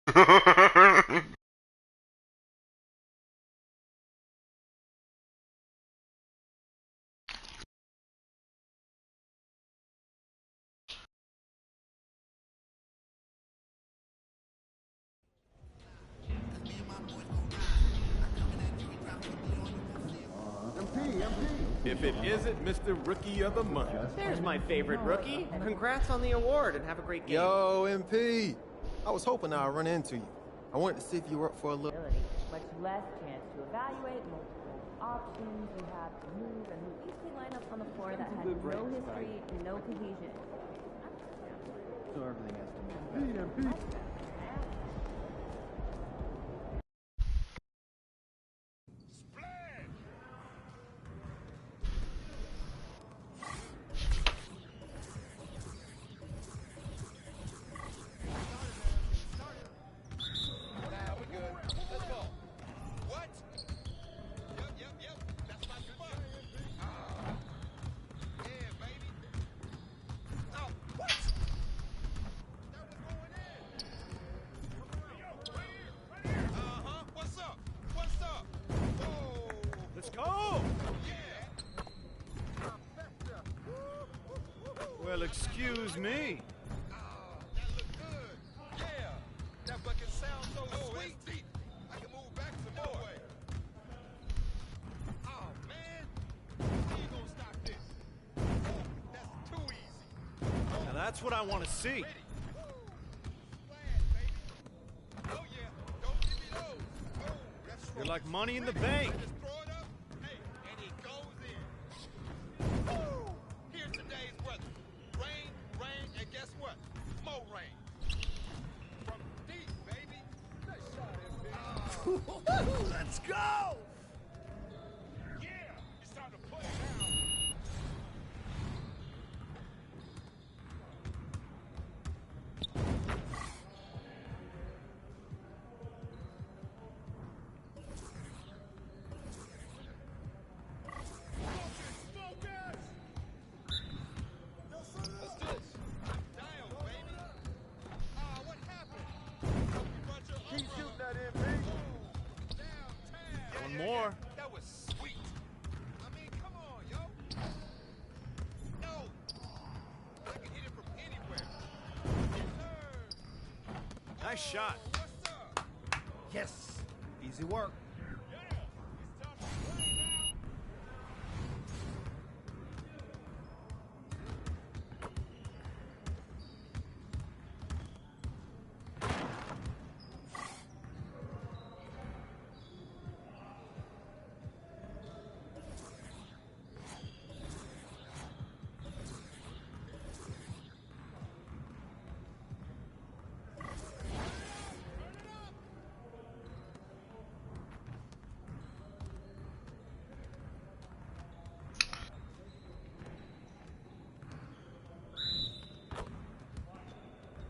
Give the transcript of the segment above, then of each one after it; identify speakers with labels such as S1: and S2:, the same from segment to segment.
S1: If it isn't Mr. Rookie of the Month.
S2: There's my favorite rookie. Congrats on the award and have a great game.
S1: Yo, MP. I was hoping I'd run into you. I wanted to see if you were up for a little.
S3: Much less chance to evaluate multiple options you have to move and who easily line up on the floor that has no history and no cohesion.
S4: So everything has to move.
S5: Well, excuse me.
S6: That looked good. Yeah. That bucket sounds so sweet. Deep. I can move back some more. Way. Oh, man. How you gonna stop this? That's too easy.
S5: Now that's what I want to see.
S6: Ready. Splash, baby. Oh, yeah. Don't give me those. Oh, that's
S5: You're like money in the bank.
S6: Just throw it up. Hey, and it goes in. Woo! Here's today's weather. Rain, and guess what? More rain. From deep, baby. Nice shot, MVP.
S5: Let's go!
S6: Yeah, it's time to play now.
S5: One more.
S6: That was sweet. I mean, come on, yo. No. I can hit it from anywhere. Yes, sir.
S5: Nice shot.
S6: What's up?
S5: Yes. Easy work.
S6: Yeah. It's time to play now.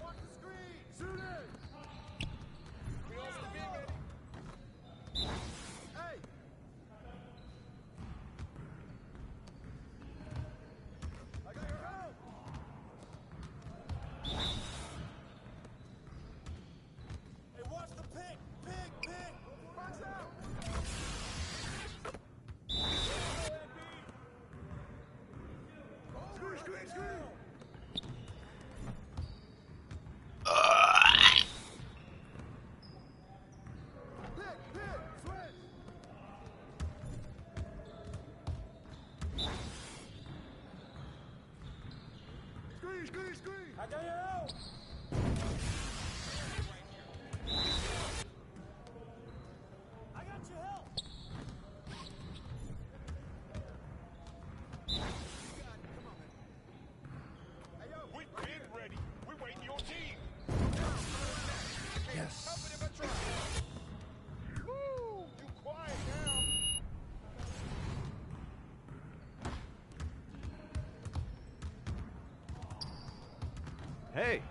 S6: Watch the screen. Shoot it. We on the big ready. Hey. I got your help. Hey, watch the pick. Pick. Box out. Screen. Pick, switch. Screen. I got your help. I got your help. You got it. Come on, man. Hey, yo. We been ready. We waiting your team. Yes. Help it if I try. Woo! You quiet now.
S5: Hey.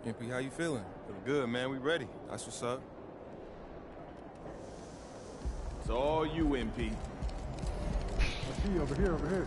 S1: MP, how you feeling? Feeling good, man. We ready. That's what's up.
S5: It's all you, MP.
S4: I see you over here, over here.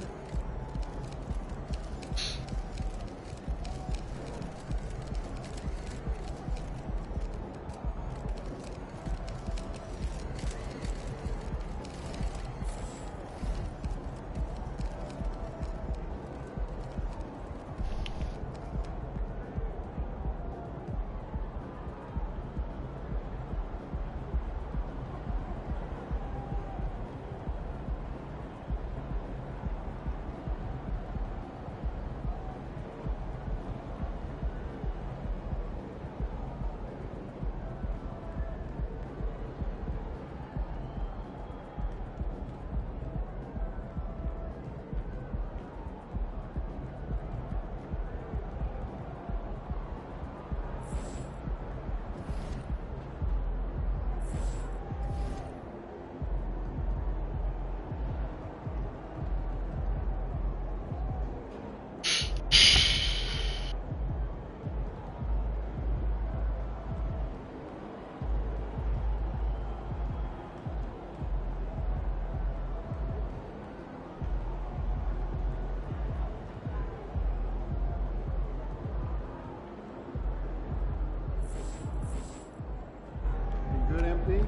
S4: Good, MP?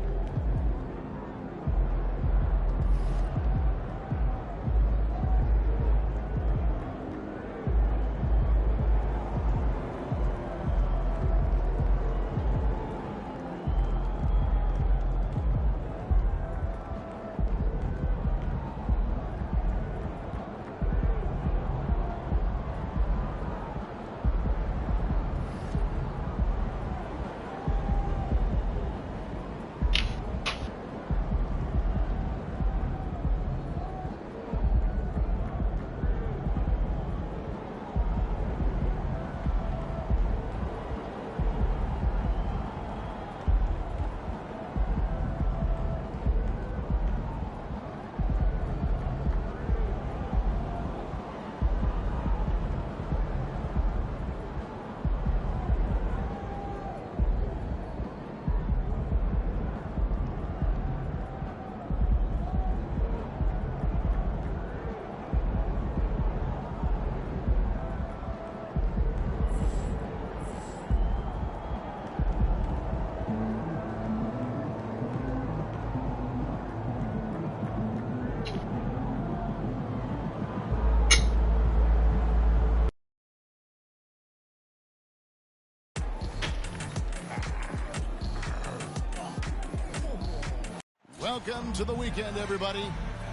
S7: Welcome to the weekend, everybody.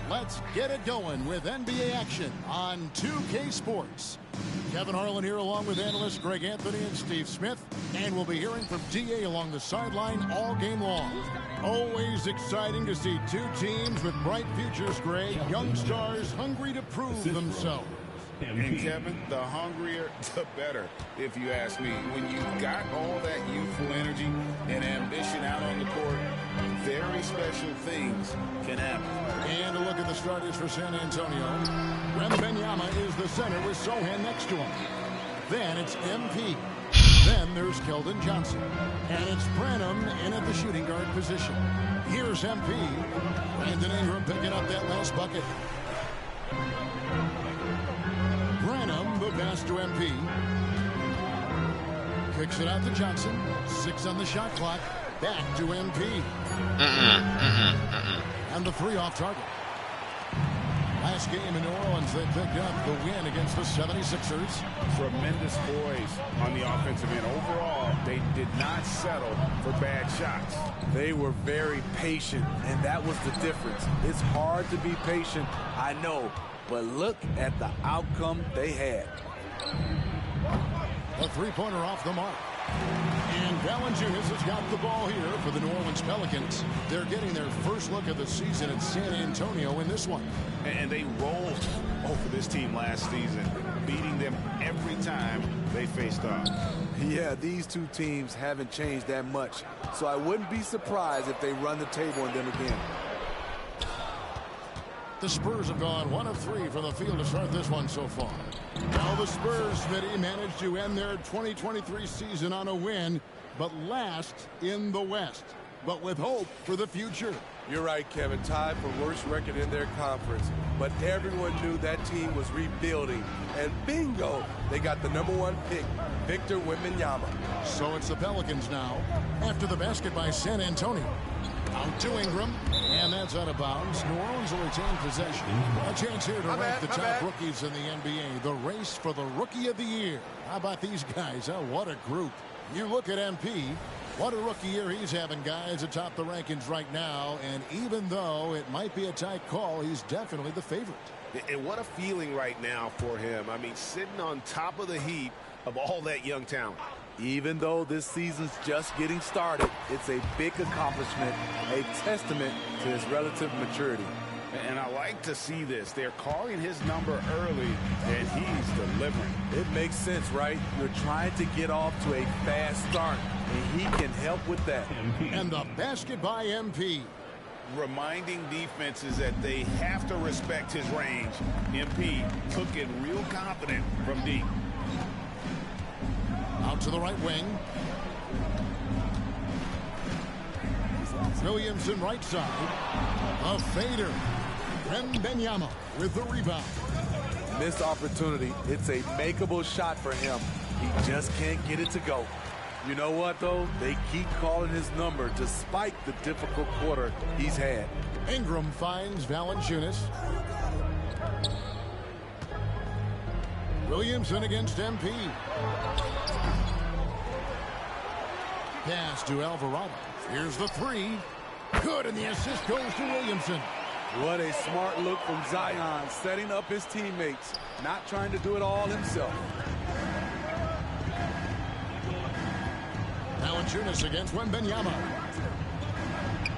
S7: Let's get it going with NBA action on 2K Sports. Kevin Harlan here along with analysts Greg Anthony and Steve Smith. And we'll be hearing from DA along the sideline all game long. Always exciting to see two teams with bright futures, Greg. Young stars hungry to prove themselves.
S8: And Kevin, the hungrier, the better, if you ask me. When you got all that youthful energy and ambition out on the court, very special things can happen.
S7: And a look at the starters for San Antonio. Wembanyama is the center with Sohan next to him. Then it's MP. Then there's Keldon Johnson. And it's Branham in at the shooting guard position. Here's MP. Brandon Ingram picking up that last bucket. Branham, the pass to MP. Kicks it out to Johnson. 6 on the shot clock. Back to MP. And the 3 off target. Last game in New Orleans, they picked up the win against the 76ers.
S8: Tremendous poise on the offensive end. Overall, they did not settle for bad shots.
S5: They were very patient, and that was the difference. It's hard to be patient, I know, but look at the outcome they had.
S7: A three-pointer off the mark. And Valanciunas has got the ball here for the New Orleans Pelicans. They're getting their first look of the season in San Antonio in this one.
S8: And they rolled over this team last season, beating them every time they faced off.
S5: Yeah, these two teams haven't changed that much, so I wouldn't be surprised if they run the table on them again.
S7: The Spurs have gone 1 of 3 from the field to start this one so far. Now the Spurs, Smitty, managed to end their 2023 season on a win, but last in the West, but with hope for the future.
S5: You're right, Kevin. Tied for worst record in their conference. But everyone knew that team was rebuilding. And bingo, they got the #1 pick, Victor Wembanyama.
S7: So it's the Pelicans now, after the basket by San Antonio. Out to Ingram, and that's out of bounds. New Orleans will retain possession. A chance here to rank the top rookies in the NBA. The race for the Rookie of the Year. How about these guys? Oh, what a group. You look at MP. What a rookie year he's having, guys, atop the rankings right now. And even though it might be a tight call, he's definitely the favorite.
S8: And what a feeling right now for him. I mean, sitting on top of the heap of all that young talent.
S5: Even though this season's just getting started, it's a big accomplishment, a testament to his relative maturity.
S8: And I like to see this. They're calling his number early, and he's delivering.
S5: It makes sense, right? You're trying to get off to a fast start, and he can help with that.
S7: And the basket by MP.
S8: Reminding defenses that they have to respect his range. MP took it real confident from deep.
S7: Out to the right wing. Williamson right side. A fader. Wembanyama with the rebound.
S5: Missed opportunity. It's a makeable shot for him. He just can't get it to go. You know what, though? They keep calling his number despite the difficult quarter he's had.
S7: Ingram finds Valanciunas. Williamson against MP. Pass to Alvarado. Here's the three. Good, and the assist goes to Williamson.
S5: What a smart look from Zion, setting up his teammates, not trying to do it all himself.
S7: Valanciunas against Wembanyama.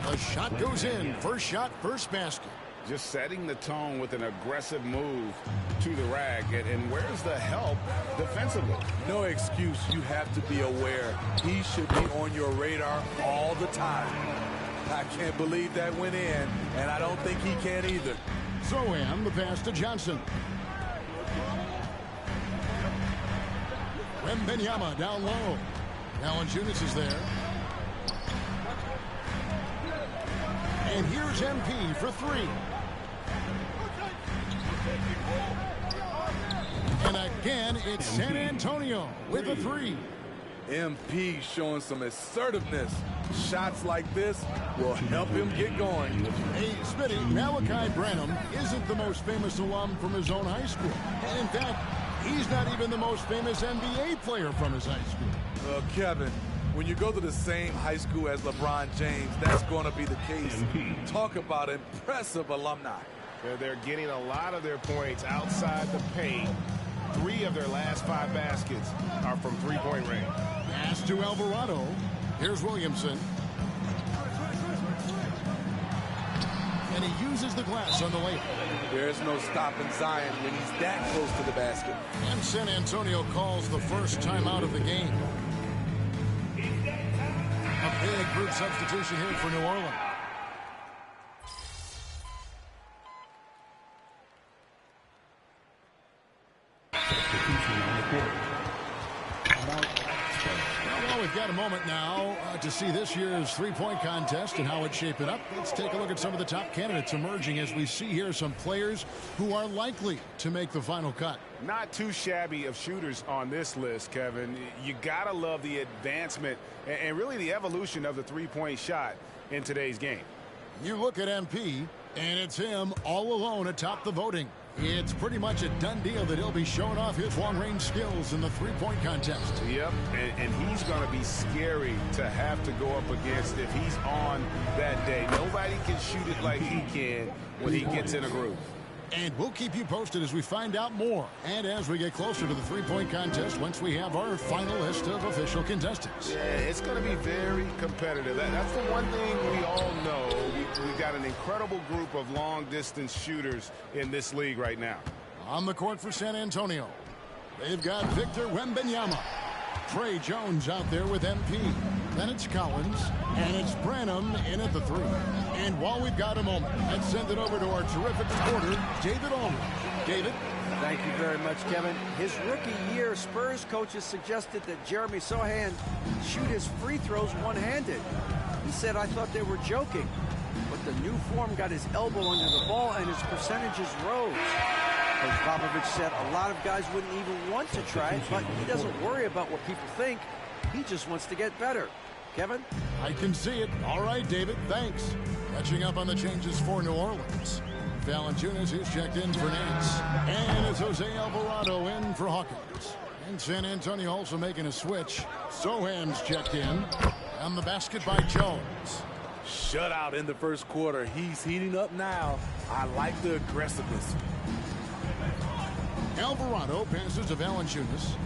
S7: A shot goes in. First shot, first basket.
S8: Just setting the tone with an aggressive move to the rack. And where's the help defensively?
S5: No excuse. You have to be aware. He should be on your radar all the time. I can't believe that went in, and I don't think he can either.
S7: Zohan, the pass to Johnson. Wembanyama down low. Valanciunas is there. And here's MP for three. And again, it's San Antonio with a three.
S5: MP showing some assertiveness. Shots like this will help him get going.
S7: Hey, Smitty, Malachi Branham isn't the most famous alum from his own high school. And in fact, he's not even the most famous NBA player from his high school.
S5: Kevin, when you go to the same high school as LeBron James, that's going to be the case. Talk about impressive alumni.
S6: They're getting a lot of their points outside the paint. 3 of their last 5 baskets are from three-point range.
S7: Pass to Alvarado. Here's Williamson. And he uses the glass on the layup.
S5: There's no stopping Zion when he's that close to the basket.
S7: And San Antonio calls the first timeout of the game. A big group substitution here for New Orleans. Well, we've got a moment now to see this year's three-point contest and how it's shaping up. Let's take a look at some of the top candidates emerging as we see here some players who are likely to make the final cut.
S8: Not too shabby of shooters on this list, Kevin. You gotta love the advancement and really the evolution of the three-point shot in today's game.
S7: You look at MP, and it's him all alone atop the voting. It's pretty much a done deal that he'll be showing off his long-range skills in the three-point contest.
S8: Yep, and he's going to be scary to have to go up against if he's on that day. Nobody can shoot it like he can when he gets in a groove.
S7: And we'll keep you posted as we find out more and as we get closer to the three-point contest once we have our final list of official contestants.
S8: Yeah, it's going to be very competitive. That's the one thing we all know. We've got an incredible group of long-distance shooters in this league right now.
S7: On the court for San Antonio, they've got Victor Wembanyama. Trey Jones out there with MP. Then it's Collins, and it's Branham in at the 3. And while we've got a moment, let's send it over to our terrific reporter, David Aldridge. David?
S9: Thank you very much, Kevin. His rookie year, Spurs coaches suggested that Jeremy Sohan shoot his free throws one-handed. He said, I thought they were joking. But the new form got his elbow under the ball and his percentages rose. Coach Popovich said a lot of guys wouldn't even want to try it, but he doesn't worry about what people think. He just wants to get better. Kevin?
S7: I can see it. All right, David, thanks. Catching up on the changes for New Orleans. Valanciunas, who's checked in for Nance. And it's Jose Alvarado in for Hawkins. And San Antonio also making a switch. Sohan's checked in. And the basket by Jones.
S5: Shutout in the first quarter. He's heating up now. I like the aggressiveness.
S7: Alvarado passes to Valanciunas.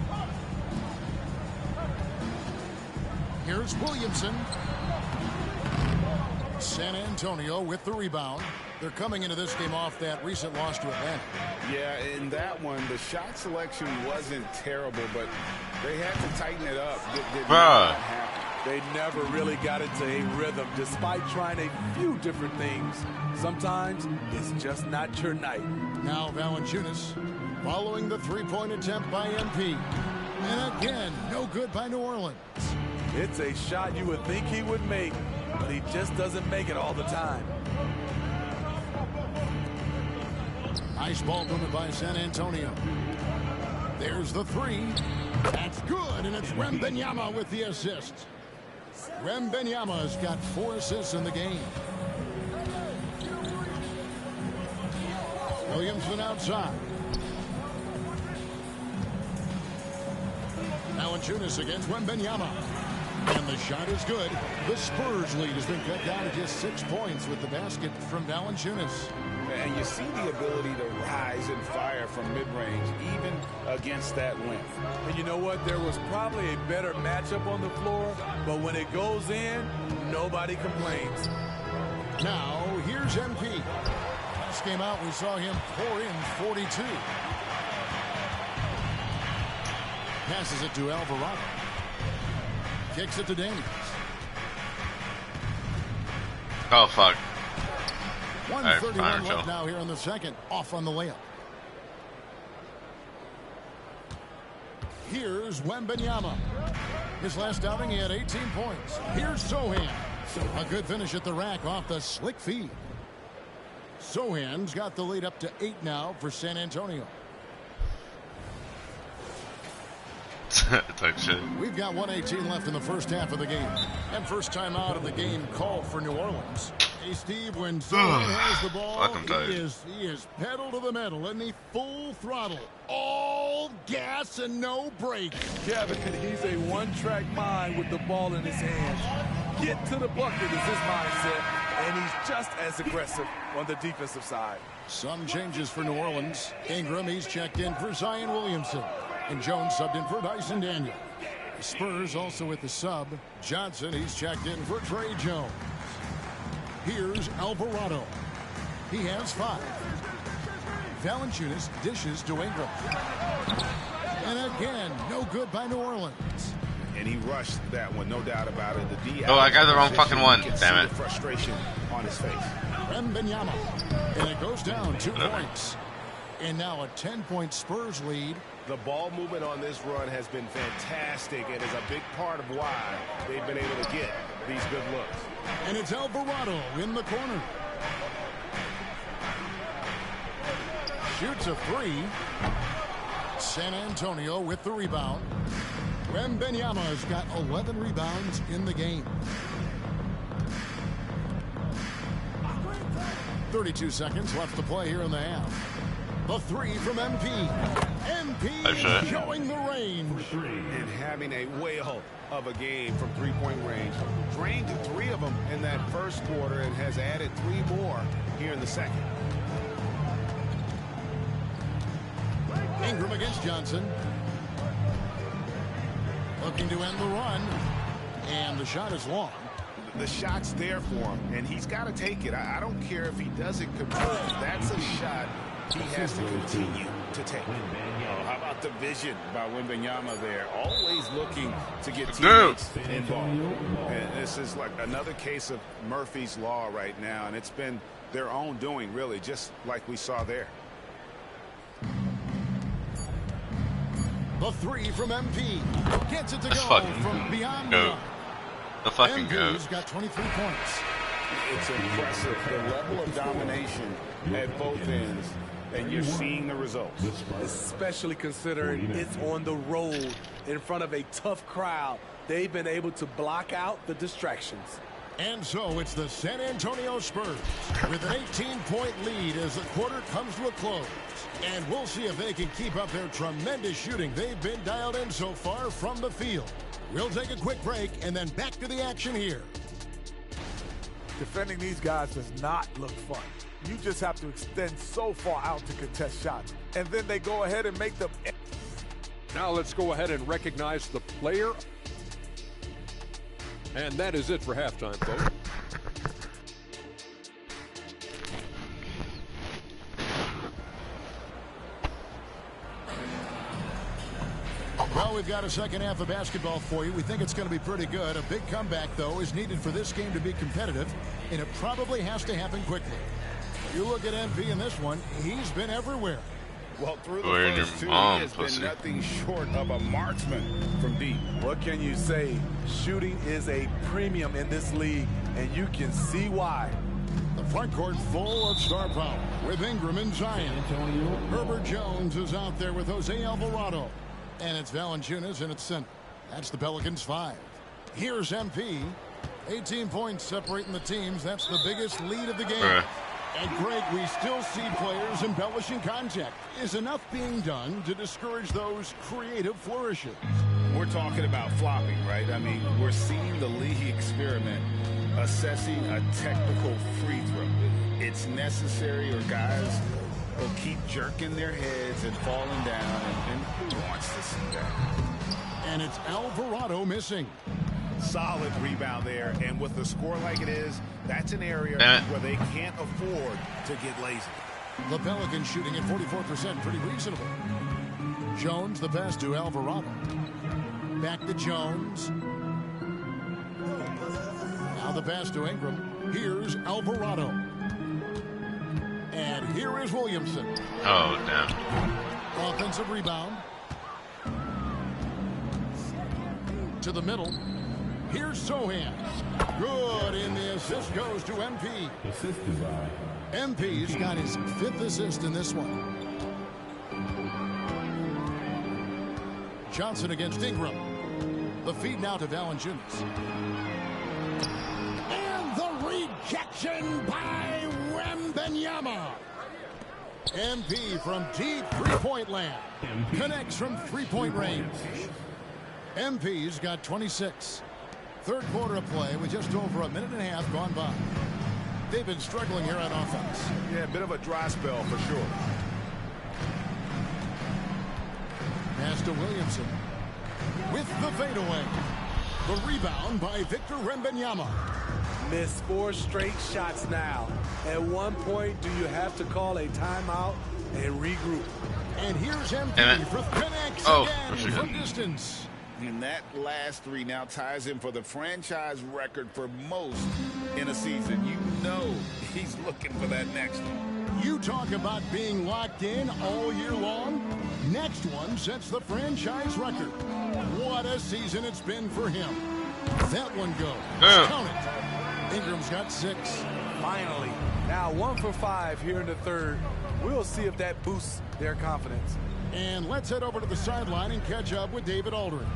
S7: Here's Williamson. San Antonio with the rebound. They're coming into this game off that recent loss to Atlanta.
S8: Yeah, in that one, the shot selection wasn't terrible, but they had to tighten it up. Did not happen.
S5: They never really got into a rhythm despite trying a few different things. Sometimes it's just not your night.
S7: Now Valanciunas following the three-point attempt by MP. And again, no good by New Orleans.
S5: It's a shot you would think he would make, but he just doesn't make it all the time.
S7: Nice ball movement by San Antonio. There's the 3. That's good, and it's Wembanyama with the assist. Wembanyama's got 4 assists in the game. Williamson outside. Valanciunas against Wembanyama. And the shot is good. The Spurs lead has been cut down to just 6 points with the basket from Valanciunas.
S8: And you see the ability to rise and fire from mid-range, even against that length.
S5: And you know what? There was probably a better matchup on the floor, but when it goes in, nobody complains.
S7: Now, here's MP. Last game out, we saw him pour in 42. Passes it to Alvarado. Kicks it to Daniels.
S10: Oh, fuck.
S7: 1:31 left now here in the second. Off on the layup. Here's Wembanyama. His last outing, he had 18 points. Here's Sohan. A good finish at the rack off the slick feed. Sohan's got the lead up to 8 now for San Antonio. We've got 1:18 left in the first half of the game. And first time out of the game called for New Orleans. Hey, Steve, when Sohan has the ball, he is pedal to the metal, and he full throttle. All gas and no brakes.
S5: Kevin, he's a one-track mind with the ball in his hands. Get to the bucket is his mindset, and he's just as aggressive on the defensive side.
S7: Some changes for New Orleans. Ingram, he's checked in for Zion Williamson. And Jones subbed in for Dyson Daniel. The Spurs also with the sub. Johnson, he's checked in for Trey Jones. Here's Alvarado. He has 5. Valanciunas dishes to Ingram. And again, no good by New Orleans.
S8: And he rushed that one, no doubt about it. The
S10: I got the wrong fucking one. Damn it.
S8: Frustration on his face.
S7: Wembanyama. And it goes down 2 points. And now a 10-point Spurs lead.
S11: The ball movement on this run has been fantastic and is a big part of why they've been able to get these good looks.
S7: And it's Alvarado in the corner. Shoots a 3. San Antonio with the rebound. Wembanyama's got 11 rebounds in the game. 32 seconds left to play here in the half. The 3 from MP. MP showing the range.
S11: And having a whale of a game from three-point range. Drained 3 of them in that first quarter and has added 3 more here in the second.
S7: Ingram against Johnson. Looking to end the run. And the shot is long.
S11: The shot's there for him, and he's got to take it. I don't care if he doesn't convert. That's a shot he has to continue to take.
S12: How about
S8: about the vision by Wembanyama there? Always looking to get teammates involved. And this is like another case of Murphy's Law right now, and it's been their own doing, really, just like we saw there.
S7: The three from MP. Gets it to
S10: Let's
S7: go
S10: fucking
S7: from beyond
S10: go.
S7: the line.
S10: The fucking go.
S7: MP's got 23 points.
S8: It's impressive, the level of domination at both ends, and you're seeing the results.
S5: Especially considering it's on the road in front of a tough crowd. They've been able to block out the distractions.
S7: And so it's the San Antonio Spurs with an 18-point lead as the quarter comes to a close. And we'll see if they can keep up their tremendous shooting they've been dialed in so far from the field. We'll take a quick break and then back to the action here.
S12: Defending these guys does not look fun. You just have to extend so far out to contest shots. And then they go ahead and make them.
S13: Now let's go ahead and recognize the player. And that is it for halftime, folks.
S7: Well, we've got a second half of basketball for you. We think it's going to be pretty good. A big comeback, though, is needed for this game to be competitive, and it probably has to happen quickly. You look at MP in this one, he's been everywhere.
S8: Well, through the first two, he has been nothing short of a marksman from deep.
S5: What can you say? Shooting is a premium in this league, and you can see why.
S7: The front court full of star power with Ingram and Zion. Herbert Jones is out there with Jose Alvarado. And it's Valanciunas in its center. That's the Pelicans 5. Here's MP. 18 points separating the teams. That's the biggest lead of the game. And Greg, we still see players embellishing contact. Is enough being done to discourage those creative flourishes?
S8: We're talking about flopping, right? I mean, we're seeing the league experiment assessing a technical free throw. It's necessary, or guys will keep jerking their heads and falling down, and who wants to see that?
S7: And it's Alvarado missing.
S8: Solid rebound there, and with the score like it is, that's an area where they can't afford to get lazy.
S7: The Pelicans shooting at 44%, pretty reasonable. Jones, the pass to Alvarado. Back to Jones. Now the pass to Ingram. Here's Alvarado. And here is Williamson.
S10: Oh, damn.
S7: Offensive rebound. To the middle. Here's Sohan. Good, and the assist goes to MP.
S14: Assisted by.
S7: MP's got his 5th assist in this one. Johnson against Ingram. The feed now to Valanciunas. And the rejection by Wembanyama. MP from deep three-point land. Connects from three-point range. MP's got 26. Third quarter of play with just over a minute and a half gone by. They've been struggling here on offense.
S11: Yeah, a bit of a dry spell for sure.
S7: Pass to Williamson. With the fadeaway. The rebound by Victor Wembanyama.
S5: Missed 4 straight shots now. At one point, do you have to call a timeout and regroup?
S7: And here's MP for connects again from distance.
S8: And that last 3 now ties him for the franchise record for most in a season. You know he's looking for that next one.
S7: You talk about being locked in all year long. Next one sets the franchise record. What a season it's been for him. That one goes. Count it. Ingram's got 6.
S5: Finally. Now 1 for 5 here in the third. We'll see if that boosts their confidence.
S7: And let's head over to the sideline and catch up with David Aldridge.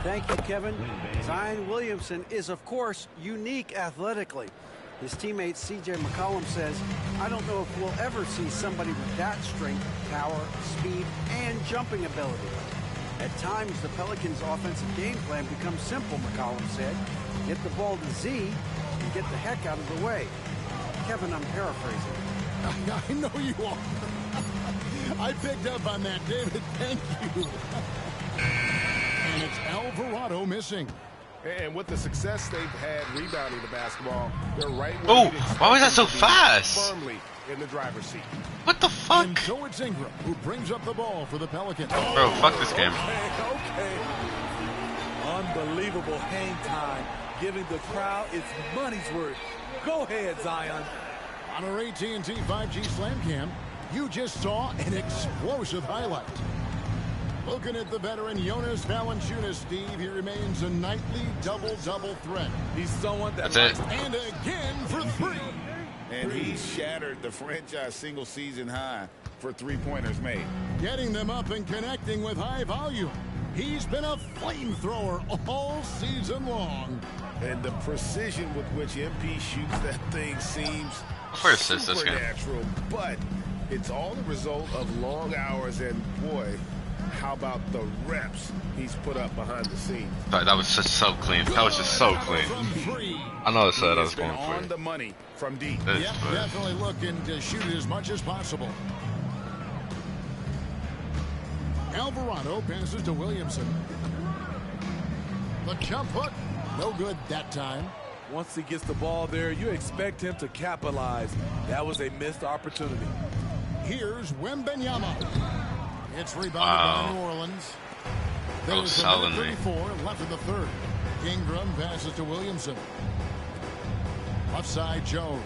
S9: Thank you, Kevin. Zion Williamson is, of course, unique athletically. His teammate C.J. McCollum says, I don't know if we'll ever see somebody with that strength, power, speed, and jumping ability. At times, the Pelicans' offensive game plan becomes simple, McCollum said. Get the ball to Z and get the heck out of the way. Kevin, I'm paraphrasing.
S7: I know you are. I picked up on that, David. Thank you. And it's Alvarado missing.
S11: And with the success they've had rebounding the basketball, they're right where
S10: Oh,
S11: you'd expect
S10: why was that
S11: them
S10: so
S11: to be,
S10: fast?
S11: firmly in the driver's seat.
S10: What the fuck?
S7: And so it's Ingram who brings up the ball for the Pelicans.
S10: Bro, fuck this game.
S5: Okay. Unbelievable hang time, giving the crowd its money's worth. Go ahead, Zion.
S7: On our AT&T 5G Slam Cam, you just saw an explosive highlight. Looking at the veteran Jonas Valanciunas, Steve, he remains a nightly double-double threat.
S5: He's someone that...
S10: That's it.
S7: And again for three.
S8: And he shattered the franchise single-season high for three-pointers made.
S7: Getting them up and connecting with high volume. He's been a flamethrower all season long.
S8: And the precision with which MP shoots that thing seems
S10: First assist this game.
S8: supernatural. But it's all the result of long hours and, boy, how about the reps he's put up behind the scenes?
S10: That was just so clean. That was just so clean. I know I said I was going for
S8: on
S10: it.
S8: the money from deep.
S7: Yep, definitely looking to shoot as much as possible. Alvarado passes to Williamson. The jump hook, no good that time.
S5: Once he gets the ball there, you expect him to capitalize. That was a missed opportunity.
S7: Here's Wembanyama. It's rebounded by New Orleans. There's a minute 34 left in the third. Ingram passes to Williamson. Left side, Jones.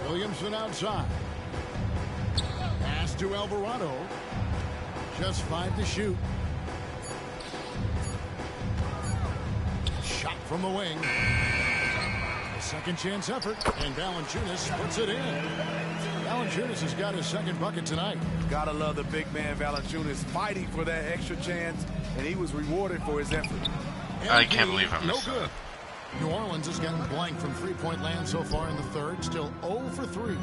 S7: Williamson outside. Pass to Alvarado. Just 5 to shoot. Shot from the wing. A second chance effort, and Valanciunas puts it in. Valanciunas has got his second bucket tonight.
S5: Gotta love the big man Valanciunas fighting for that extra chance, and he was rewarded for his effort.
S10: I can't believe I
S7: No
S10: missed
S7: good.
S10: that.
S7: New Orleans has gotten blank from three-point land so far in the third. Still 0 for 3.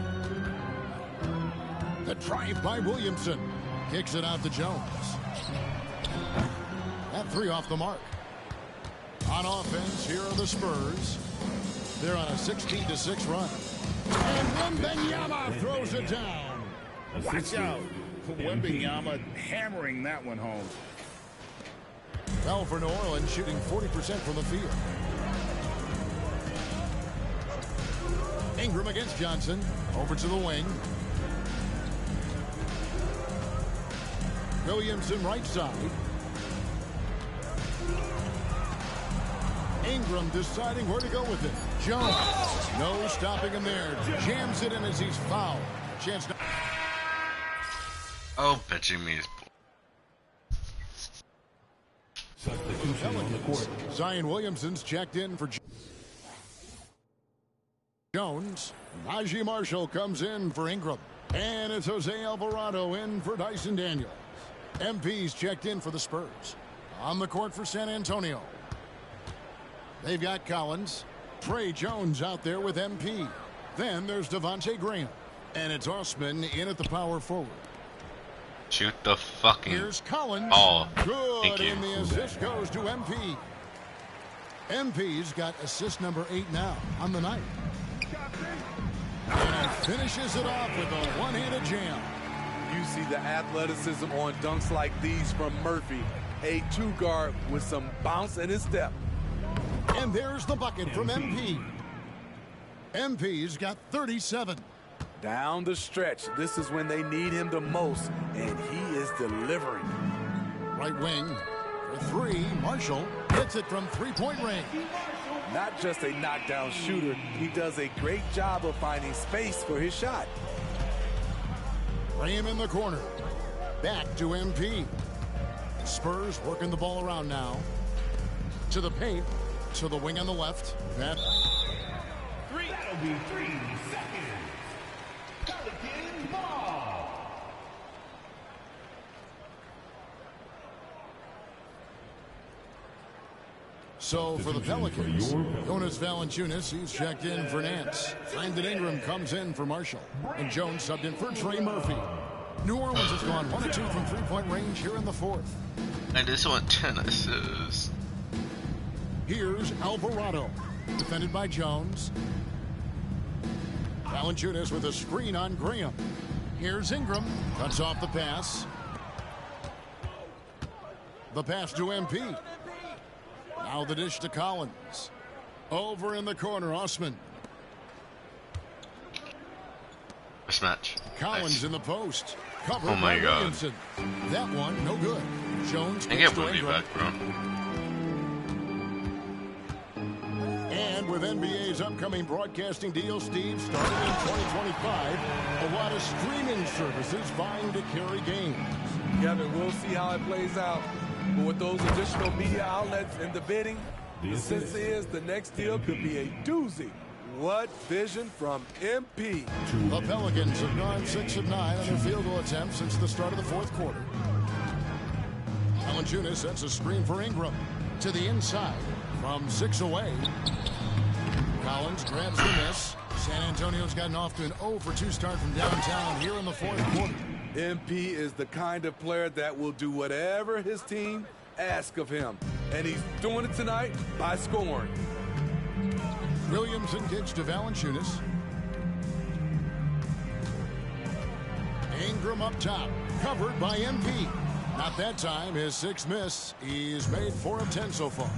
S7: The drive by Williamson. Kicks it out to Jones. That three off the mark. On offense, here are the Spurs. They're on a 16-6 run. And Wembanyama throws it down.
S8: Watch out. Wembanyama hammering that one home.
S7: Well, for New Orleans, shooting 40% from the field. Ingram against Johnson. Over to the wing. Williamson right side. Ingram deciding where to go with it. Jones. No stopping him there. Jams it in as he's fouled. Chance to...
S10: Oh, bet Jimmy's.
S7: Zion Williamson's checked in for Jones. Najee Marshall comes in for Ingram. And it's Jose Alvarado in for Dyson Daniels. MP's checked in for the Spurs. On the court for San Antonio. They've got Collins. Trey Jones out there with MP. Then there's Devontae Graham. And it's Osman in at the power forward.
S10: Shoot the fucking
S7: Here's Collins.
S10: ball.
S7: Good,
S10: Thank you.
S7: and the assist goes to MP. MP's got assist number 8 now on the night. And he finishes it off with a one-handed jam.
S5: You see the athleticism on dunks like these from Murphy. A two-guard with some bounce in his step.
S7: And there's the bucket from MP. MP's got 37.
S5: Down the stretch, this is when they need him the most, and he is delivering.
S7: Right wing for 3. Marshall hits it from three-point range.
S5: Not just a knockdown shooter, he does a great job of finding space for his shot.
S7: Graham in the corner. Back to MP. Spurs working the ball around now. To the paint. To the wing on the left. That.
S14: That'll be 3 seconds. Pelicans ball.
S7: So for the Pelicans, Jonas Valanciunas, he's checked in for Nance. Brandon Ingram comes in for Marshall. And Jones subbed in for Trey Murphy. New Orleans has gone 1 of 2 from three-point range here in the fourth.
S10: And this one 10 assists.
S7: Here's Alvarado, defended by Jones. Valanciunas with a screen on Graham. Here's Ingram, cuts off the pass. The pass to MP. Now the dish to Collins. Over in the corner, Osman.
S10: Mismatch.
S7: Collins
S10: Nice.
S7: in the post. Covered
S10: Oh my
S7: by
S10: God.
S7: Williamson. That one, no good. Jones
S10: I
S7: gets
S10: get
S7: to
S10: Wemby
S7: Ingram.
S10: back, bro.
S7: And with NBA's upcoming broadcasting deal, Steve, starting in 2025, a lot of streaming services vying to carry games.
S12: Kevin, we'll see how it plays out. But with those additional media outlets in the bidding, the sense is the next deal could be a doozy. What vision from MP.
S7: The Pelicans have gone 6 of 9 on their field goal attempts since the start of the fourth quarter. Valanciunas sets a screen for Ingram. To the inside from 6 away. Collins grabs the miss. San Antonio's gotten off to an 0-for-2 start from downtown here in the fourth quarter.
S12: MP is the kind of player that will do whatever his team asks of him. And he's doing it tonight by scoring.
S7: Williamson gets to Valanciunas. Ingram up top, covered by MP. Not that time, his 6th miss. He's made 4 of 10 so far.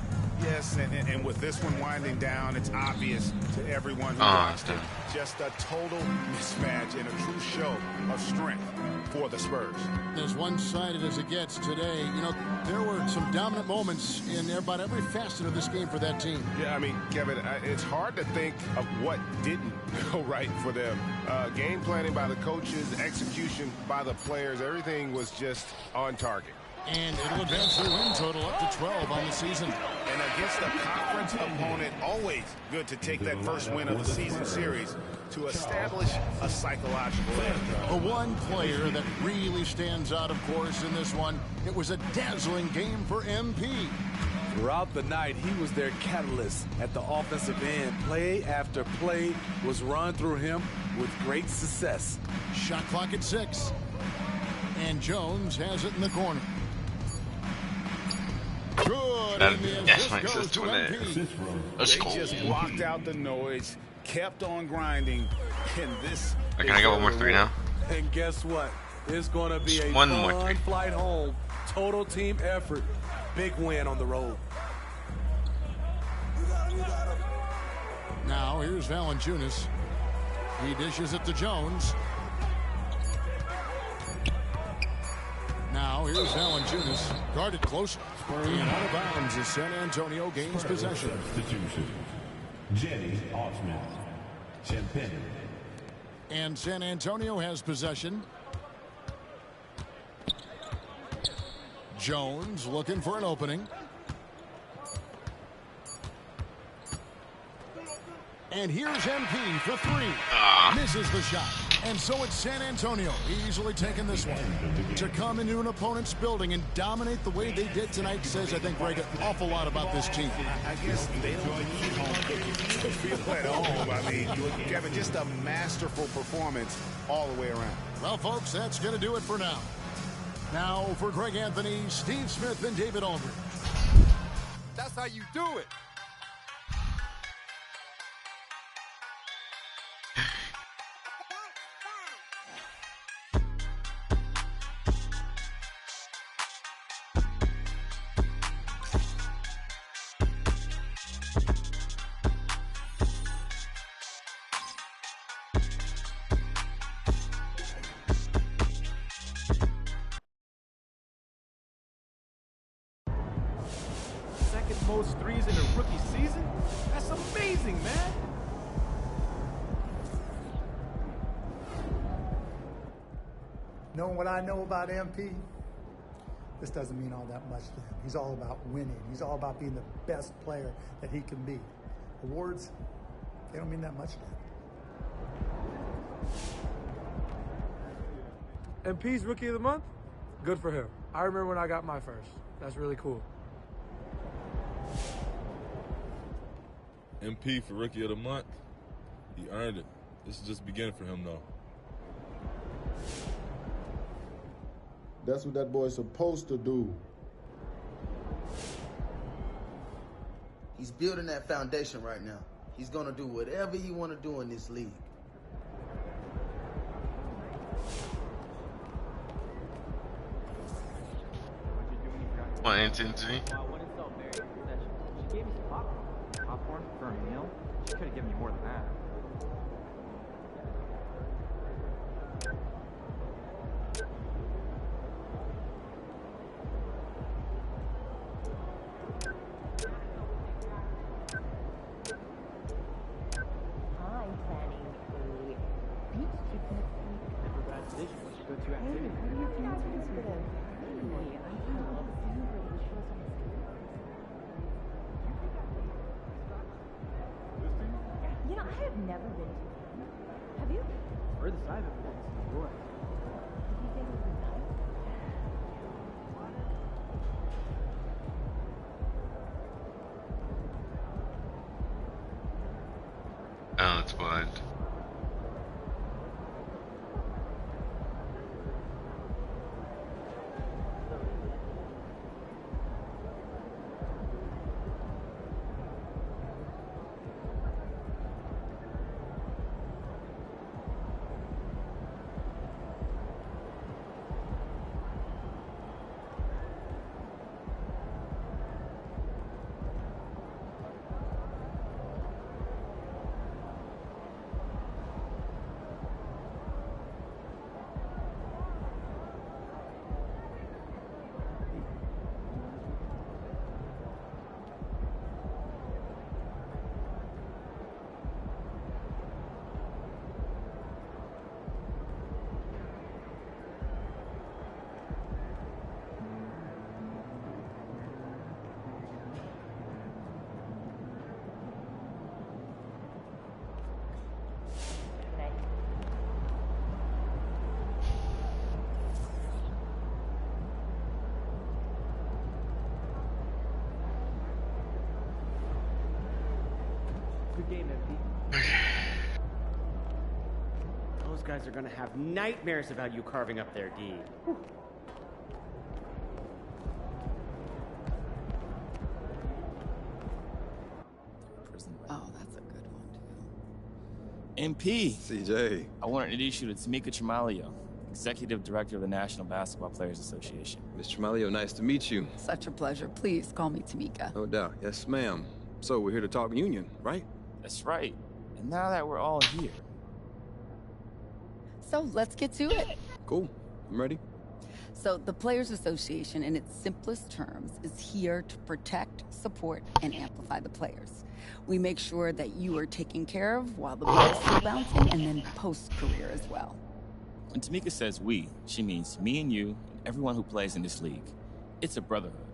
S8: Yes, and with this one winding down, it's obvious to everyone who watched it. Just a total mismatch and a true show of strength for the Spurs.
S7: As one-sided as it gets today, you know, there were some dominant moments in about every facet of this game for that team.
S11: Yeah, I mean, Kevin, it's hard to think of what didn't go right for them. Game planning by the coaches, execution by the players, everything was just on target.
S7: And it'll advance their win total up to 12 on the season.
S8: And against a conference opponent, always good to take that first win of the season series to establish a psychological edge.
S7: The one player that really stands out, of course, in this one, it was a dazzling game for MP.
S5: Throughout the night, he was their catalyst at the offensive end. Play after play was run through him with great success.
S7: Shot clock at 6. And Jones has it in the corner. Good.
S10: Yes, my sister went there. Let's go.
S8: They just blocked out the noise, kept on grinding, and this.
S10: Can I get one more 3 now?
S12: And guess what? It's going to be a
S10: One more 3.
S12: fun flight home. Total team effort. Big win on the road.
S7: Now here's Valanciunas. He dishes it to Jones. Now here's Valanciunas. Guarded close. And out of bounds as San Antonio gains possession.
S14: Substitution. Jenny Osman. Champagne.
S7: And San Antonio has possession. Jones looking for an opening. And here's MP for 3. Misses the shot. And so it's San Antonio easily taking this one. To come into an opponent's building and dominate the way they did tonight says, I think, Greg, an awful lot about this team.
S8: I guess they don't feel at home. I mean, Kevin, just a masterful performance all the way around.
S7: Well, folks, that's going to do it for now. Now for Greg Anthony, Steve Smith, and David Aldridge.
S1: That's how you do it.
S2: Second most threes in a rookie season? That's amazing, man.
S4: Knowing what I know about MP, this doesn't mean all that much to him. He's all about winning. He's all about being the best player that he can be. Awards, they don't mean that much to him.
S15: MP's Rookie of the Month? Good for him. I remember when I got my first. That's really cool.
S16: MP for Rookie of the Month, he earned it. This is just beginning for him, though.
S17: That's what that boy's supposed to do.
S18: He's building that foundation right now. He's going to do whatever he want to do in this league.
S10: Want intensity?
S19: When it's so very possession, she gave me some popcorn. Popcorn for a meal? She could have given me more than that.
S3: I'm planning a beach trip next week.
S19: Never a bad decision. What's your go-to activity?
S3: What do you think is good? Hey, I love seeing where the shows on the screen. You know, I have never been to one. Have you?
S19: Furthest I've ever been is New York.
S3: Did you think it was nice?
S10: Oh, it's blind.
S19: Good game, MP. Those guys are gonna have nightmares about you carving up their D. Whew.
S20: Oh, that's a good one, too.
S21: MP.
S1: CJ.
S21: I want to introduce you to Tamika Tremalio, Executive Director of the National Basketball Players Association.
S1: Ms. Tremalio, nice to meet you.
S20: Such a pleasure. Please call me Tamika.
S1: No doubt. Yes, ma'am. So we're here to talk union, right?
S21: That's right. And now that we're all here.
S20: So let's get to it.
S1: Cool. I'm ready.
S20: So the Players Association, in its simplest terms, is here to protect, support, and amplify the players. We make sure that you are taken care of while the ball is still bouncing, and then post-career as well.
S21: When Tamika says we, she means me and you and everyone who plays in this league. It's a brotherhood.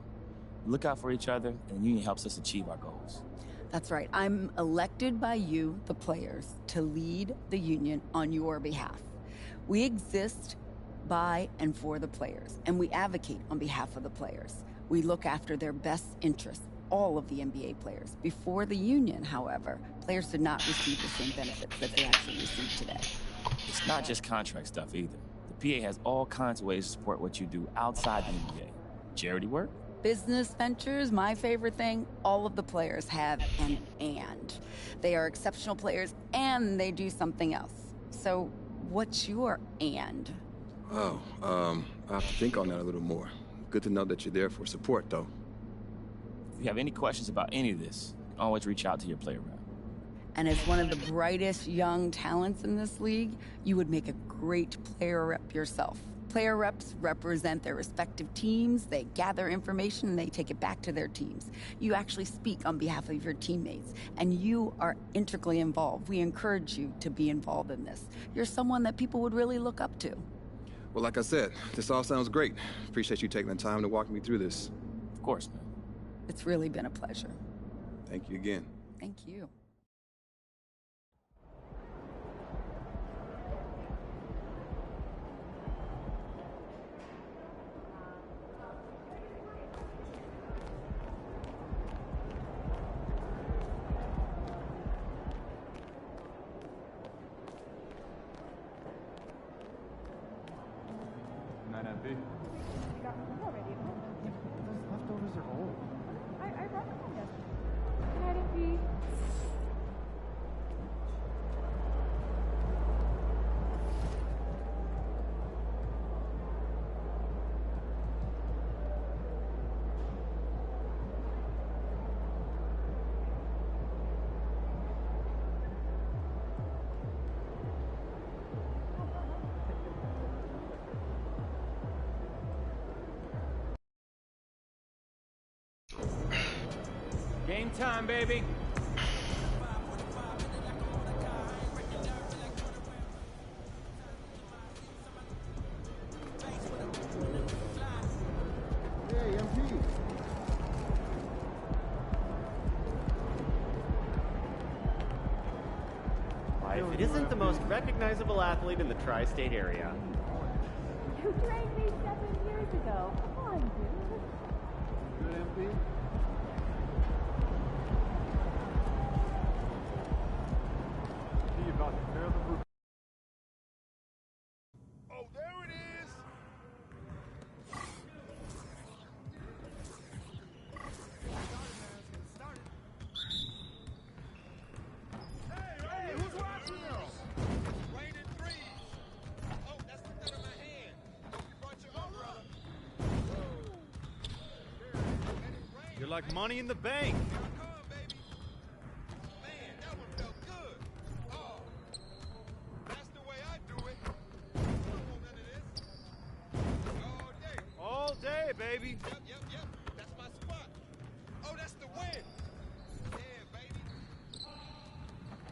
S21: We look out for each other, and the union helps us achieve our goals.
S20: That's right. I'm elected by you, the players, to lead the union on your behalf. We exist by and for the players, and we advocate on behalf of the players. We look after their best interests, all of the NBA players. Before the union, however, players did not receive the same benefits that they actually receive today.
S21: It's not just contract stuff either. The PA has all kinds of ways to support what you do outside the NBA. Charity work?
S20: Business ventures, my favorite thing, all of the players have an and. They are exceptional players and they do something else. So what's your and?
S1: Oh, I have to think on that a little more. Good to know that you're there for support, though.
S21: If you have any questions about any of this, you can always reach out to your player rep.
S20: And as one of the brightest young talents in this league, you would make a great player rep yourself. Player reps represent their respective teams, they gather information, and they take it back to their teams. You actually speak on behalf of your teammates, and you are integrally involved. We encourage you to be involved in this. You're someone that people would really look up to.
S1: Well, like I said, this all sounds great. Appreciate you taking the time to walk me through this.
S21: Of course, man.
S20: It's really been a pleasure.
S1: Thank you again.
S20: Thank you.
S19: Those leftovers are old.
S3: I brought them home yesterday. Good night, MP.
S2: Game time, baby.
S17: Hey, MP.
S6: If it isn't the most recognizable athlete in the tri-state area.
S3: You trained me 7 years ago. Come on, dude.
S17: Good, MP.
S2: He about to tear the roof.
S11: Oh, there it is.
S2: Hey, who's watching us?
S11: Raining threes. Oh, that's the gun in my hand. You brought your umbrella.
S2: You're like money in the bank.
S11: Man, that one felt good. Oh, that's the way I do it. I don't want none of this. All day.
S2: All day, baby.
S11: Yep. That's my spot. Oh, that's the win. Yeah, baby.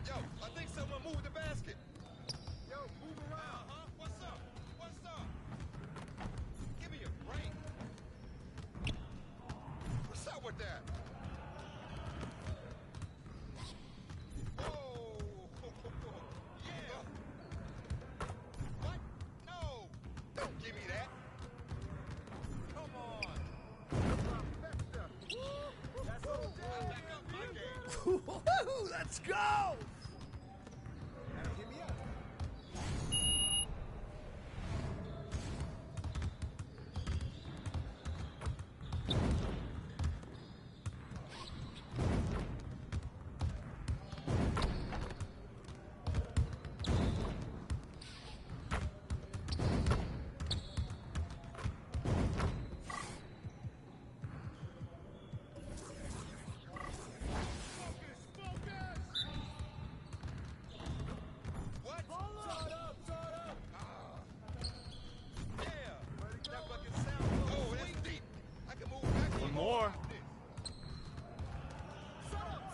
S11: Yo, I think someone moved the basket. Yo, move around, huh? What's up? Give me a break. What's up with that? Oh, yeah. What? No. Don't give me that. Come on. That's all day. I back up my game.
S2: Let's go!
S11: Give me up. What? Start up. Yeah. That bucket sounds so sweet. Deep. I can move back.
S2: One more.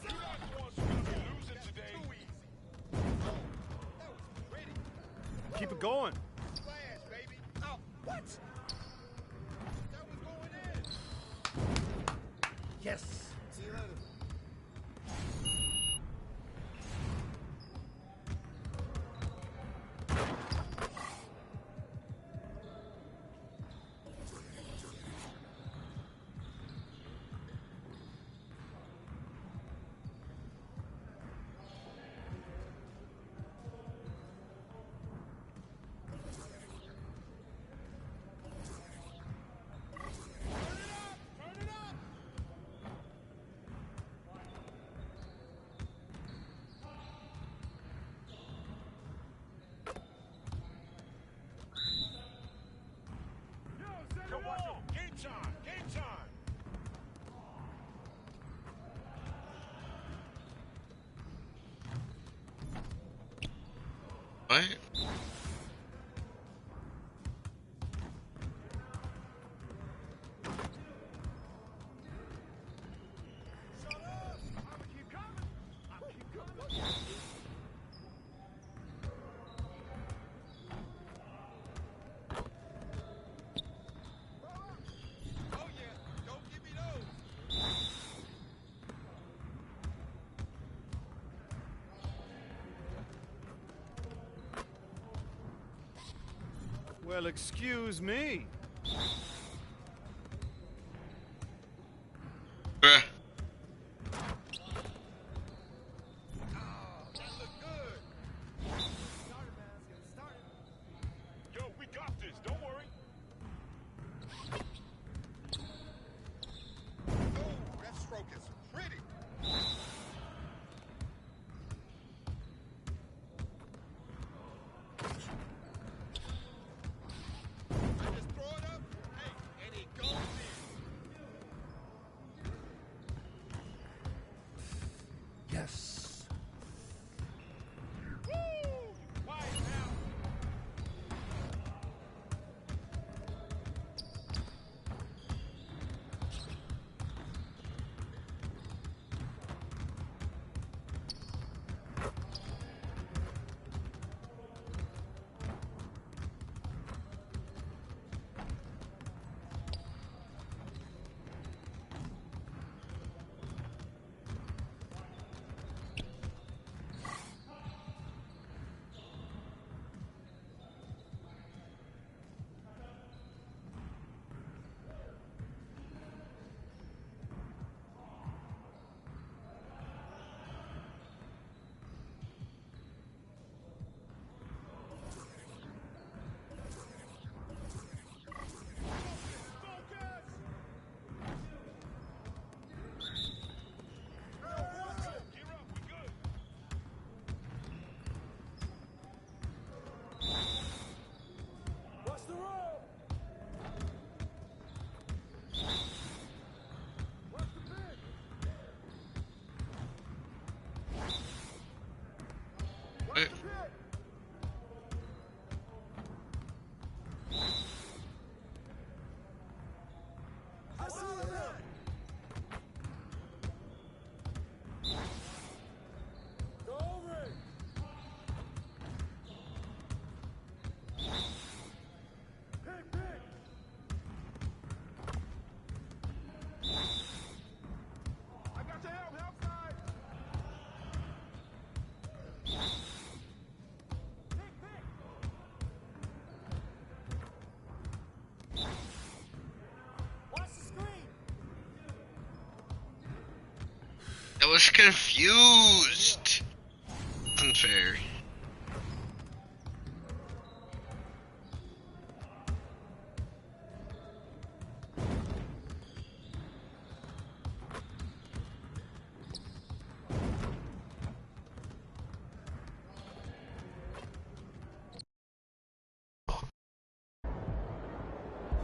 S11: You guys want you to be losing today. Too easy. Oh, that was pretty.
S2: Keep it going.
S11: Splash, baby. Oh, what? That was going in.
S2: Yes.
S11: See you later. Come on. Game time.
S10: What?
S11: Oh, yeah. Don't give me those.
S2: Well, excuse me.
S10: Bruh.
S11: That looked good. Yo, we got this. Don't worry. Oh, that stroke is pretty. I just throw it up. Hey, and it goes in.
S2: Yes.
S11: Woo! Quiet now.
S10: was confused. Unfair.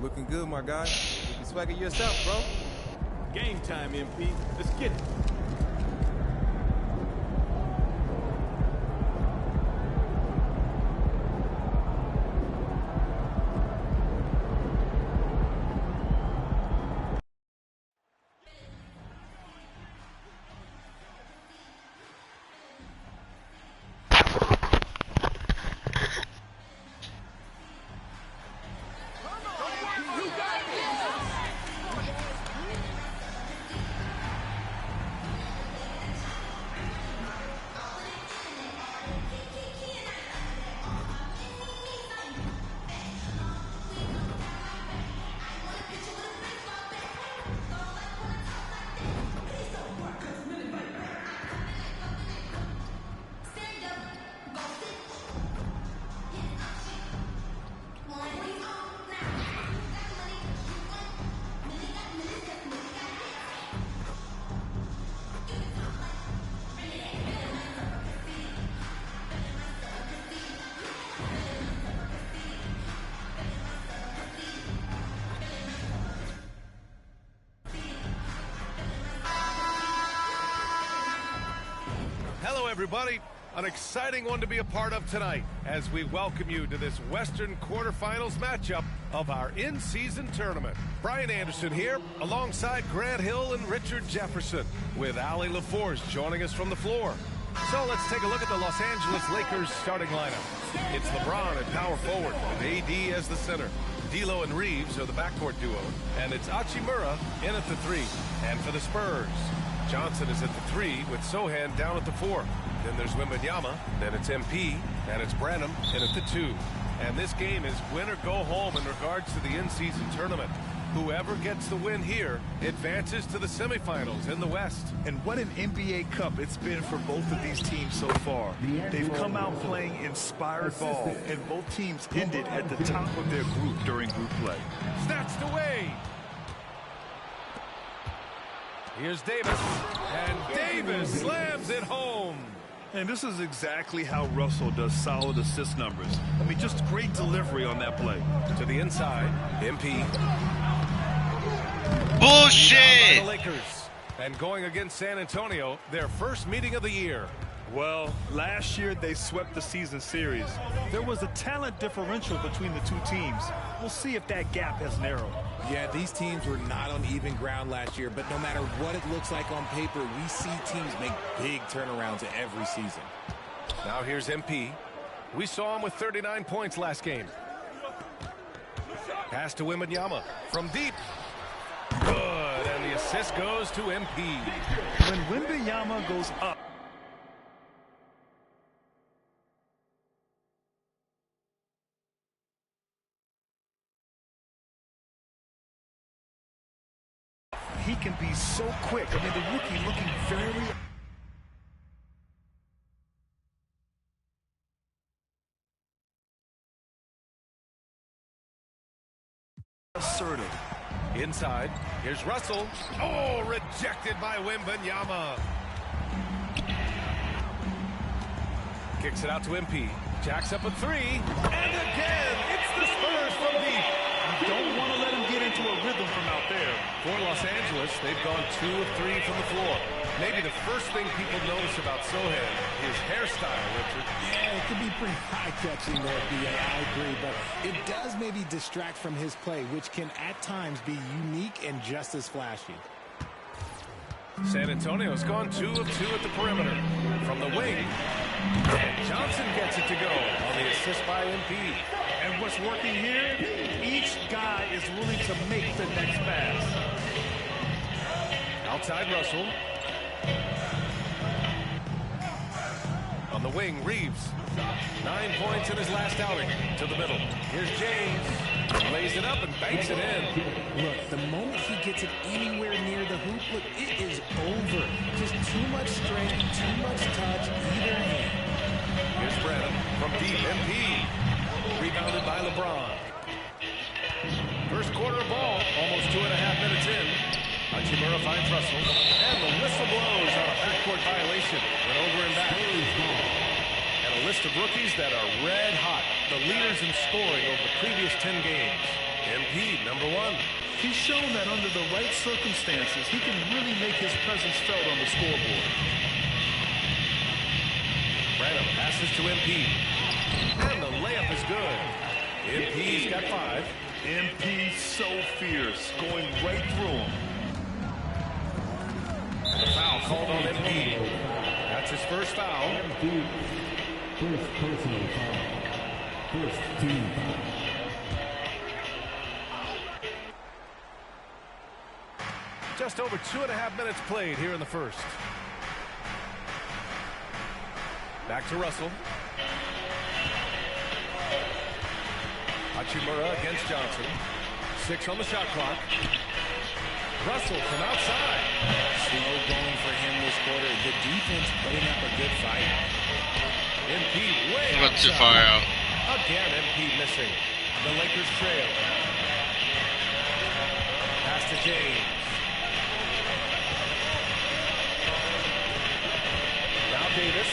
S2: Looking good, my guy. Looking swagger yourself, bro. Game time, MP. Let's get it.
S13: Hello, everybody. An exciting one to be a part of tonight as we welcome you to this Western quarterfinals matchup of our in-season tournament. Brian Anderson here alongside Grant Hill and Richard Jefferson with Allie LaForce joining us from the floor. So let's take a look at the Los Angeles Lakers starting lineup. It's LeBron at power forward with AD as the center. D'Lo and Reeves are the backcourt duo, and it's Hachimura in at the 3. And for the Spurs, Johnson is at the 3 with Sohan down at the 4. Then there's Wembanyama, then it's MP, and it's Branham in at the 2. And this game is win or go home in regards to the in-season tournament. Whoever gets the win here advances to the semifinals in the West.
S22: And what an NBA Cup it's been for both of these teams so far. They've come out playing inspired ball, and both teams ended at the top of their group during group play.
S13: Snatched away. Here's Davis, and Davis slams it home.
S22: And this is exactly how Russell does solid assist numbers. I mean, just great delivery on that play.
S13: To the inside, MP.
S10: Bullshit!
S13: The Lakers, and going against San Antonio, their first meeting of the year.
S22: Well, last year they swept the season series. There was a talent differential between the two teams. We'll see if that gap has narrowed.
S23: Yeah, these teams were not on even ground last year, but no matter what it looks like on paper, we see teams make big turnarounds every season.
S13: Now here's MP. We saw him with 39 points last game. Pass to Wembanyama from deep. Good, and the assist goes to MP.
S22: When Wembanyama goes up, he can be so quick. I mean, the rookie looking very assertive.
S13: Inside, here's Russell. Oh, rejected by Wembanyama. Kicks it out to MP. Jacks up a 3. And again, it's the Spurs from deep.
S22: You don't want to let him get into a rhythm from out there.
S13: For Los Angeles, they've gone 2 of 3 from the floor. Maybe the first thing people notice about Sohan, his hairstyle, Richard.
S23: Yeah, it could be pretty high-catching there, B.A. I agree, but it does maybe distract from his play, which can at times be unique and just as flashy.
S13: San Antonio's gone 2 of 2 at the perimeter. From the wing, and Johnson gets it to go on the assist by MP.
S22: And what's working here, each guy is willing to make the next pass.
S13: Outside Russell. On the wing, Reeves. 9 points in his last outing. To the middle. Here's James. Lays it up and banks it in.
S23: Look, the moment he gets it anywhere near the hoop, look, it is over. Just too much strength, too much touch, either hand.
S13: Here's Branham from deep. MP. Rebounded by LeBron. First quarter of ball, almost 2.5 minutes in. Hachimura finds Russell, and the whistle blows on a backcourt violation. Went over and back. And a list of rookies that are red hot. The leaders in scoring over the previous 10 games. MP, number 1.
S22: He's shown that under the right circumstances, he can really make his presence felt on the scoreboard.
S13: Branham passes to MP. And the layup is good. MP's got 5.
S22: MP so fierce, going right through him.
S13: The foul called on MP. That's his first foul.
S14: First personal foul. First team foul.
S13: Just over 2.5 minutes played here in the first. Back to Russell. Hachimura against Johnson. 6 on the shot clock. Russell from outside.
S23: Slow going for him this quarter. The defense putting up a good fight.
S13: MP way
S10: Not too far out.
S13: Again, MP missing. The Lakers trail. Pass to James. Now Davis.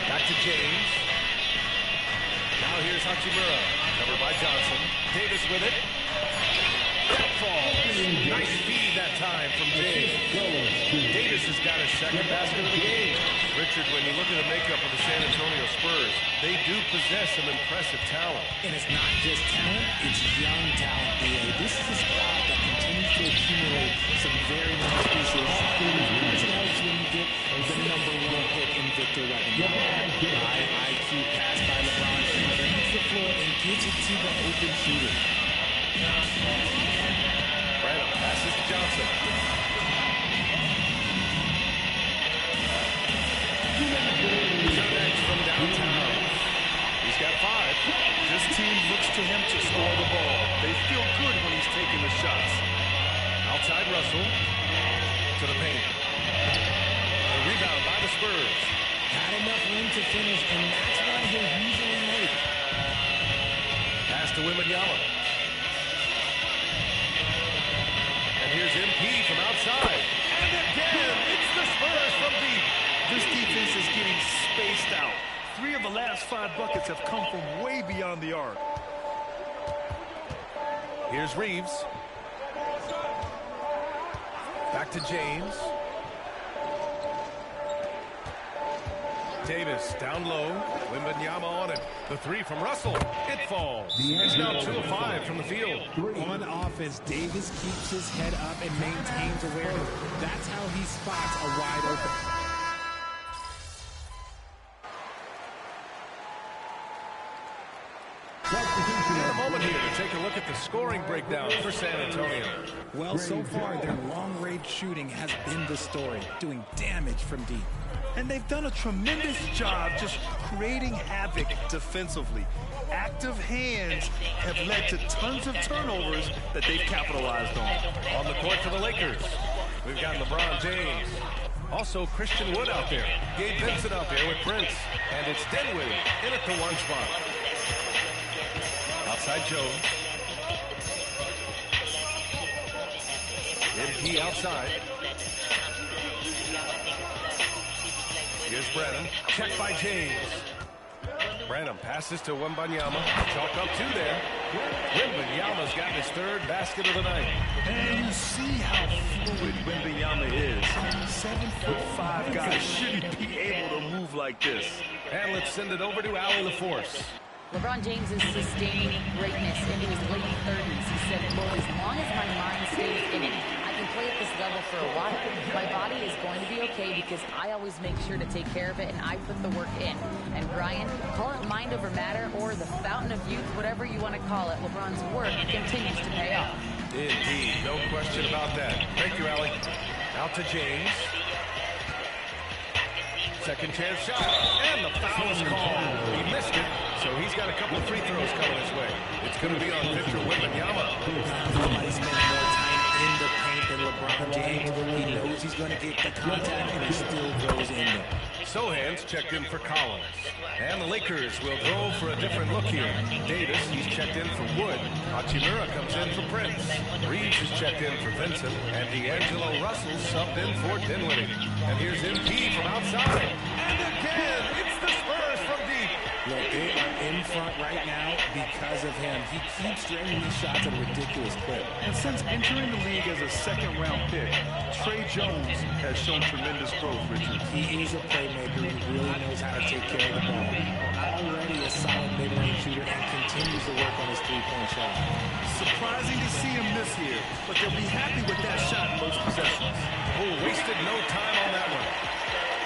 S13: Back to James. Now here's Hachimura. Covered by Johnson. Davis with it. That falls. Nice feed that time from James. Davis has got his second basket of the game. Richard, when you look at the makeup of the San Antonio Spurs, they do possess some impressive talent.
S23: And it's not just talent, it's young talent, B.A. This is a squad that continues to accumulate some very nice pieces. It helps when you get the number 1 pick in Victor Wembanyama. High IQ pass by LeBron. He reads the floor and gives it to the open shooter.
S13: Branham passes to Johnson. Next from downtown. He's got 5.
S22: This team looks to him to score the ball. They feel good when he's taking the shots.
S13: Outside Russell. To the paint. A rebound by the Spurs.
S23: Had enough room to finish, and that's why he'll usually make.
S13: Pass to Wembanyama. And here's MP from outside. And again, it's the Spurs from deep.
S22: This defense is getting spaced out. 3 of the last 5 buckets have come from way beyond the arc.
S13: Here's Reeves. Back to James. Davis down low. Wembanyama on it. The 3 from Russell. It falls. It's now 2 of 5 from the field.
S23: On offense, Davis keeps his head up and maintains awareness. That's how he spots a wide open.
S13: In a moment here to take a look at the scoring breakdown for San Antonio.
S23: Well, so far, their long-range shooting has been the story, doing damage from deep.
S22: And they've done a tremendous job just creating havoc defensively. Active hands have led to tons of turnovers that they've capitalized on.
S13: On the court for the Lakers, we've got LeBron James. Also Christian Wood out there. Gabe Vincent out there with Prince. And it's Dinwiddie in at the 1 spot. Outside Jones. MP outside. Here's Branham. Checked by James. Branham passes to Wembanyama. Chalk up 2 there. Wembanyama's got his 3rd basket of the night.
S22: And you see how fluid Wembanyama is. 7'5" guy shouldn't be able to move like this.
S13: And let's send it over to Allie LaForce.
S20: LeBron James is sustaining greatness into his late 30s. He said, well, as long as my mind stays in it, I can play at this level for a while. My body is going to be okay because I always make sure to take care of it and I put the work in. And Brian, call it mind over matter or the fountain of youth, whatever you want to call it, LeBron's work continues to pay off.
S13: Indeed, no question about that. Thank you, Allie. Out to James. Second chance shot, and the foul is called. He missed it, so he's got a couple of free throws coming his way. It's going to be on Victor Wembanyama.
S23: Nobody spends more time in the paint than LeBron James. He knows he's going to get the contact, and he still goes in there.
S13: Sohan's checked in for Collins. And the Lakers will go for a different look here. Davis, he's checked in for Wood. Hachimura comes in for Prince. Reeves is checked in for Vincent. And D'Angelo Russell subbed in for Dinwiddie. And here's MP from outside. And again, it's the Spurs from deep.
S23: Look, they are in front right now because of him. He keeps draining these shots at a ridiculous clip.
S22: And since entering the league as a second-round pick, Trey Jones has shown tremendous growth, Richard.
S23: He is a playmaker. He really knows how to take care of the ball. Already a solid mid-range shooter and continues to work on his three-point shot.
S22: Surprising to see him miss here, but they'll be happy with that shot most possessions.
S13: Oh, wasted no time on that one.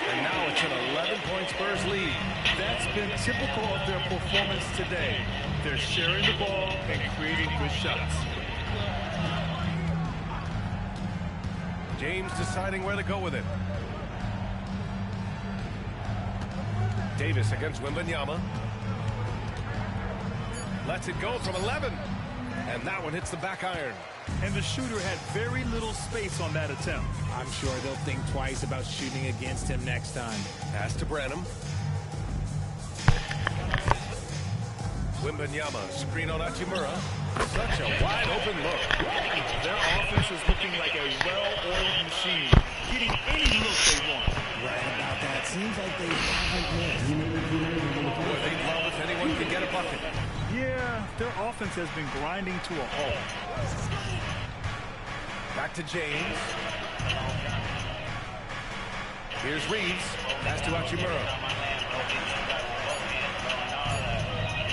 S13: And now it's an 11-point Spurs lead.
S22: That's been typical of their performance today. They're sharing the ball and creating good shots.
S13: James deciding where to go with it. Davis against Wembanyama. Lets it go from 11. And that one hits the back iron.
S22: And the shooter had very little space on that attempt.
S23: I'm sure they'll think twice about shooting against him next time.
S13: Pass to Branham. Wembanyama, screen on Hachimura. Such a wide open look.
S22: Their offense is looking like a well-oiled machine, getting any look they want.
S23: Right about that. Seems like they haven't missed.
S13: Boy, they'd love if anyone could get a bucket.
S22: Yeah, their offense has been grinding to a halt.
S13: Back to James. Here's Reeves. Pass to Hachimura.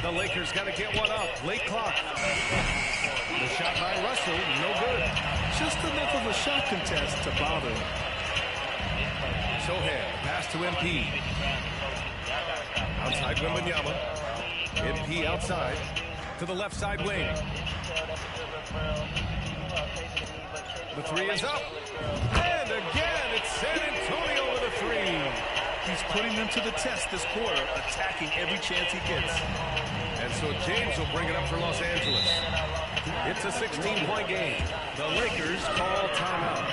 S13: The Lakers got to get one up. Late clock. The shot by Russell, no good.
S22: Just enough of a shot contest to bother him.
S13: Sohan, pass to MP. Outside Wembanyama. MP outside to the left side wing. The three is up. And again, it's San Antonio with a three.
S22: He's putting them to the test this quarter, attacking every chance he gets.
S13: And so James will bring it up for Los Angeles. It's a 16-point game. The Lakers call timeout.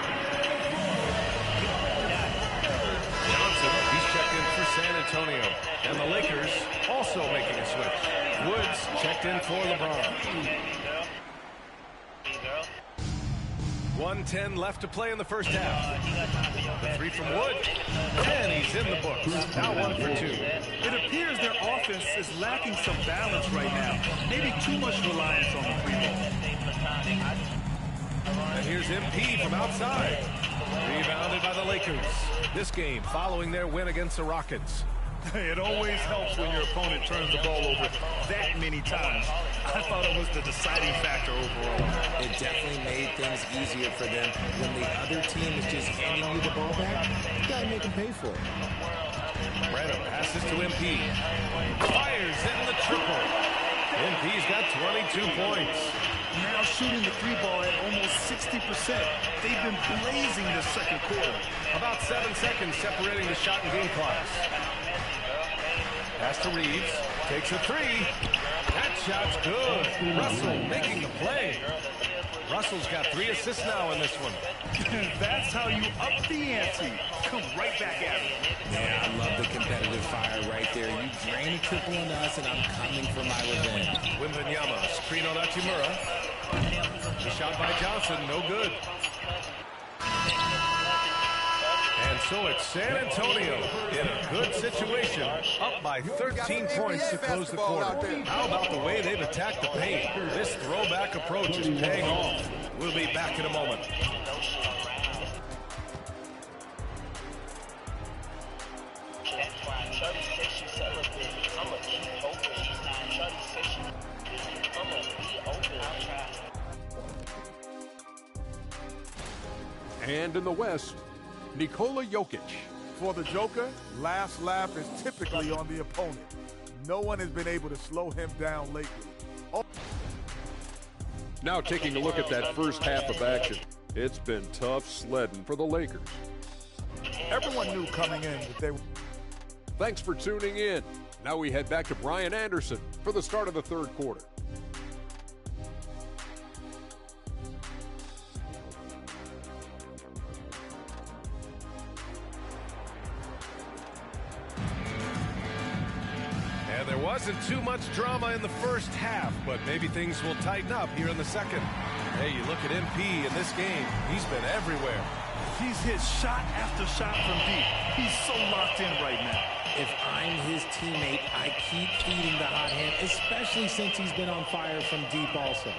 S13: Johnson, he's checked in for San Antonio. And the Lakers also making a switch. Woods checked in for LeBron. 1:10 left to play in the first half. The three from Wood. And he's in the books. Now 1 for 2.
S22: It appears their offense is lacking some balance right now. Maybe too much reliance on the free ball.
S13: And here's MP from outside. Rebounded by the Lakers. This game following their win against the Rockets.
S22: It always helps when your opponent turns the ball over that many times. I thought it was the deciding factor overall.
S23: It definitely made things easier for them. When the other team is just handing you the ball back, you gotta make them pay for it.
S13: Branham passes to MP. Fires in the triple. MP's got 22 points.
S22: Now shooting the three ball at almost 60%. They've been blazing this second quarter.
S13: About 7 seconds separating the shot and game clocks. Pass to Reeves. Takes a three. That shot's good. Russell making the play. Russell's got 3 assists now in this one.
S22: That's how you up the ante. Come right back at it.
S23: Yeah, I love the competitive fire right there. You drain a triple on us, and I'm coming for my revenge.
S13: Wembanyama, screen on Hachimura. The shot by Johnson, no good. And so it's San Antonio in a good situation, up by 13 points to close the quarter. How about the way they've attacked the paint? This throwback approach is paying off. We'll be back in a moment.
S5: And in the West, Nikola Jokic.
S9: For the Joker, last laugh is typically on the opponent. No one has been able to slow him down lately.
S5: Now taking a look at that first half of action. It's been tough sledding for the Lakers.
S9: Everyone knew coming in that they were...
S5: Thanks for tuning in. Now we head back to Brian Anderson for the start of the third quarter.
S13: And there wasn't too much drama in the first half, but maybe things will tighten up here in the second. Hey, you look at MP in this game, he's been everywhere.
S22: He's hit shot after shot from deep. He's so locked in right now.
S23: If I'm his teammate, I keep feeding the hot hand, especially since he's been on fire from deep also.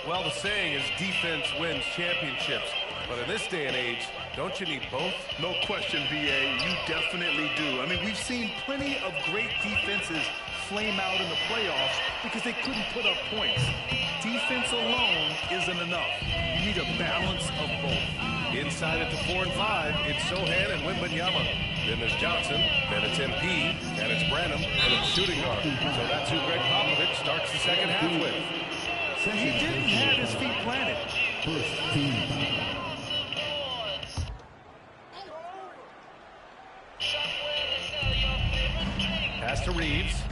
S13: Well, the saying is defense wins championships. But in this day and age, don't you need both?
S22: No question, B.A. You definitely do. I mean, we've seen plenty of great defenses flame out in the playoffs because they couldn't put up points. Defense alone isn't enough. You need a balance of both.
S13: Inside at the 4 and 5, it's Sohan and Wembanyama. Then there's Johnson, then it's MP, and it's Branham, and it's shooting guard. So that's who Greg Popovich starts the second half with.
S22: He didn't have his feet planted.
S14: First team.
S13: Pass to Reeves.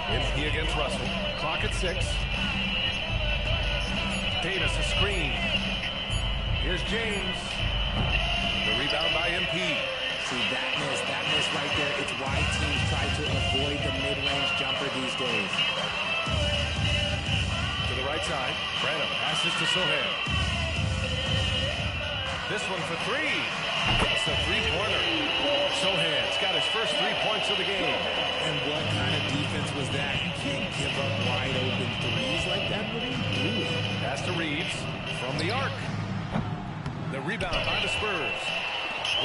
S13: MP against Russell. Clock at 6. Davis a screen. Here's James. The rebound by MP.
S23: See, that miss right there. It's why teams try to avoid the mid-range jumper these days.
S13: To the right side. Branham passes to Sohan. This one for 3. It's the three-pointer. Sohan's got his first 3 points of the game.
S23: And what kind of defense was that? You can't give up wide open threes like that. What are you doing?
S13: Pass to Reeves from the arc. The rebound by the Spurs.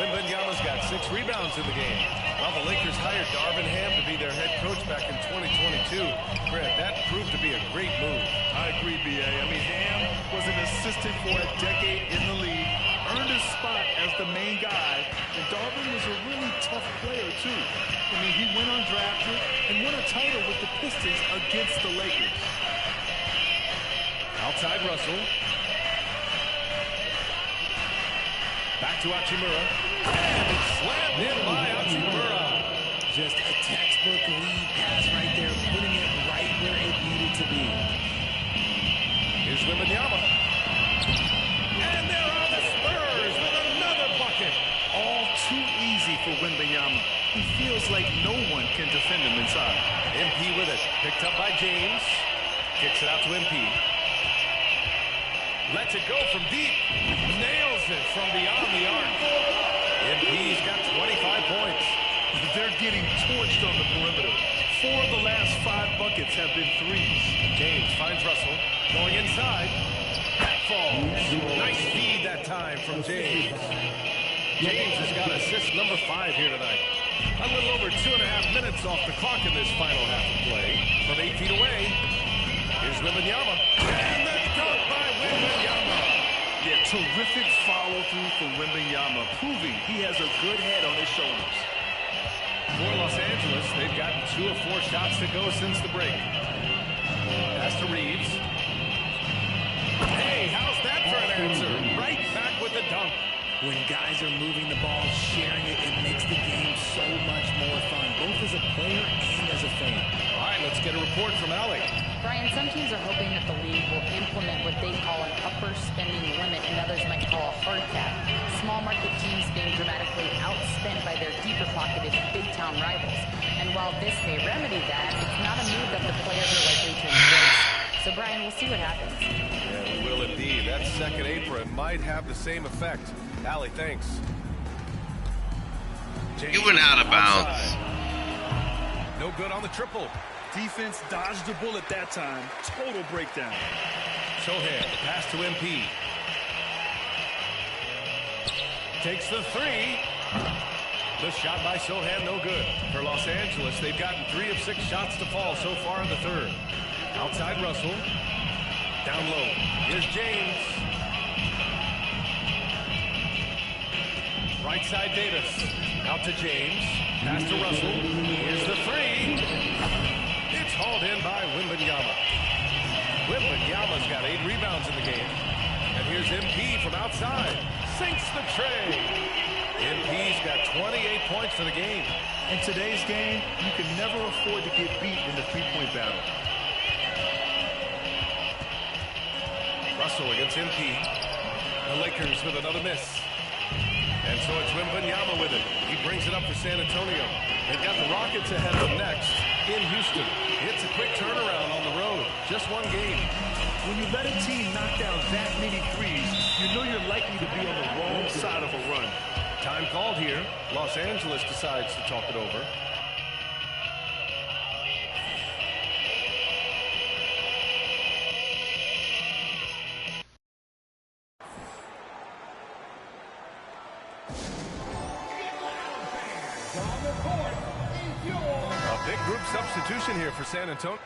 S13: Wembanyama's got 6 rebounds in the game. Well, the Lakers hired Darvin Ham to be their head coach back in 2022. Greg, that proved to be a great move.
S22: I agree, B.A. I mean, Ham was an assistant for a decade in the league, earned his spot as the main guy, and Darvin was a really tough player, too. I mean, he went undrafted and won a title with the Pistons against the Lakers.
S13: Outside Russell. Back to Hachimura. And it's slammed in by Hachimura.
S23: Just a textbook lead pass right there, putting it right where it needed to be.
S13: Here's Wembanyama. And there are the Spurs with another bucket.
S22: All too easy for Wembanyama. He feels like no one can defend him inside.
S13: MP with it. Picked up by James. Kicks it out to MP. Lets it go from deep. Nails it from beyond the arc. MP's got 25 points.
S22: They're getting torched on the perimeter. 4 of the last 5 buckets have been threes.
S13: James finds Russell. Going inside. That falls. Nice feed that time from James. James has got assist number 5 here tonight. A little over 2.5 minutes off the clock in this final half of play. From 8 feet away, here's Wembanyama. And the dunk by Wembanyama.
S22: Yeah, terrific follow-through from Wembanyama, proving he has a good head on his shoulders.
S13: For Los Angeles, they've gotten 2 of 4 shots to go since the break. Pass to Reeves. Hey, how's that for an answer? Right back with the dunk.
S23: When guys are moving the ball, sharing it, it makes the game so much more fun, both as a player and as a fan.
S13: All right, let's get a report from Allie.
S7: Brian, some teams are hoping that the league will implement what they call an upper spending limit and others might call a hard cap. Small market teams being dramatically outspent by their deeper pocketed big town rivals. And while this may remedy that, it's not a move that the players are likely to embrace. So Brian, we'll see what happens.
S13: Yeah, we will indeed. That second apron might have the same effect. Allie, thanks.
S10: You went out of bounds.
S13: No good on the triple.
S22: Defense dodged the bullet that time. Total breakdown.
S13: Sohan, the pass to MP. Takes the 3. The shot by Sohan, no good. For Los Angeles, they've gotten 3 of 6 shots to fall so far in the third. Outside Russell. Down low. Here's James. Right side Davis. Out to James. Pass to Russell. Here's the 3. It's hauled in by Wembanyama. Wembanyama's got 8 rebounds in the game. And here's MP from outside. Sinks the tray. MP's got 28 points for the game.
S22: In today's game, you can never afford to get beat in the three-point battle.
S13: Russell against MP. The Lakers with another miss. And so it's Wembanyama with it. He brings it up for San Antonio. They've got the Rockets ahead of them next in Houston. It's a quick turnaround on the road. Just one game.
S22: When you let a team knock down that many threes, you know you're likely to be on the wrong side of a run.
S13: Time called here. Los Angeles decides to talk it over. A big group substitution here for San Antonio.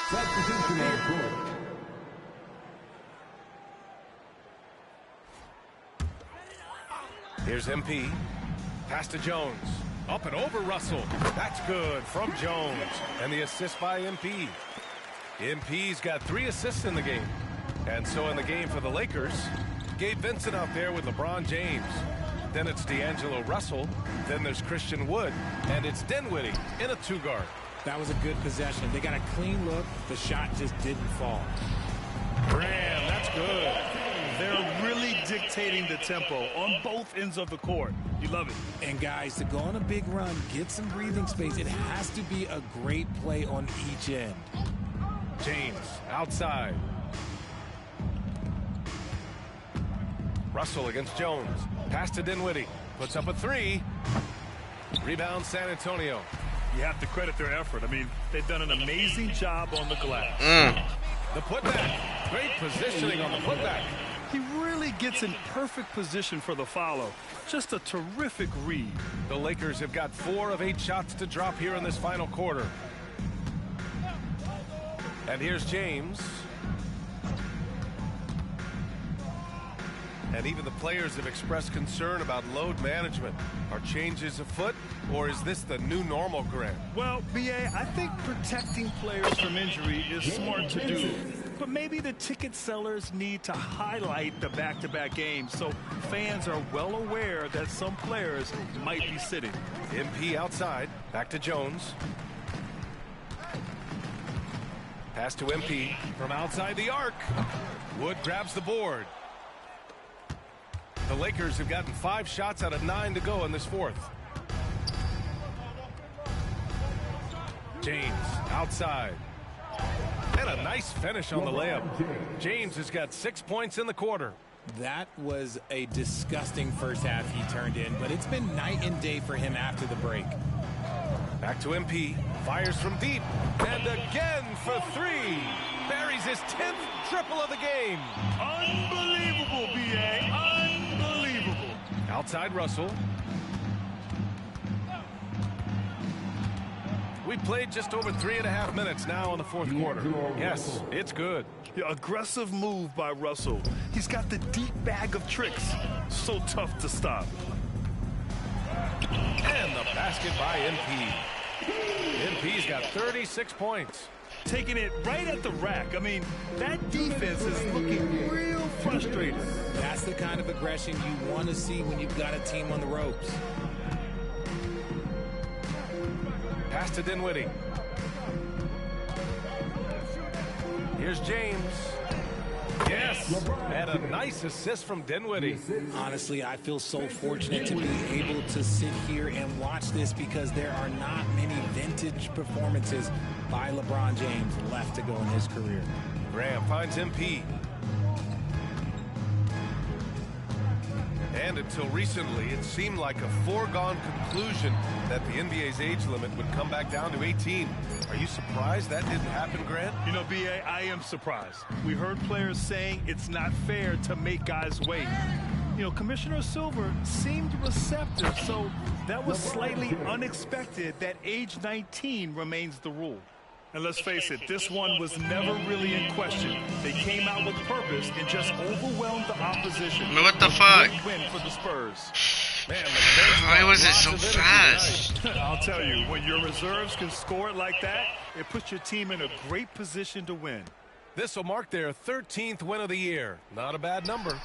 S14: Substitution on court.
S13: Here's MP. Pass to Jones. Up and over Russell. That's good from Jones. And the assist by MP. MP's got 3 assists in the game. And so in the game for the Lakers, Gabe Vincent out there with LeBron James. Then it's D'Angelo Russell. Then there's Christian Wood. And it's Dinwiddie in a 2-guard.
S4: That was a good possession. They got a clean look. The shot just didn't fall.
S13: Graham, that's good.
S22: They're really dictating the tempo on both ends of the court. You love it.
S4: And guys, to go on a big run, get some breathing space, it has to be a great play on each end.
S13: James outside. Russell against Jones. Pass to Dinwiddie. Puts up a 3. Rebound San Antonio.
S22: You have to credit their effort. I mean, they've done an amazing job on the glass.
S13: The putback. Great positioning on the putback.
S22: He really gets in perfect position for the follow. Just a terrific read.
S13: The Lakers have got 4 of 8 shots to drop here in this final quarter. And here's James. And even the players have expressed concern about load management. Are changes afoot, or is this the new normal, Grant?
S22: Well, B.A., I think protecting players from injury is smart to do. But maybe the ticket sellers need to highlight the back-to-back games so fans are well aware that some players might be sitting.
S13: MP outside. Back to Jones. Pass to MP from outside the arc. Wood grabs the board. The Lakers have gotten 5 shots out of 9 to go in this fourth. James outside. And a nice finish on the layup. James has got 6 points in the quarter.
S4: That was a disgusting first half he turned in, but it's been night and day for him after the break.
S13: Back to MP. Fires from deep. And again for 3. Buries his 10th triple of the game.
S22: Unbelievable, B.A. Unbelievable.
S13: Outside Russell. We played just over 3.5 minutes now in the fourth quarter. Yes, it's good.
S22: Yeah, aggressive move by Russell. He's got the deep bag of tricks. So tough to stop.
S13: And the basket by MP. MP's got 36 points.
S22: Taking it right at the rack. I mean, that defense is looking real frustrated.
S4: That's the kind of aggression you want to see when you've got a team on the ropes.
S13: Pass to Dinwiddie. Here's James. Yes, and a nice assist from Dinwiddie.
S4: Honestly, I feel so fortunate to be able to sit here and watch this because there are not many vintage performances by LeBron James left to go in his career.
S13: Graham finds MP. And until recently, it seemed like a foregone conclusion that the NBA's age limit would come back down to 18. Are you surprised that didn't happen, Grant?
S22: You know, B.A., I am surprised. We heard players saying it's not fair to make guys wait. You know, Commissioner Silver seemed receptive, so that was slightly unexpected that age 19 remains the rule. And let's face it, this one was never really in question. They came out with purpose and just overwhelmed the opposition.
S10: I mean, what the fuck?
S22: Win for the Spurs.
S13: Man,
S10: why was it so fast?
S22: I'll tell you, when your reserves can score it like that, it puts your team in a great position to win.
S13: This will mark their 13th win of the year. Not a bad number.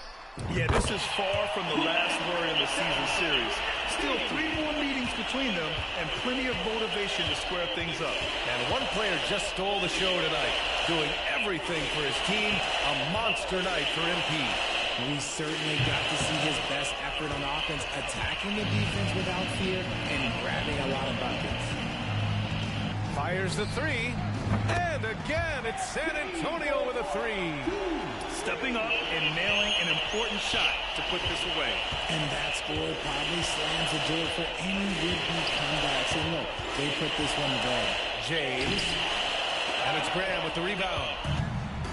S22: Yeah, this is far from the last word in the season series. Still 3 more meetings between them and plenty of motivation to square things up.
S13: And one player just stole the show tonight, doing everything for his team. A monster night for MP.
S4: We certainly got to see his best effort on offense, attacking the defense without fear and grabbing a lot of buckets.
S13: Fires the 3, and again it's San Antonio with a 3.
S22: Stepping up and nailing an important shot to put this away.
S4: And that score probably slams the door for any would-be comebacks. And look, they put this one to bed.
S13: James, and it's Graham with the rebound.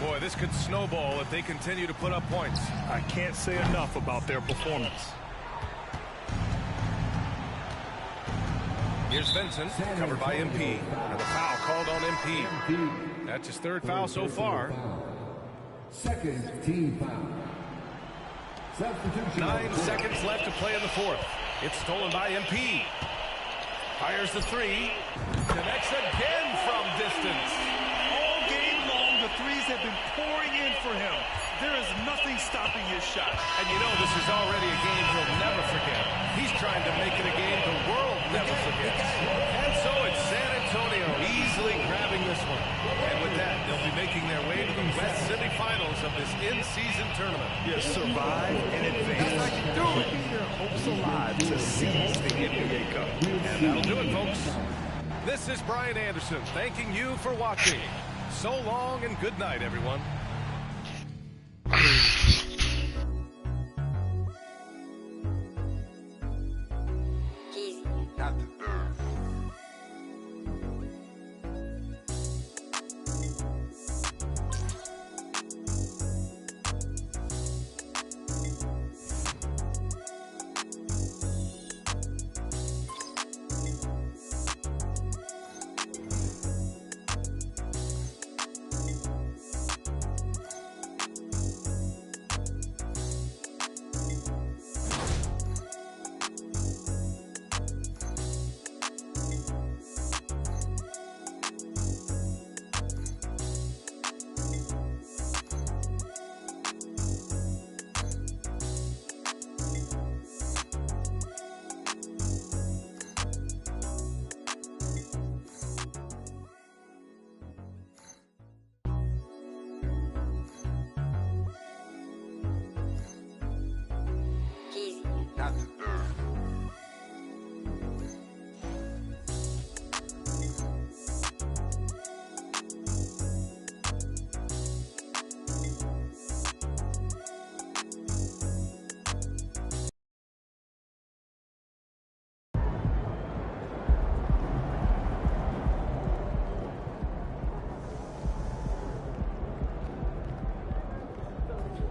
S13: Boy, this could snowball if they continue to put up points.
S22: I can't say enough about their performance.
S13: Here's Vincent, covered by MP. Another foul called on MP. That's his 3rd foul so far.
S14: Second team foul. Substitution.
S13: 9 seconds left to play in the 4th. It's stolen by MP. Fires the 3. Connects again from distance.
S22: All game long, the threes have been pouring in for him. There is nothing stopping his shot.
S13: And you know this is already a game he'll never forget. He's trying to make it a game the world never forgets. And so it's San Antonio easily grabbing this one. And with that, they'll be making their way to the West semifinals of this in-season tournament.
S22: Yes, survive and advance. Keeping their hopes alive to seize the NBA Cup.
S13: And that'll do it, folks. This is Brian Anderson thanking you for watching. So long and good night, everyone.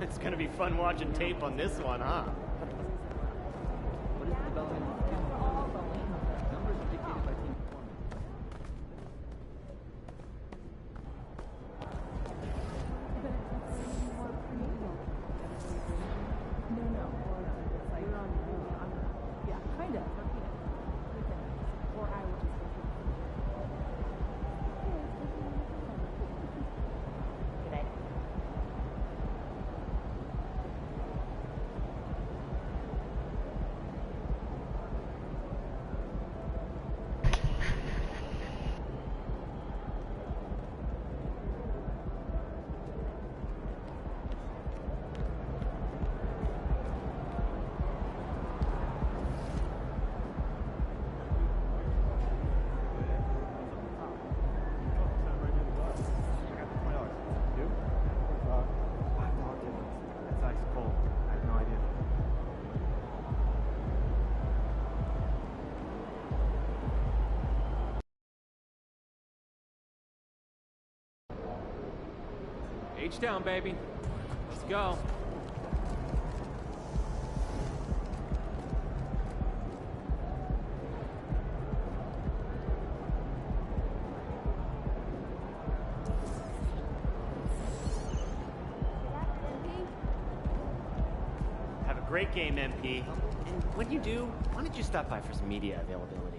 S6: It's going to be fun watching tape on this one, huh?
S19: What is the development? Numbers are dictated by team performance.
S3: Yeah, kind of. Or I would just
S19: H down, baby. Let's go.
S6: Have a great game, MP. And when you do, why don't you stop by for some media availability?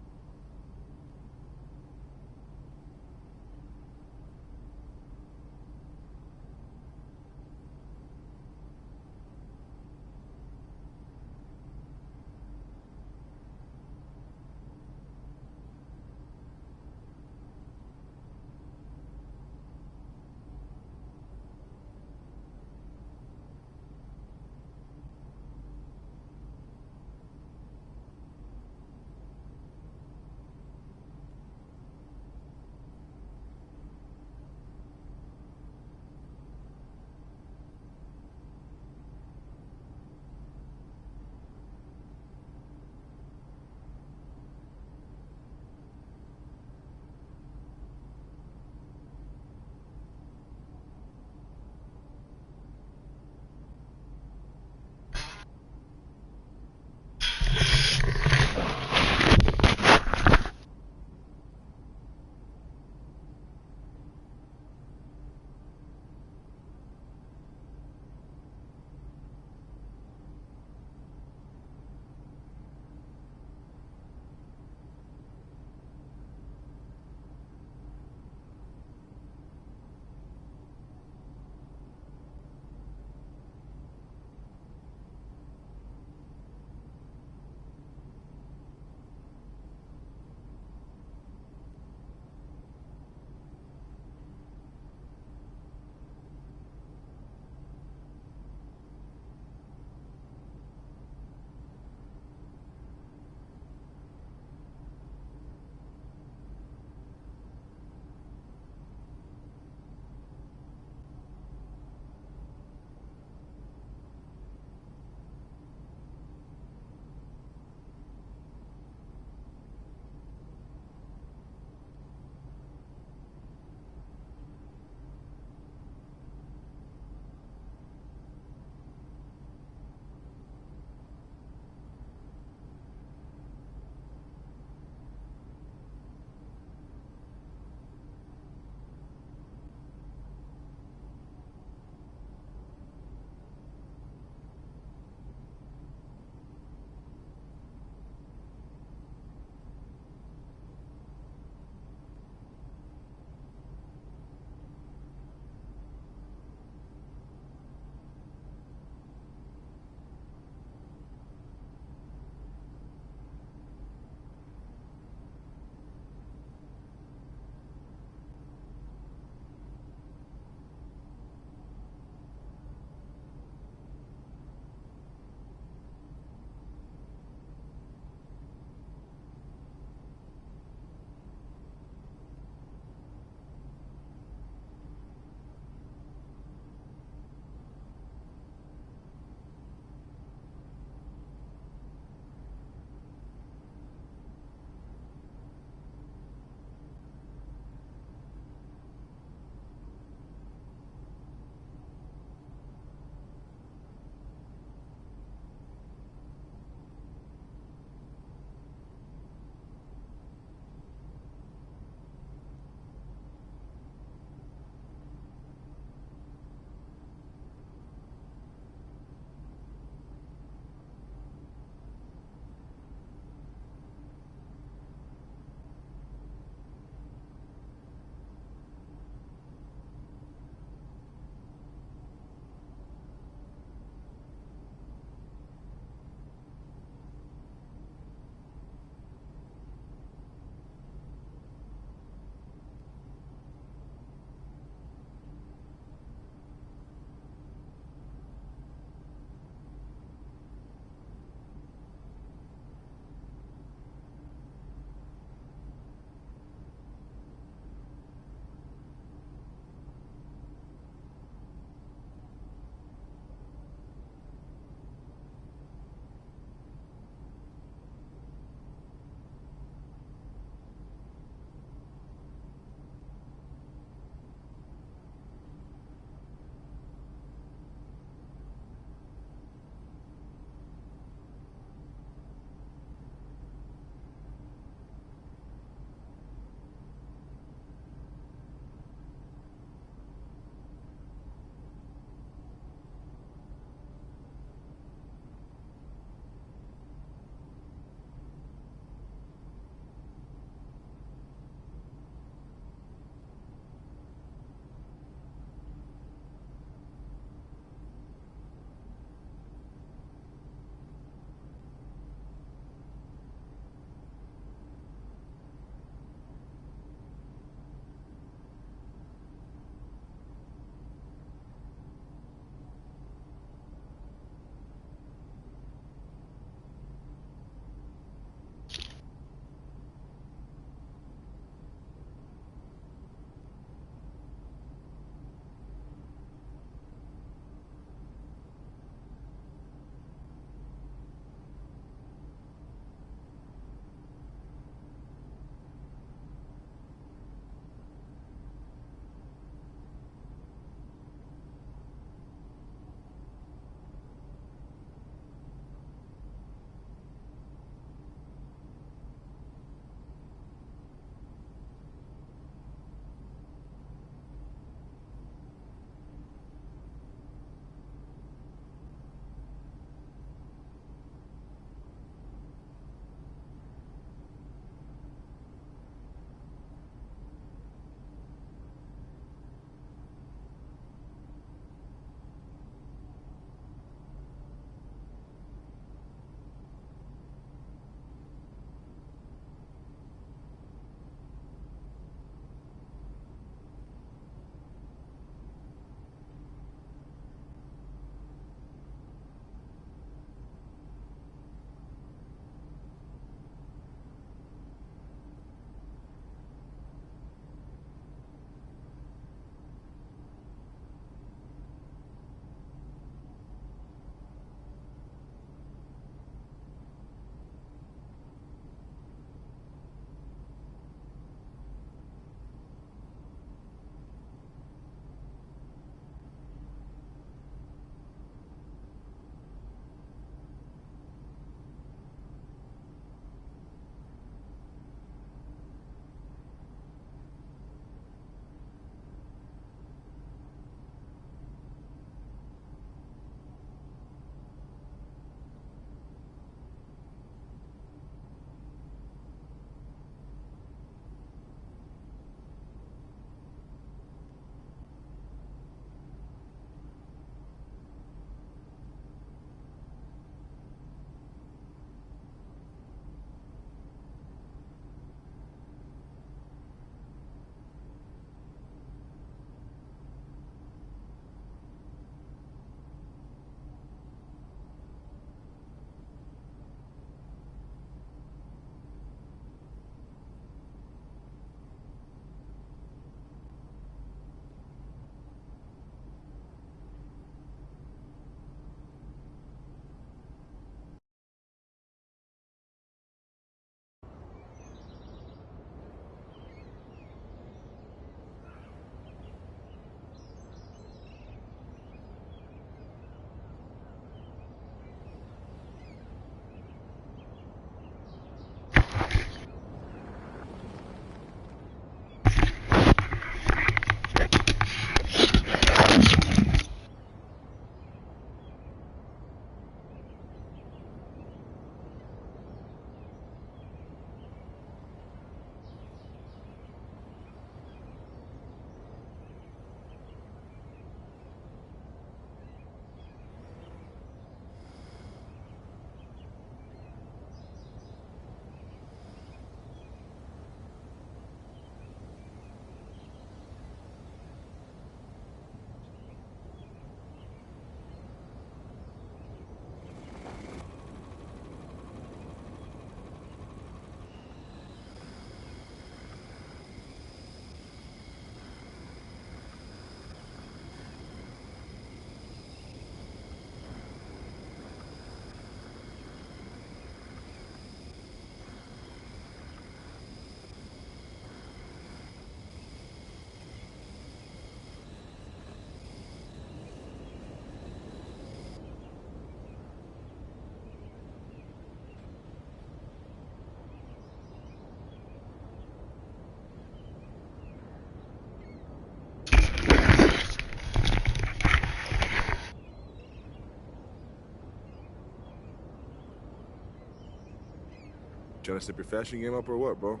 S16: trying to step your fashion game up or what, bro?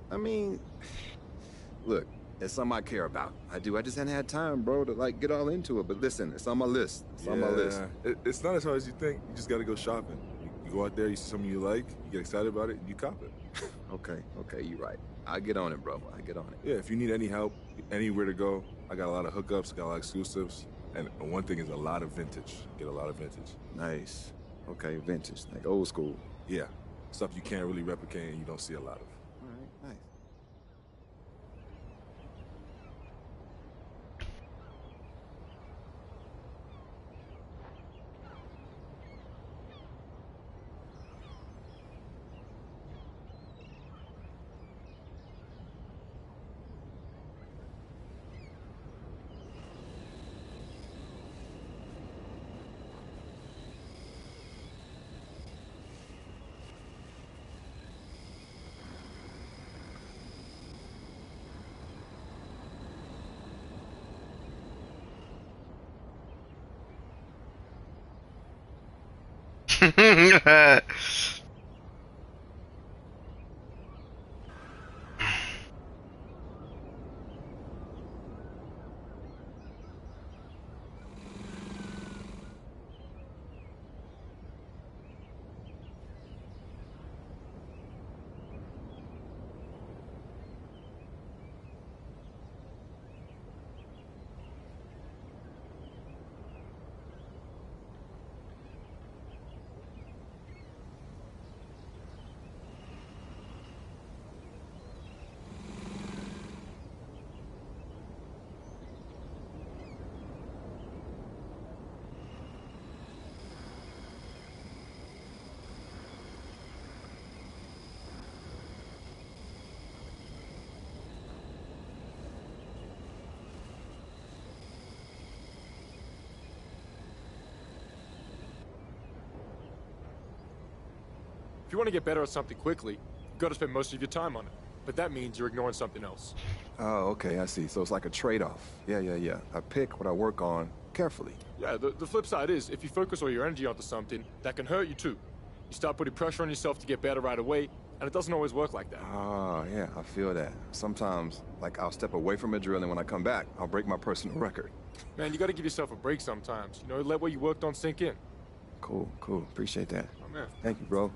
S1: I mean, look, it's something I care about. I do. I just hadn't had time, bro, to like get all into it. But listen, it's on my list. It's on my list.
S16: It's not as hard as you think. You just got to go shopping. You go out there, you see something you like, you get excited about it, and you cop it.
S1: Okay, you're right. I get on it, bro. I get on it.
S16: Yeah, if you need any help, anywhere to go, I got a lot of hookups, got a lot of exclusives. And one thing is a lot of vintage. Get a lot of vintage.
S1: Nice. Okay, vintage, like old school.
S16: Yeah, stuff you can't really replicate and you don't see a lot of.
S1: All right, nice.
S8: If you want to get better at something quickly, you've got to spend most of your time on it. But that means you're ignoring something else.
S1: Oh, okay, I see. So it's like a trade-off. Yeah. I pick what I work on carefully.
S8: Yeah, the flip side is, if you focus all your energy onto something, that can hurt you too. You start putting pressure on yourself to get better right away, and it doesn't always work like that.
S1: Ah, yeah, I feel that. Sometimes, like, I'll step away from a drill, and when I come back, I'll break my personal record.
S8: Man, you got to give yourself a break sometimes. You know, let what you worked on sink in.
S1: Cool. Appreciate that.
S8: Oh, man.
S1: Thank you, bro.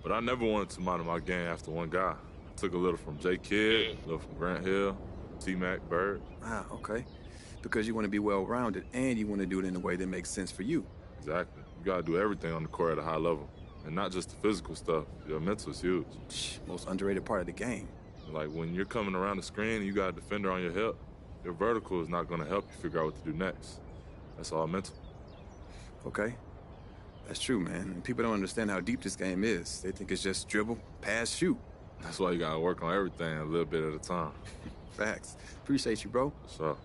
S16: But I never wanted to model my game after one guy. I took a little from J. Kidd, a little from Grant Hill, T-Mac, Bird.
S1: Ah, okay. Because you want to be well-rounded, and you want to do it in a way that makes sense for you.
S16: Exactly. You gotta do everything on the court at a high level. And not just the physical stuff. Your mental is huge.
S1: Most underrated part of the game.
S16: Like when you're coming around the screen and you got a defender on your hip, your vertical is not gonna help you figure out what to do next. That's all mental.
S1: Okay. That's true, man. And people don't understand how deep this game is. They think it's just dribble, pass, shoot.
S16: That's why you gotta work on everything a little bit at a time.
S1: Facts. Appreciate you, bro.
S16: So.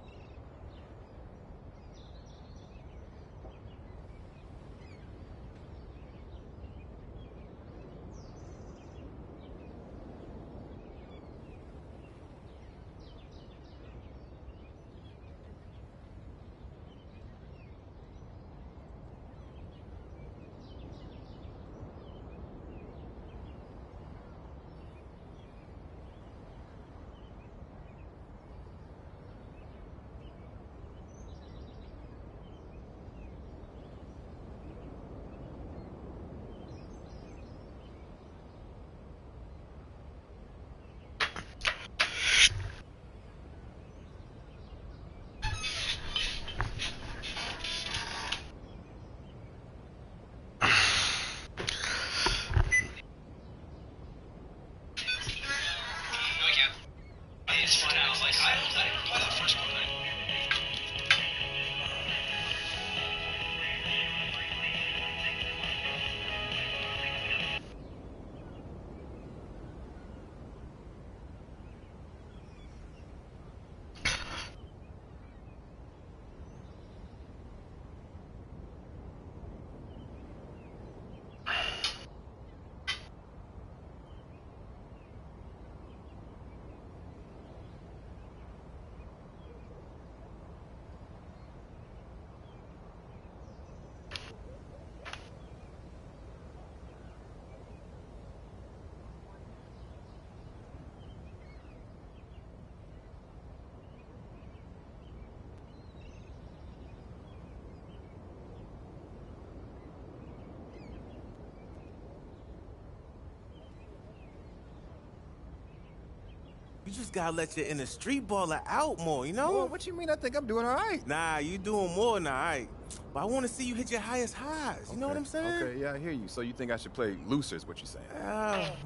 S2: You just gotta let your inner street baller out more, you know?
S1: Well, what you mean? I think I'm doing all right.
S2: Nah, you doing more than all right. But I want to see you hit your highest highs. You know what I'm saying?
S1: Okay, yeah, I hear you. So you think I should play looser is what you're saying?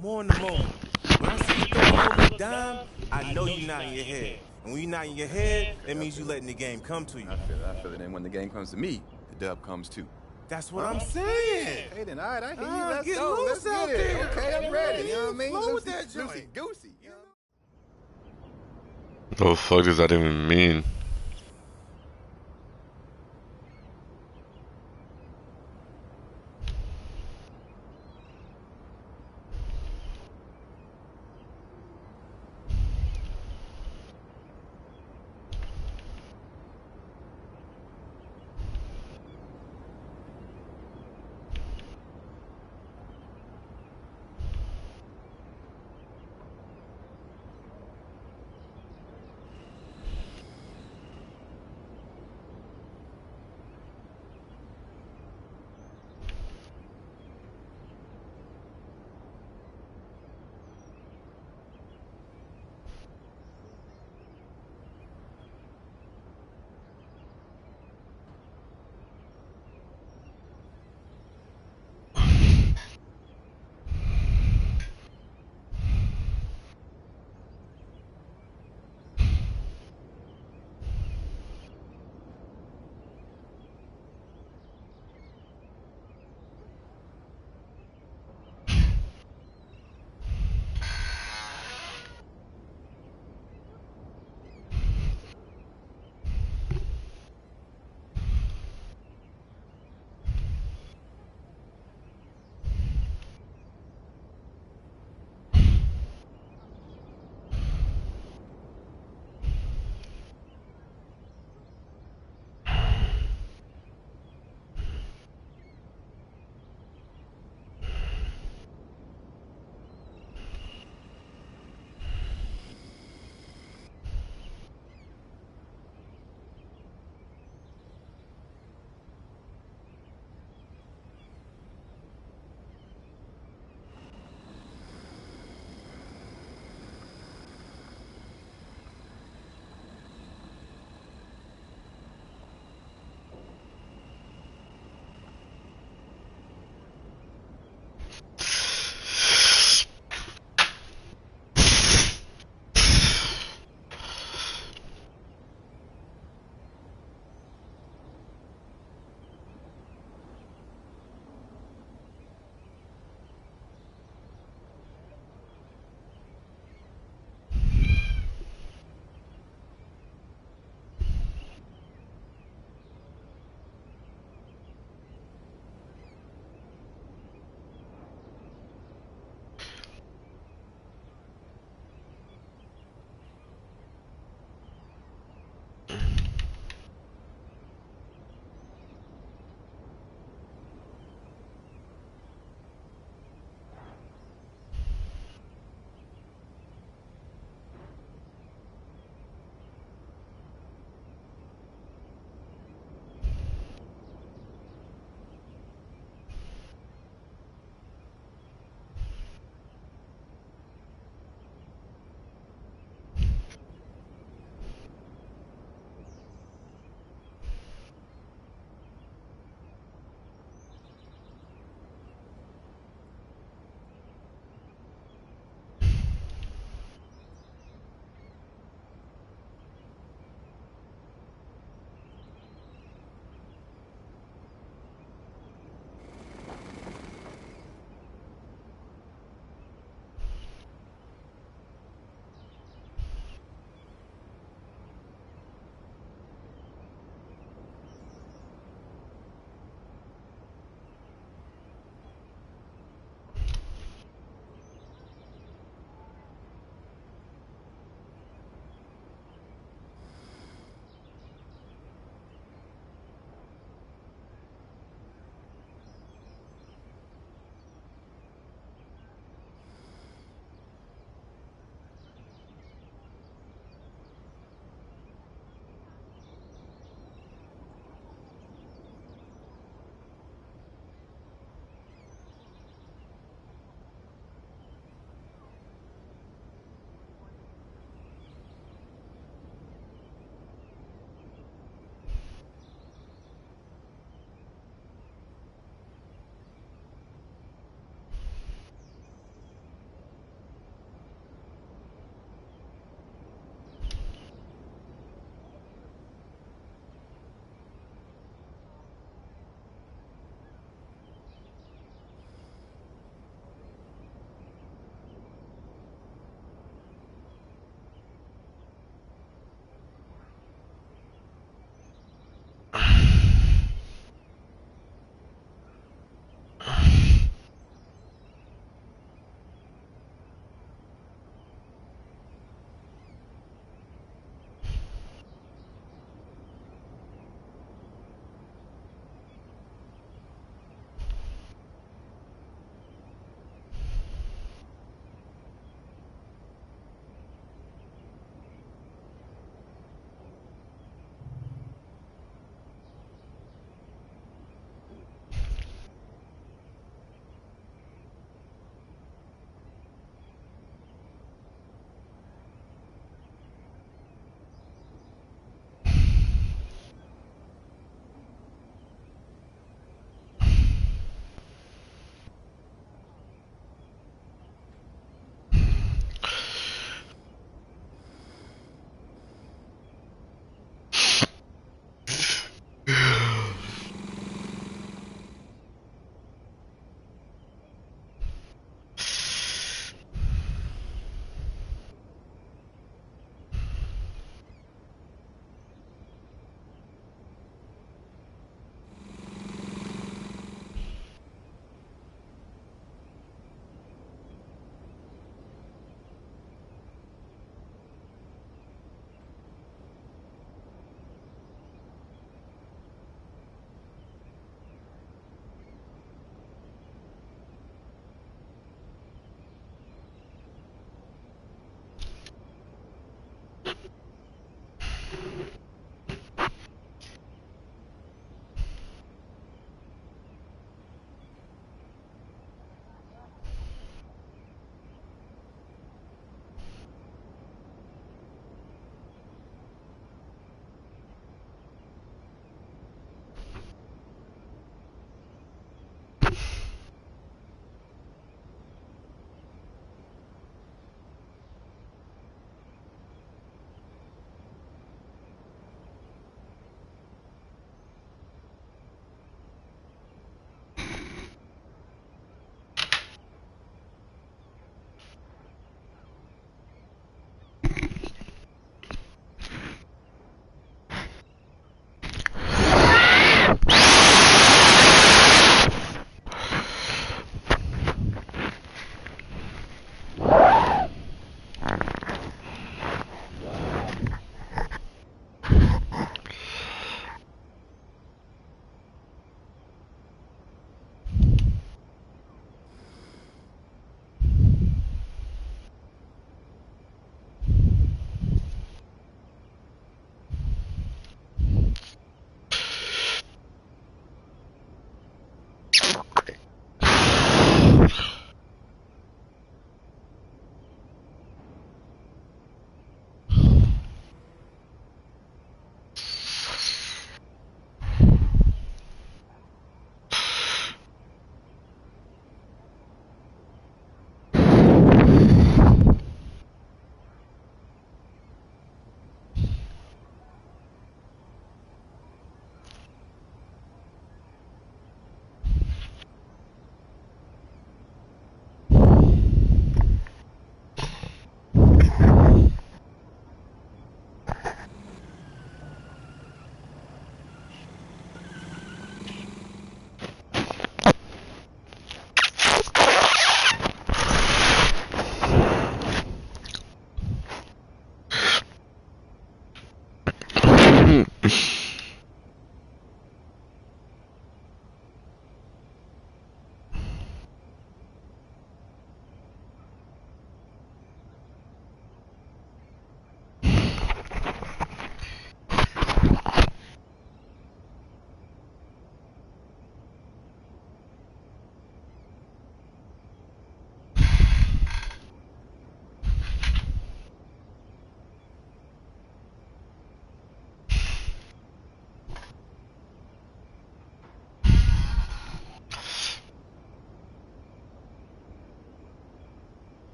S2: More in the moment. When I see you throw a whole dime, I know you're not in your head. And when you're not in your head, that means you letting the game come to you.
S1: I feel it. And when the game comes to me, the dub comes too.
S2: That's what I'm saying.
S1: Hey, then, all right, I hear you. Let's
S2: get
S1: go.
S2: loose
S1: Let's
S2: out
S1: get it.
S2: there.
S1: Okay, I'm ready. You know what I mean?
S2: Flow with
S1: Loosey,
S2: that joint.
S1: loosey goosey. You know?
S10: What the fuck does that even mean?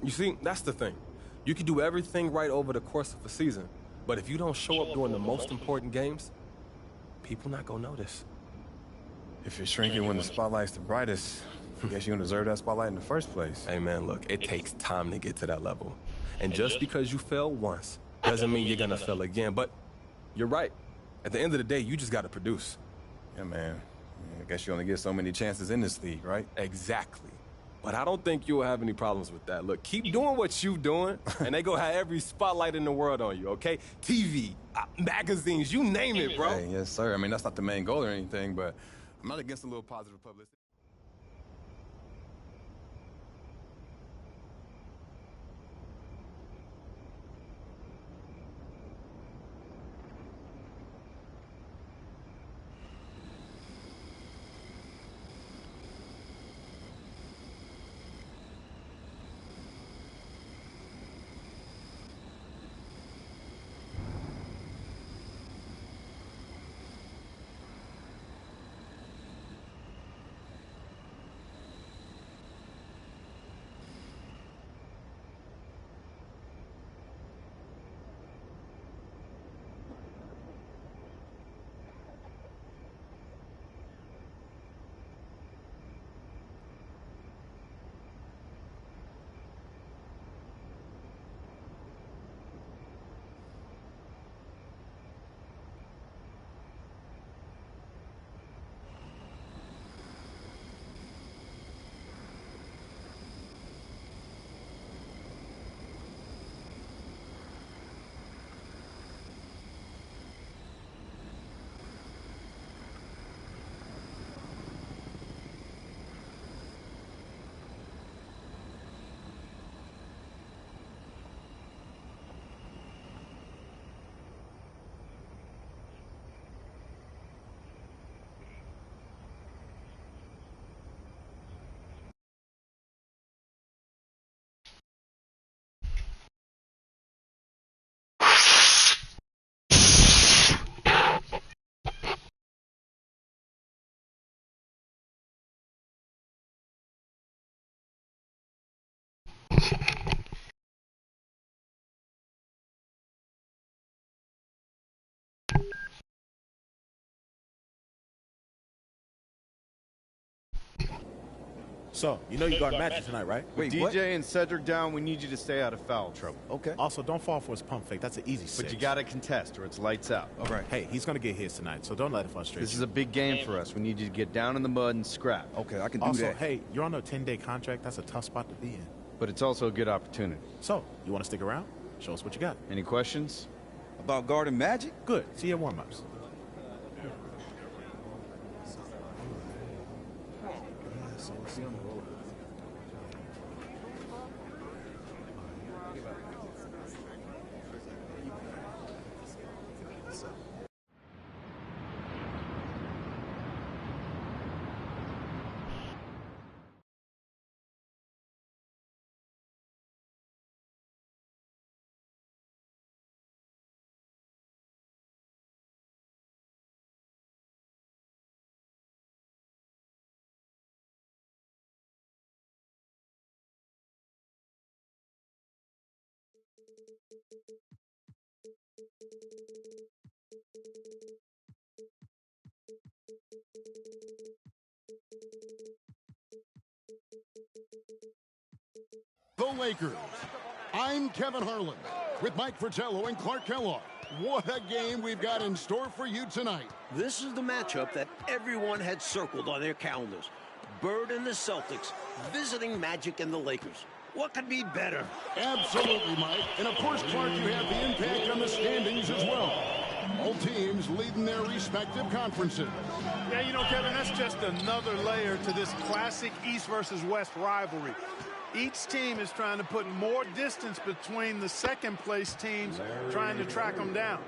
S12: You see, that's the thing. You can do everything right over the course of a season, but if you don't show up during the most important games, people not gonna notice.
S15: If you're shrinking when the spotlight's the brightest, I guess you don't deserve that spotlight in the first place.
S12: Hey, man, look, it takes time to get to that level. And just because you fail once doesn't mean you're gonna fail again. But you're right. At the end of the day, you just gotta produce.
S15: Yeah, man. I guess you only get so many chances in this league, right?
S12: Exactly. But I don't think you'll have any problems with that. Look, keep doing what you're doing, and they gonna have every spotlight in the world on you, okay? TV, magazines, you name it, bro.
S15: Hey, yes, sir. I mean, that's not the main goal or anything, but I'm not against a little positive publicity.
S18: So, you know you got Magic tonight, right?
S24: Wait,
S18: With
S24: what?
S18: DJ and Cedric down, we need you to stay out of foul trouble.
S24: Okay.
S18: Also, don't fall for his pump fake. That's an easy six.
S24: But you got to contest or it's lights out.
S18: All right. Hey, he's going to get his tonight, so don't let it frustrate
S24: This
S18: you.
S24: is a big game for us. We need you to get down in the mud and scrap.
S18: Okay, I can do that. Hey, you're on a 10-day contract. That's a tough spot to be in.
S24: But it's also a good opportunity.
S18: So, you want to stick around? Show us what you got.
S24: Any questions?
S18: About guarding Magic? Good. See your warm-ups.
S25: The Lakers. I'm Kevin Harlan with Mike Fratello and Clark Kellogg. What a game we've got in store for you tonight.
S26: This is the matchup that everyone had circled on their calendars. Bird and the Celtics visiting Magic and the Lakers. What could be better?
S25: Absolutely, Mike. And of course, Clark, you have the impact on the standings as well. All teams leading their respective conferences.
S22: Yeah, you know, Kevin, that's just another layer to this classic East versus West rivalry. Each team is trying to put more distance between the second-place teams, trying to track them down.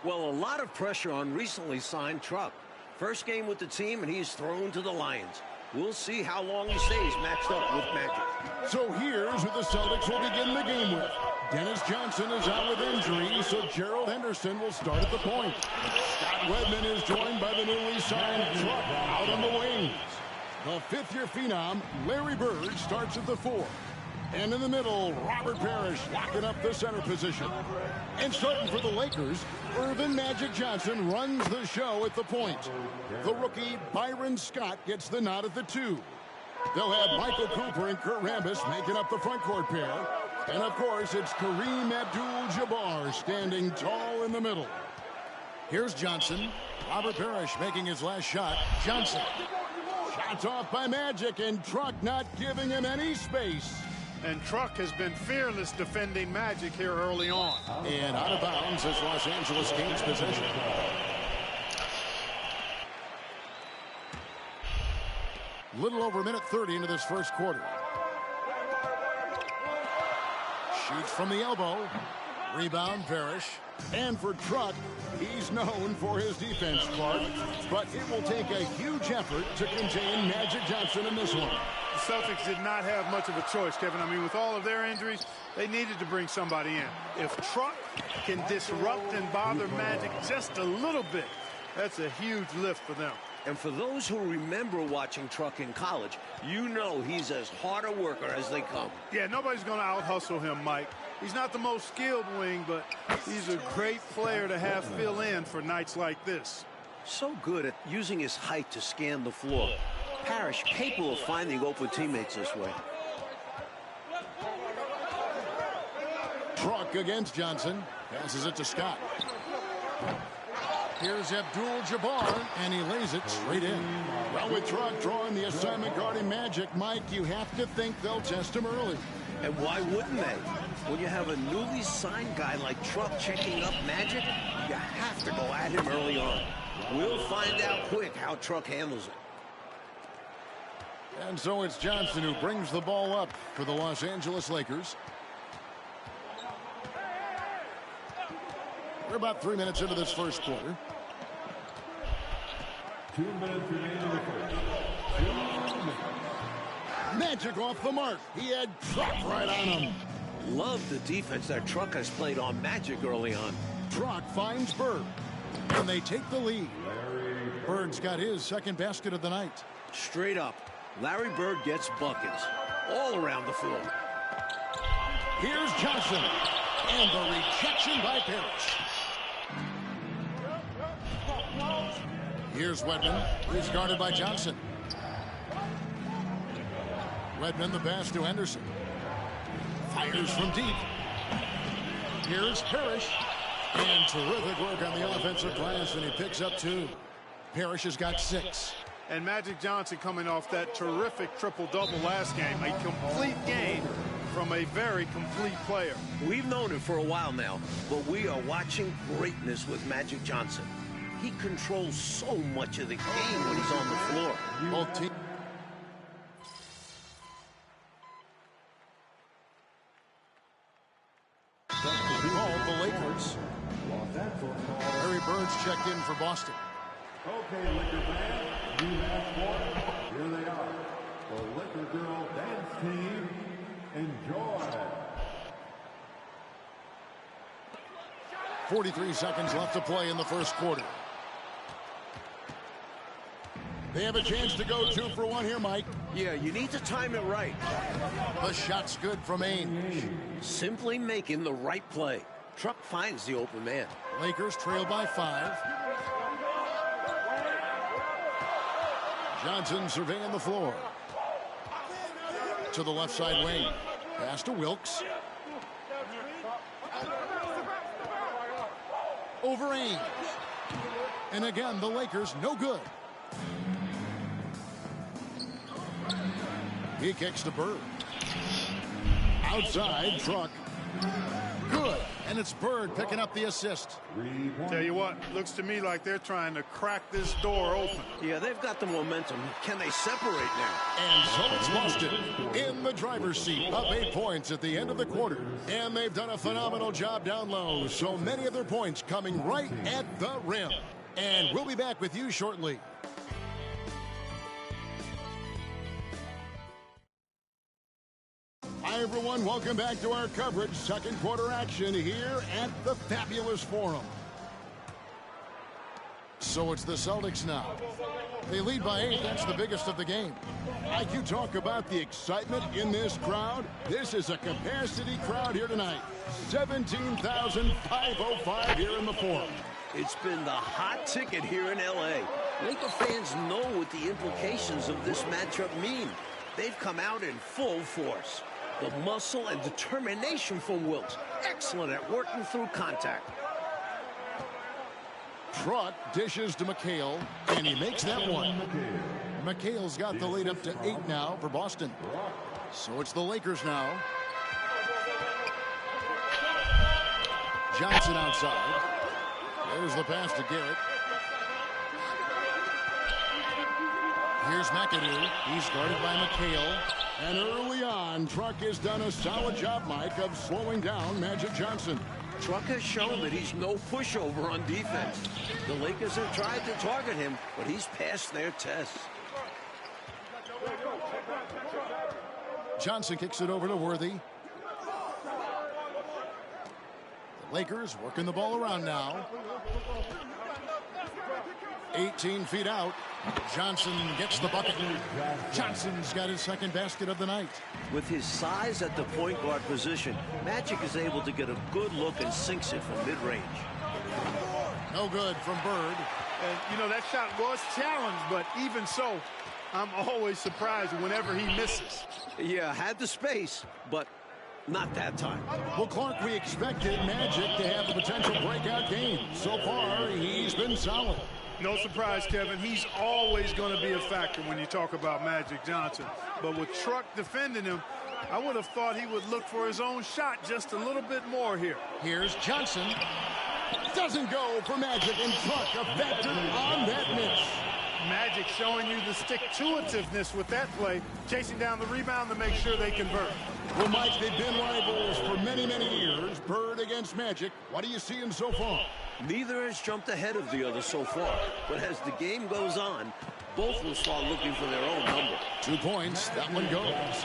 S26: Well, a lot of pressure on recently signed Truck. First game with the team, and he's thrown to the Lions. We'll see how long he stays matched up with Magic.
S25: So here's who the Celtics will begin the game with. Dennis Johnson is out with injury, so Gerald Henderson will start at the point. Scott Redmond is joined by the newly signed Truck out on the wings. The fifth-year phenom, Larry Bird, starts at the 4. And in the middle, Robert Parrish locking up the center position. And starting for the Lakers, Earvin Magic Johnson runs the show at the point. The rookie, Byron Scott, gets the nod at the 2. They'll have Michael Cooper and Kurt Rambis making up the front court pair. And, of course, it's Kareem Abdul-Jabbar standing tall in the middle. Here's Johnson. Robert Parrish making his last shot. Johnson. Shots off by Magic, and Truck not giving him any space.
S22: And Truck has been fearless defending Magic here early on.
S25: And out of bounds as Los Angeles gains possession. Little over a minute 30 into this first quarter. Shoots from the elbow. Rebound, Parrish. And for Truck, he's known for his defense, Clark. But it will take a huge effort to contain Magic Johnson in this one.
S22: The Celtics did not have much of a choice, Kevin. I mean, with all of their injuries, they needed to bring somebody in. If Truck can disrupt and bother Magic just a little bit, that's a huge lift for them.
S26: And for those who remember watching Truck in college, you know he's as hard a worker as they come.
S22: Yeah, nobody's going to out-hustle him, Mike. He's not the most skilled wing, but he's a great player to have fill in for nights like this.
S26: So good at using his height to scan the floor. Parrish capable of finding open teammates this way.
S25: Truck against Johnson. Passes it to Scott. Here's Abdul-Jabbar, and he lays it straight in. Well, with Truck drawing the assignment guarding Magic, Mike, you have to think they'll test him early.
S26: And why wouldn't they? When you have a newly signed guy like Truck checking up Magic, you have to go at him early on. We'll find out quick how Truck handles it.
S25: And so it's Johnson who brings the ball up for the Los Angeles Lakers. We're about 3 minutes into this first quarter. 2 minutes remaining in the first. Magic off the mark. He had Truck right on him.
S26: Love the defense that Truck has played on Magic early on.
S25: Truck finds Bird, and they take the lead. Bird's got his second basket of the night.
S26: Straight up, Larry Bird gets buckets all around the floor.
S25: Here's Johnson, and the rejection by Parrish. Here's Wedman. He's guarded by Johnson. Redmond the pass to Henderson. Fires from deep. Here's Parrish. And terrific work on the offensive glass, and he picks up 2. Parrish has got 6.
S22: And Magic Johnson coming off that terrific triple-double last game. A complete game from a very complete player.
S26: We've known him for a while now, but we are watching greatness with Magic Johnson. He controls so much of the game when he's on the floor.
S25: Both teams. Called the Lakers. Larry Bird's checked in for Boston. Okay, Laker fans, you have one. Here they are. The Laker Girl Dance Team. Enjoy. 43 seconds left to play in the first quarter. They have a chance to go 2 for 1 here, Mike.
S26: Yeah, you need to time it right.
S25: The shot's good from Ainge.
S26: Simply making the right play. Truck finds the open man.
S25: Lakers trail by 5. Johnson surveying the floor. To the left side wing. Pass to Wilkes. Over Ainge. And again, the Lakers no good. He kicks to Bird. Outside, Truck. Good. And it's Bird picking up the assist.
S22: Tell you what, looks to me like they're trying to crack this door open.
S26: Yeah, they've got the momentum. Can they separate now?
S25: And so it's Boston in the driver's seat, up 8 points at the end of the quarter. And they've done a phenomenal job down low. So many of their points coming right at the rim. And we'll be back with you shortly. Hi, everyone. Welcome back to our coverage. Second quarter action here at the Fabulous Forum. So it's the Celtics now. They lead by 8. That's the biggest of the game. Like you talk about the excitement in this crowd, this is a capacity crowd here tonight. 17,505 here in the Forum.
S26: It's been the hot ticket here in L.A. Laker fans know what the implications of this matchup mean. They've come out in full force. The muscle and determination from Wilkes. Excellent at working through contact.
S25: Truck dishes to McHale, and he makes that one. McHale's got the lead up to 8 now for Boston. So it's the Lakers now. Johnson outside. There's the pass to Garrett. Here's McAdoo. He's guarded by McHale. And early on, Truck has done a solid job, Mike, of slowing down Magic Johnson.
S26: Truck has shown that he's no pushover on defense. The Lakers have tried to target him, but he's passed their tests.
S25: Johnson kicks it over to Worthy. The Lakers working the ball around now. 18 feet out. Johnson gets the bucket. Johnson's got his second basket of the night.
S26: With his size at the point guard position, Magic is able to get a good look and sinks it from mid-range.
S25: No good from Bird.
S22: And, you know, that shot was challenged, but even so, I'm always surprised whenever he misses.
S26: Yeah, had the space, but not that time.
S25: Well, Clark, we expected Magic to have the potential breakout game. So far, he's been solid.
S22: No surprise, Kevin. He's always going to be a factor when you talk about Magic Johnson. But with Truck defending him, I would have thought he would look for his own shot just a little bit more here.
S25: Here's Johnson. Doesn't go for Magic, and Truck a factor on that miss.
S22: Magic showing you the stick-to-itiveness with that play, chasing down the rebound to make sure they convert.
S25: Well, Mike, they've been rivals for many, many years. Bird against Magic. What are you seeing so far?
S26: Neither has jumped ahead of the other so far, but as the game goes on, both will start looking for their own number.
S25: 2 points, that one goes.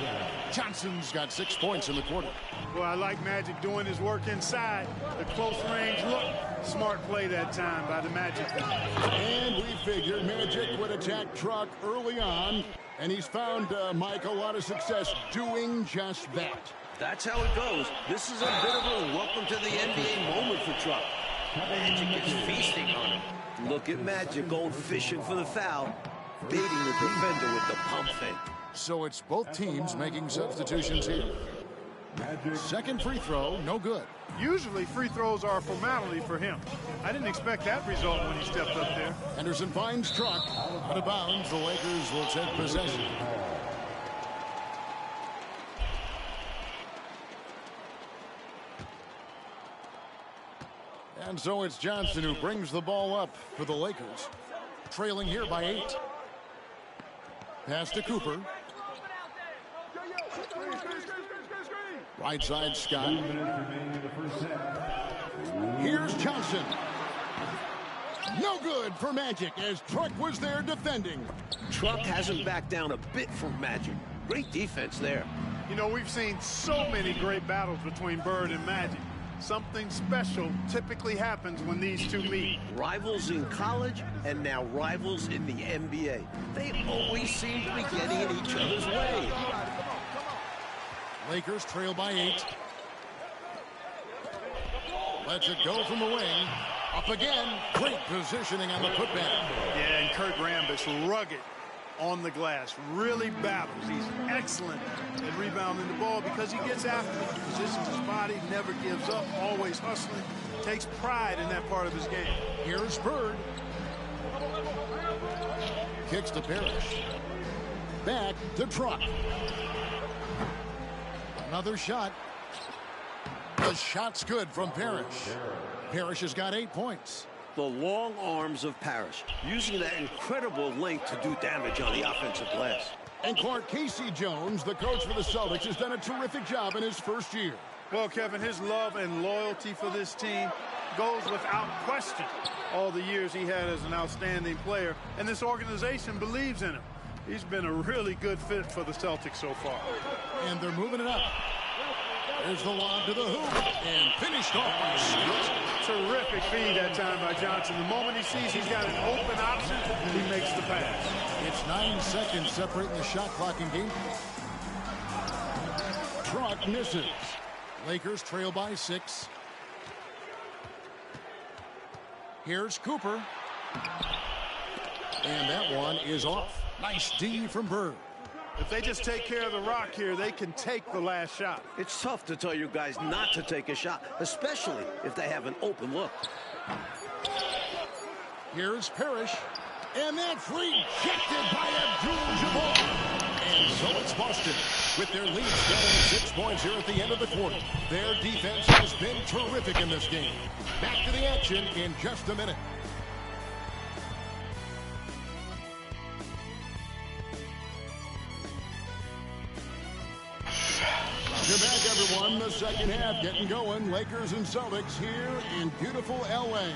S25: Johnson's got 6 points in the quarter.
S22: Well, I like Magic doing his work inside. The close range look, smart play that time by the Magic.
S25: And we figured Magic would attack Truck early on, and he's found, Mike, a lot of success doing just that.
S26: That's how it goes. This is a bit of a welcome to the NBA moment for Truck. Magic is feasting on him. Look at Magic going fishing for the foul, baiting the defender with the pump fake.
S25: So it's both teams making substitutions here. Second free throw, no good.
S22: Usually free throws are a formality for him. I didn't expect that result when he stepped up there.
S25: Henderson finds Truck. Out of bounds, the Lakers will take possession. And so it's Johnson who brings the ball up for the Lakers. Trailing here by 8. Pass to Cooper. Right side, Scott. Here's Johnson. No good for Magic as Truck was there defending.
S26: Truck hasn't backed down a bit from Magic. Great defense there.
S22: You know, we've seen so many great battles between Bird and Magic. Something special typically happens when these two meet.
S26: Rivals in college and now rivals in the NBA. They always seem to be getting in each other's way.
S25: Lakers trail by 8. Lets it go from the wing. Up again. Great positioning on the putback.
S22: Yeah, and Kurt Rambis rugged on the glass. Really battles. He's excellent at rebounding the ball because he gets after it. Positions his body, never gives up, always hustling. Takes pride in that part of his game.
S25: Here's Bird. Kicks to Parrish. Back to Truck. Another shot. The shot's good from Parrish. Parrish has got 8 points.
S26: The long arms of Parrish, using that incredible length to do damage on the offensive glass.
S25: And Clark, Casey Jones, the coach for the Celtics, has done a terrific job in his first year.
S22: Well, Kevin, his love and loyalty for this team goes without question. All the years he had as an outstanding player, and this organization believes in him. He's been a really good fit for the Celtics so far.
S25: And they're moving it up. There's the lob to the hoop, and finished off by Scott.
S22: Terrific feed that time by Johnson. The moment he sees he's got an open option, he makes the pass.
S25: It's 9 seconds separating the shot clock and game. Truck misses. Lakers trail by 6. Here's Cooper. And that one is off. Nice D from Bird.
S22: If they just take care of the rock here, they can take the last shot.
S26: It's tough to tell you guys not to take a shot, especially if they have an open look.
S25: Here's Parrish. And that's rejected by Abdul-Jabbar. And so it's Boston with their lead standing 6 points here at the end of the quarter. Their defense has been terrific in this game. Back to the action in just a minute. Welcome back, everyone. The second half getting going. Lakers and Celtics here in beautiful L.A.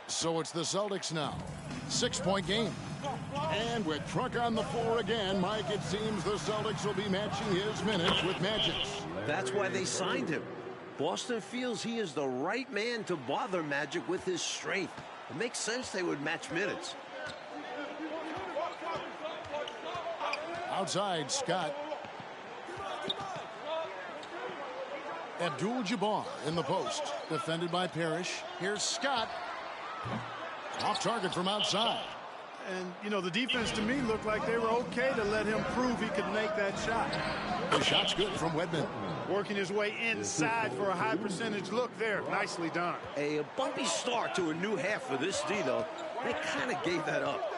S25: So it's the Celtics now. 6-point game. And with Truck on the floor again, Mike, it seems the Celtics will be matching his minutes with Magic's.
S26: That's why they signed him. Boston feels he is the right man to bother Magic with his strength. It makes sense they would match minutes.
S25: Outside, Scott. Abdul-Jabbar in the post. Defended by Parrish. Here's Scott. Off target from outside.
S22: And, you know, the defense to me looked like they were okay to let him prove he could make that shot.
S25: The shot's good from Wedman.
S22: Working his way inside for a high percentage look there. Nicely done.
S26: A bumpy start to a new half for this D, though. They kind of gave that up.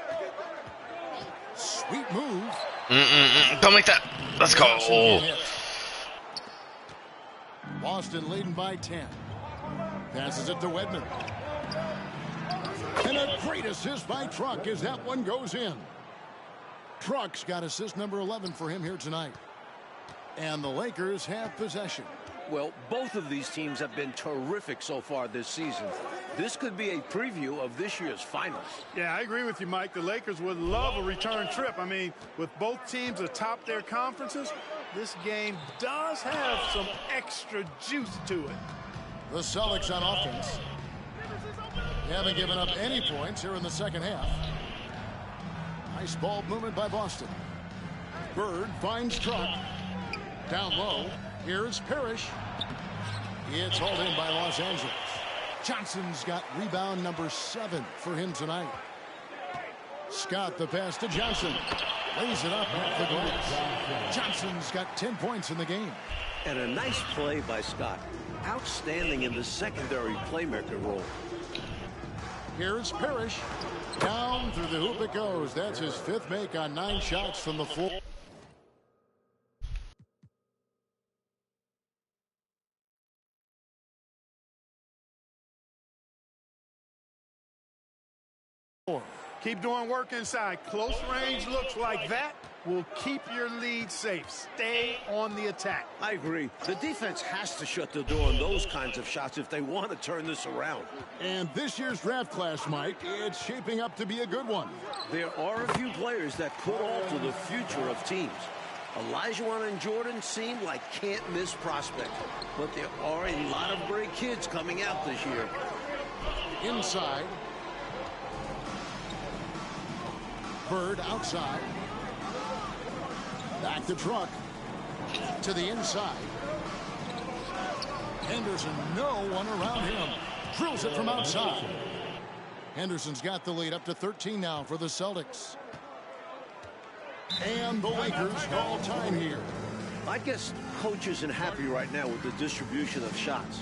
S25: Sweet move.
S10: Don't make that. Let's go.
S25: Boston leading by 10. Passes it to Wedman. And a great assist by Truck as that one goes in. Truck's got assist number 11 for him here tonight. And the Lakers have possession.
S26: Well, both of these teams have been terrific so far this season. This could be a preview of this year's finals.
S22: Yeah, I agree with you, Mike. The Lakers would love a return trip. I mean, with both teams atop their conferences, this game does have some extra juice to it.
S25: The Celtics on offense. They haven't given up any points here in the second half. Nice ball movement by Boston. Bird finds Truck. Down low. Here's Parrish. It's hauled in by Los Angeles. Johnson's got rebound number 7 for him tonight. Scott the pass to Johnson. Lays it up off the glass. Johnson's got 10 points in the game.
S26: And a nice play by Scott. Outstanding in the secondary playmaker role.
S25: Here's Parrish. Down through the hoop it goes. That's his 5th make on 9 shots from the floor.
S22: Keep doing work inside. Close range looks like that will keep your lead safe. Stay on the attack.
S26: I agree. The defense has to shut the door on those kinds of shots if they want to turn this around.
S25: And this year's draft class, Mike, it's shaping up to be a good one.
S26: There are a few players that could alter the future of teams. Olajuwon and Jordan seem like can't-miss prospects. But there are a lot of great kids coming out this year.
S25: Inside. Bird outside. Back to Truck. To the inside. Henderson, no one around him. Drills it from outside. Henderson's got the lead up to 13 now for the Celtics. And the Lakers call time here.
S26: I guess coach isn't happy right now with the distribution of shots.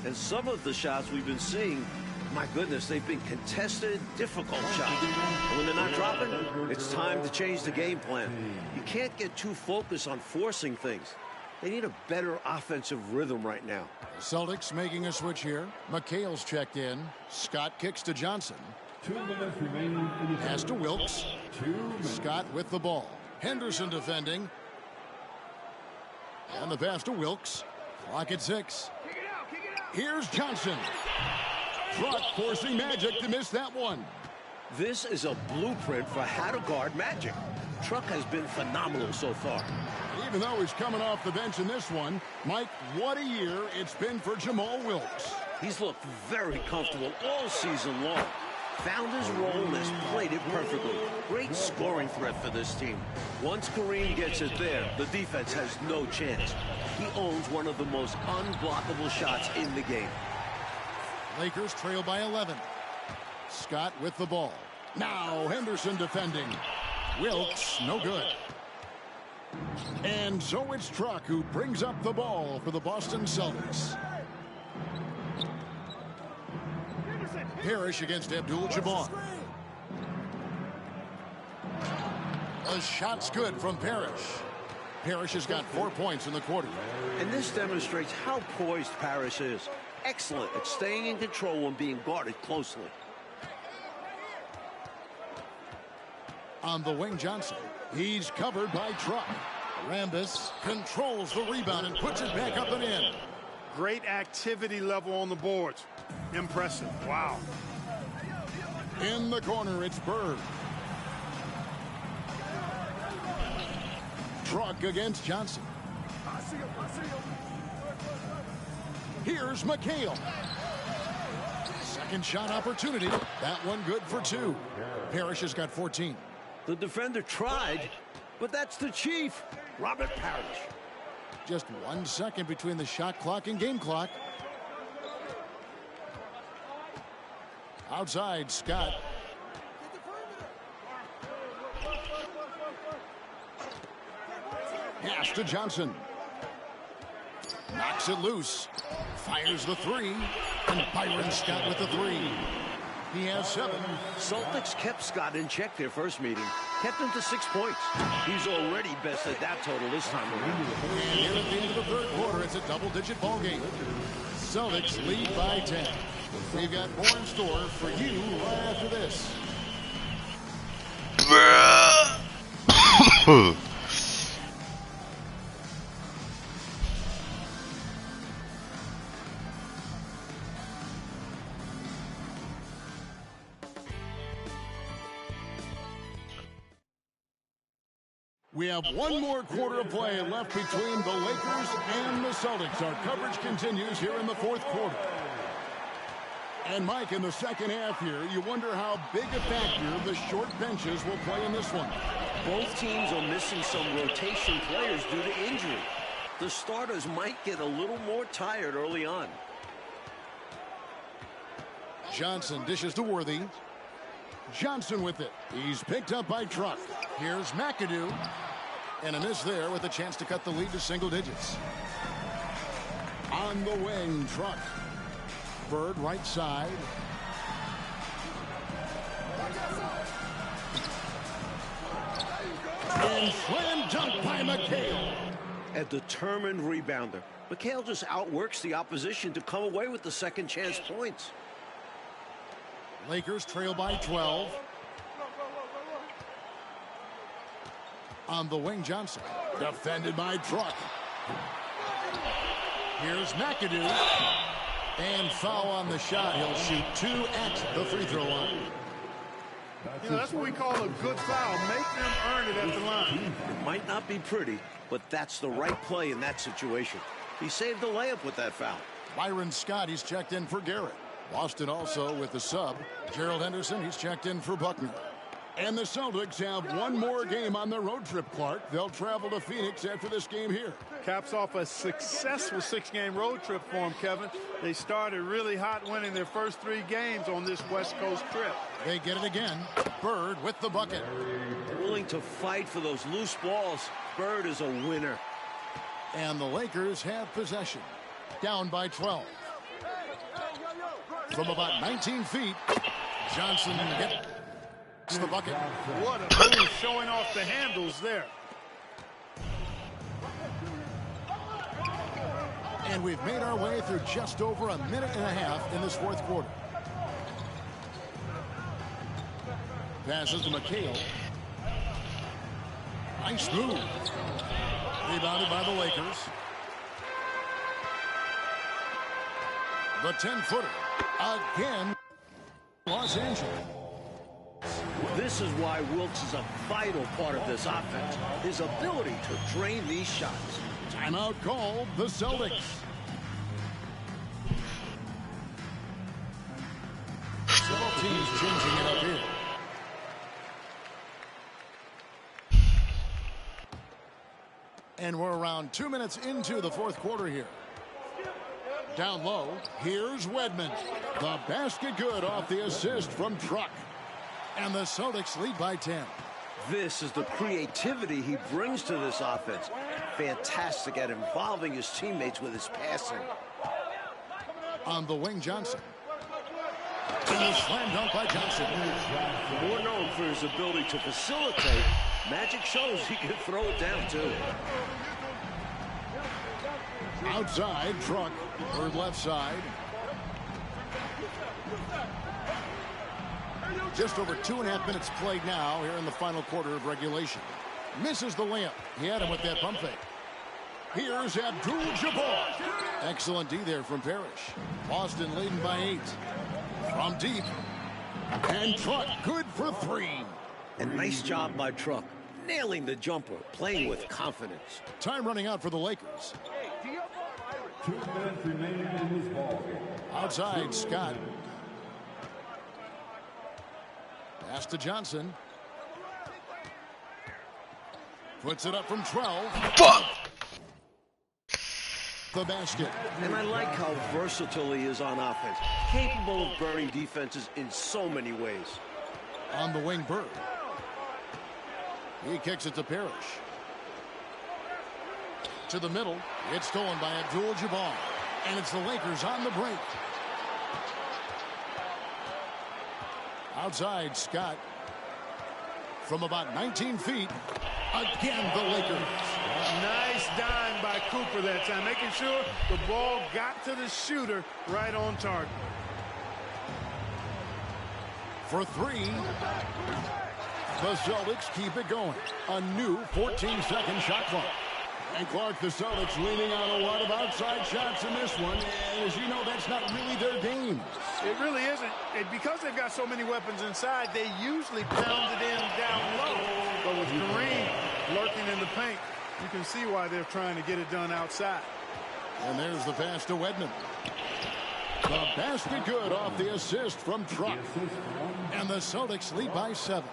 S26: And some of the shots we've been seeing, my goodness, they've been contested, difficult shots. And when they're not dropping, it's time to change the game plan. You can't get too focused on forcing things. They need a better offensive rhythm right now.
S25: Celtics making a switch here. McHale's checked in. Scott kicks to Johnson.
S14: 2 minutes remaining.
S25: Pass to Wilkes. Scott with the ball. Henderson defending. And the pass to Wilkes. Clock at 6. Here's Johnson. Truck forcing Magic to miss that one.
S26: This is a blueprint for how to guard Magic. Truck has been phenomenal so far.
S25: Even though he's coming off the bench in this one, Mike, what a year it's been for Jamal Wilkes.
S26: He's looked very comfortable all season long. Found his role and has played it perfectly. Great scoring threat for this team. Once Kareem gets it there, the defense has no chance. He owns one of the most unblockable shots in the game.
S25: Lakers trail by 11. Scott with the ball. Now Henderson defending. Wilkes, no good. And so it's Truck who brings up the ball for the Boston Celtics. Parrish against Abdul-Jabbar. A shot's good from Parrish. Parrish has got 4 points in the quarter.
S26: And this demonstrates how poised Parrish is. Excellent at staying in control when being guarded closely.
S25: On the wing, Johnson. He's covered by Truck. Rambis controls the rebound and puts it back up and in.
S22: Great activity level on the boards. Impressive. Wow.
S25: In the corner, it's Bird. Truck against Johnson. Here's McHale. Second shot opportunity. That one good for 2. Parrish has got 14.
S26: The defender tried, but that's the Chief, Robert Parrish.
S25: Just 1 second between the shot clock and game clock. Outside, Scott. Pass to Johnson. Knocks it loose. Fires the 3. And Byron Scott with the 3. He has 7.
S26: Celtics kept Scott in check their first meeting. Kept him to 6 points. He's already bested that total this time around.
S25: And here at the end of the third quarter, it's a double-digit ball game. Celtics lead by 10. We've got more in store for you right after this. We have one more quarter of play left between the Lakers and the Celtics. Our coverage continues here in the fourth quarter. And Mike, in the second half here, you wonder how big a factor the short benches will play in this one.
S26: Both teams are missing some rotation players due to injury. The starters might get a little more tired early on.
S25: Johnson dishes to Worthy. Johnson with it. He's picked up by Truck. Here's McAdoo. And a miss there with a chance to cut the lead to single digits. On the wing, Truck. Bird right side. And slam dunk by McHale.
S26: A determined rebounder. McHale just outworks the opposition to come away with the second chance points.
S25: Lakers trail by 12. On the wing, Johnson. Defended by Truck. Here's McAdoo. And foul on the shot. He'll shoot 2 at the free throw line.
S22: You know, that's what we call a good foul. Make them earn it at the line.
S26: It might not be pretty, but that's the right play in that situation. He saved the layup with that foul.
S25: Byron Scott, he's checked in for Garrett. Boston also with the sub. Gerald Henderson, he's checked in for Buckner. And the Celtics have one more game on their road trip, Clark. They'll travel to Phoenix after this game here.
S22: Caps off a successful 6-game road trip for them, Kevin. They started really hot, winning their first 3 games on this West Coast trip.
S25: They get it again. Bird with the bucket.
S26: Willing to fight for those loose balls. Bird is a winner.
S25: And the Lakers have possession. Down by 12. From about 19 feet, Johnson gets the bucket.
S22: What a move, showing off the handles there.
S25: And we've made our way through just over a minute and a half in this fourth quarter. Passes to McHale. Nice move. Rebounded by the Lakers. The 10-footer. Again, Los Angeles.
S26: This is why Wilkes is a vital part of this offense. His ability to drain these shots.
S25: Timeout called the Celtics. Both teams changing it up here. And we're around 2 minutes into the fourth quarter here. Down low, here's Wedman. The basket good off the assist from Truck. And the Celtics lead by 10.
S26: This is the creativity he brings to this offense. Fantastic at involving his teammates with his passing.
S25: On the wing, Johnson. And a slam dunk by Johnson.
S26: More known for his ability to facilitate, Magic shows he can throw it down too.
S25: Outside, Truck. Third left side. Just over 2.5 minutes played now here in the final quarter of regulation. Misses the layup. He had him with that pump fake. Here's Abdul-Jabbar. Excellent D there from Parrish. Boston leading by 8. From deep. And Truck good for 3.
S26: And nice job by Truck. Nailing the jumper. Playing with confidence.
S25: Time running out for the Lakers.
S14: 2 minutes remaining in this ball game.
S25: Outside, Scott. Pass to Johnson. Puts it up from 12.
S10: Fuck!
S25: The basket.
S26: And I like how versatile he is on offense. Capable of burning defenses in so many ways.
S25: On the wing, Bird. He kicks it to Parrish. To the middle. It's stolen by Abdul-Jabbar. And it's the Lakers on the break. Outside, Scott. From about 19 feet. Again, the Lakers.
S22: Nice dime by Cooper that time, making sure the ball got to the shooter right on target.
S25: For 3. The Celtics keep it going. A new 14-second shot clock. And Clark, the Celtics leaning on a lot of outside shots in this one. And as you know, that's not really their game.
S22: It really isn't. Because they've got so many weapons inside, they usually pound it in down low. But with Kareem lurking in the paint, you can see why they're trying to get it done outside.
S25: And there's the pass to Wedman. The basket good off the assist from Truck. And the Celtics lead by 7.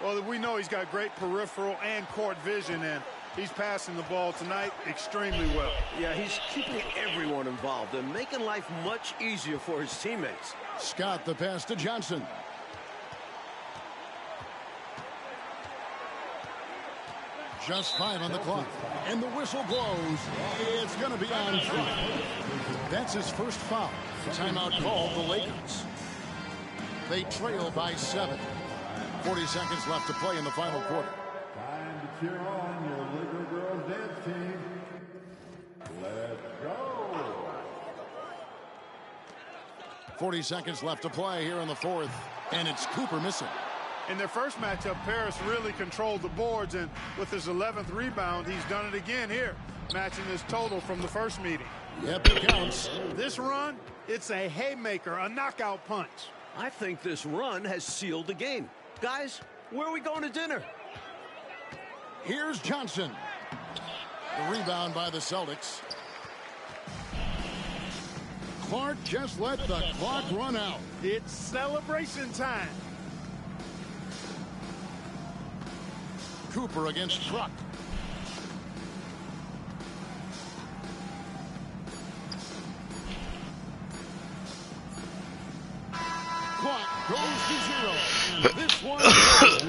S22: Well, we know he's got great peripheral and court vision, and he's passing the ball tonight extremely well.
S26: Yeah, he's keeping everyone involved and making life much easier for his teammates.
S25: Scott, the pass to Johnson. Just 5 on the clock. And the whistle blows. It's going to be on Truck. That's his first foul. Timeout called the Lakers. They trail by 7. 40 seconds left to play in the final quarter.
S14: Time to cheer on your Laker girls dance team. Let's go.
S25: 40 seconds left to play here in the fourth. And it's Cooper missing.
S22: In their first matchup, Paris really controlled the boards, and with his 11th rebound, he's done it again here, matching his total from the first meeting.
S25: Yep, it counts.
S22: This run, it's a haymaker, a knockout punch.
S26: I think this run has sealed the game. Guys, where are we going to dinner?
S25: Here's Johnson. The rebound by the Celtics. Clark just let the clock run out.
S22: It's celebration time.
S25: Cooper against Truck. Clock goes to 0. And this one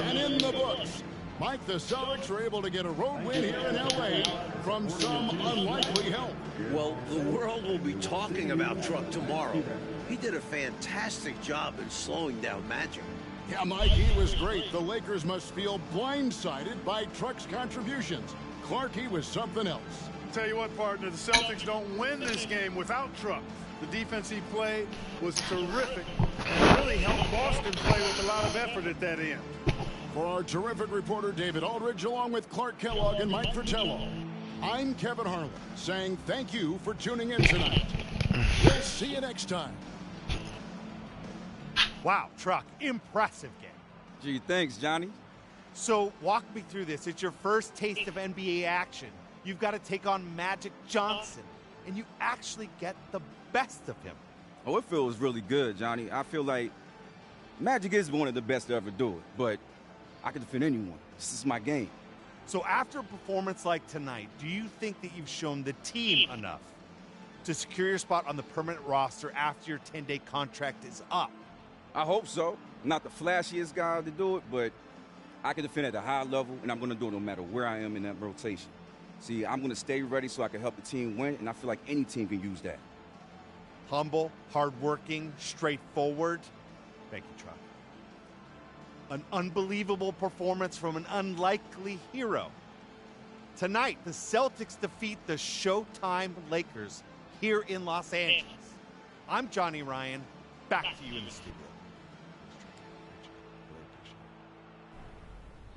S25: and in the books. Mike, the Celtics were able to get a road win here in L.A. from some unlikely help.
S26: Well, the world will be talking about Truck tomorrow. He did a fantastic job in slowing down Magic.
S25: Yeah, Mike, he was great. The Lakers must feel blindsided by Truck's contributions. Clark, he was something else.
S22: Tell you what, partner, the Celtics don't win this game without Truck. The defense he played was terrific and really helped Boston play with a lot of effort at that end.
S25: For our terrific reporter, David Aldridge, along with Clark Kellogg and Mike Fratello, I'm Kevin Harlan, saying thank you for tuning in tonight. We'll see you next time.
S22: Wow, Truck, impressive game.
S24: Gee, thanks, Johnny.
S5: So walk me through this. It's your first taste of NBA action. You've got to take on Magic Johnson, and you actually get the best of him.
S24: Oh, it feels really good, Johnny. I feel like Magic is one of the best to ever do it, but I can defend anyone. This is my game.
S5: So after a performance like tonight, do you think that you've shown the team enough to secure your spot on the permanent roster after your 10-day contract is up?
S24: I hope so. I'm not the flashiest guy to do it, but I can defend at a high level, and I'm going to do it no matter where I am in that rotation. See, I'm going to stay ready so I can help the team win, and I feel like any team can use that.
S5: Humble, hardworking, straightforward. Thank you, Chuck. An unbelievable performance from an unlikely hero. Tonight, the Celtics defeat the Showtime Lakers here in Los Angeles. I'm Johnny Ryan. Back to you in the studio.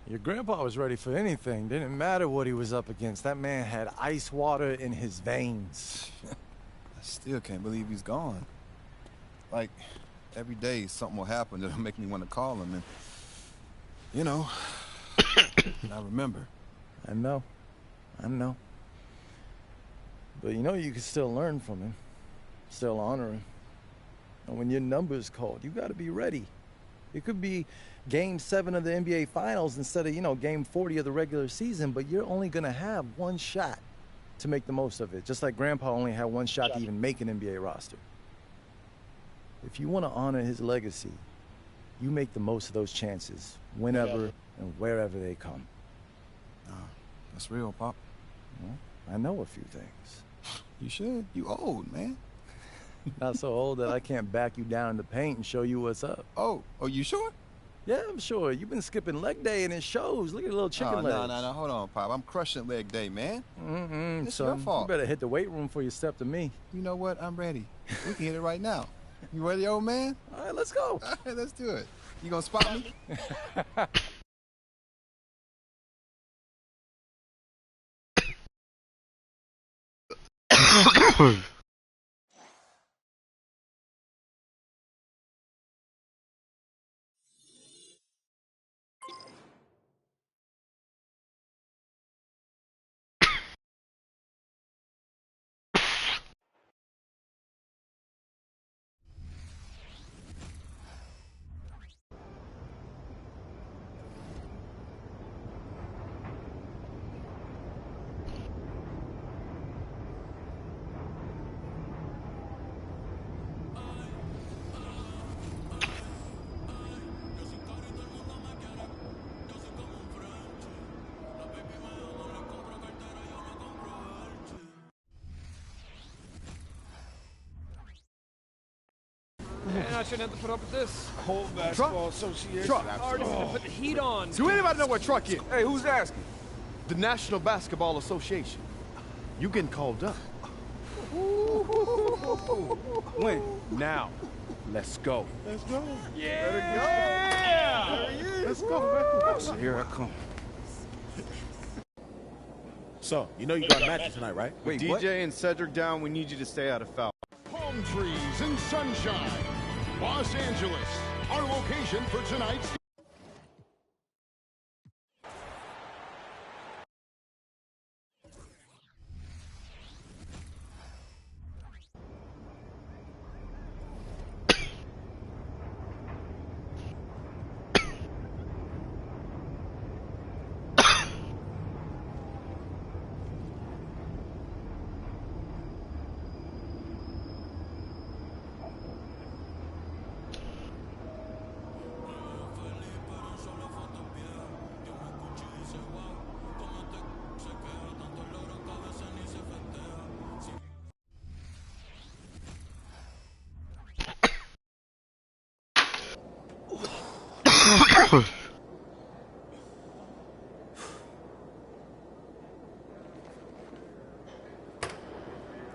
S9: Your grandpa was ready for anything. Didn't matter what he was up against. That man had ice water in his veins.
S15: I still can't believe he's gone. Like, every day something will happen that'll make me want to call him, and, you know, I remember.
S9: I know. But you know you can still learn from him, still honor him. And when your number is called, you got to be ready. It could be Game 7 of the NBA Finals instead of, Game 40 of the regular season, but you're only going to have one shot to make the most of it, just like Grandpa only had one shot to even make an NBA roster. If you want to honor his legacy, you make the most of those chances whenever and wherever they come.
S15: That's real, Pop.
S9: Well, I know a few things.
S15: You should. You old, man.
S9: Not so old that I can't back you down in the paint and show you what's up.
S15: Oh, you sure?
S9: Yeah, I'm sure. You've been skipping leg day and it shows. Look at the little chicken legs.
S15: No, hold on, Pop. I'm crushing leg day, man. It's
S9: So
S15: your fault.
S9: You better hit the weight room before you step to me.
S15: You know what? I'm ready. We can hit it right now. You ready, old man?
S9: All right, let's go.
S15: All right, let's do it. You gonna spot me?
S11: And I shouldn't have to put up with this. Whole basketball association.
S5: Truck.
S11: Already gonna put the heat on.
S5: Do anybody know what truck is?
S12: Hey, who's asking?
S5: The National Basketball Association. You getting called up.
S12: When?
S5: Now. Let's go.
S11: Let's go.
S5: Yeah! Let's go, man.
S12: So here I come.
S18: So, you know you got a match tonight, right?
S12: Wait,
S24: DJ
S12: what?
S24: and Cedric down, we need you to stay out of foul.
S25: Palm trees and sunshine. Los Angeles, our location for tonight's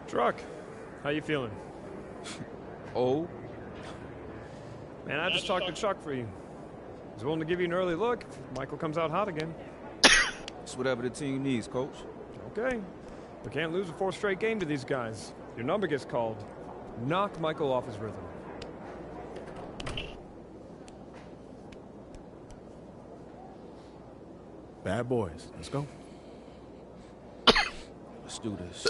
S11: Truck, how you feeling?
S12: Oh.
S11: Man, I just talked to Chuck for you. He's willing to give you an early look if Michael comes out hot again.
S12: It's whatever the team needs, Coach.
S11: Okay. We can't lose a fourth straight game to these guys. Your number gets called. Knock Michael off his rhythm.
S18: Bad boys. Let's go.
S24: Let's do this.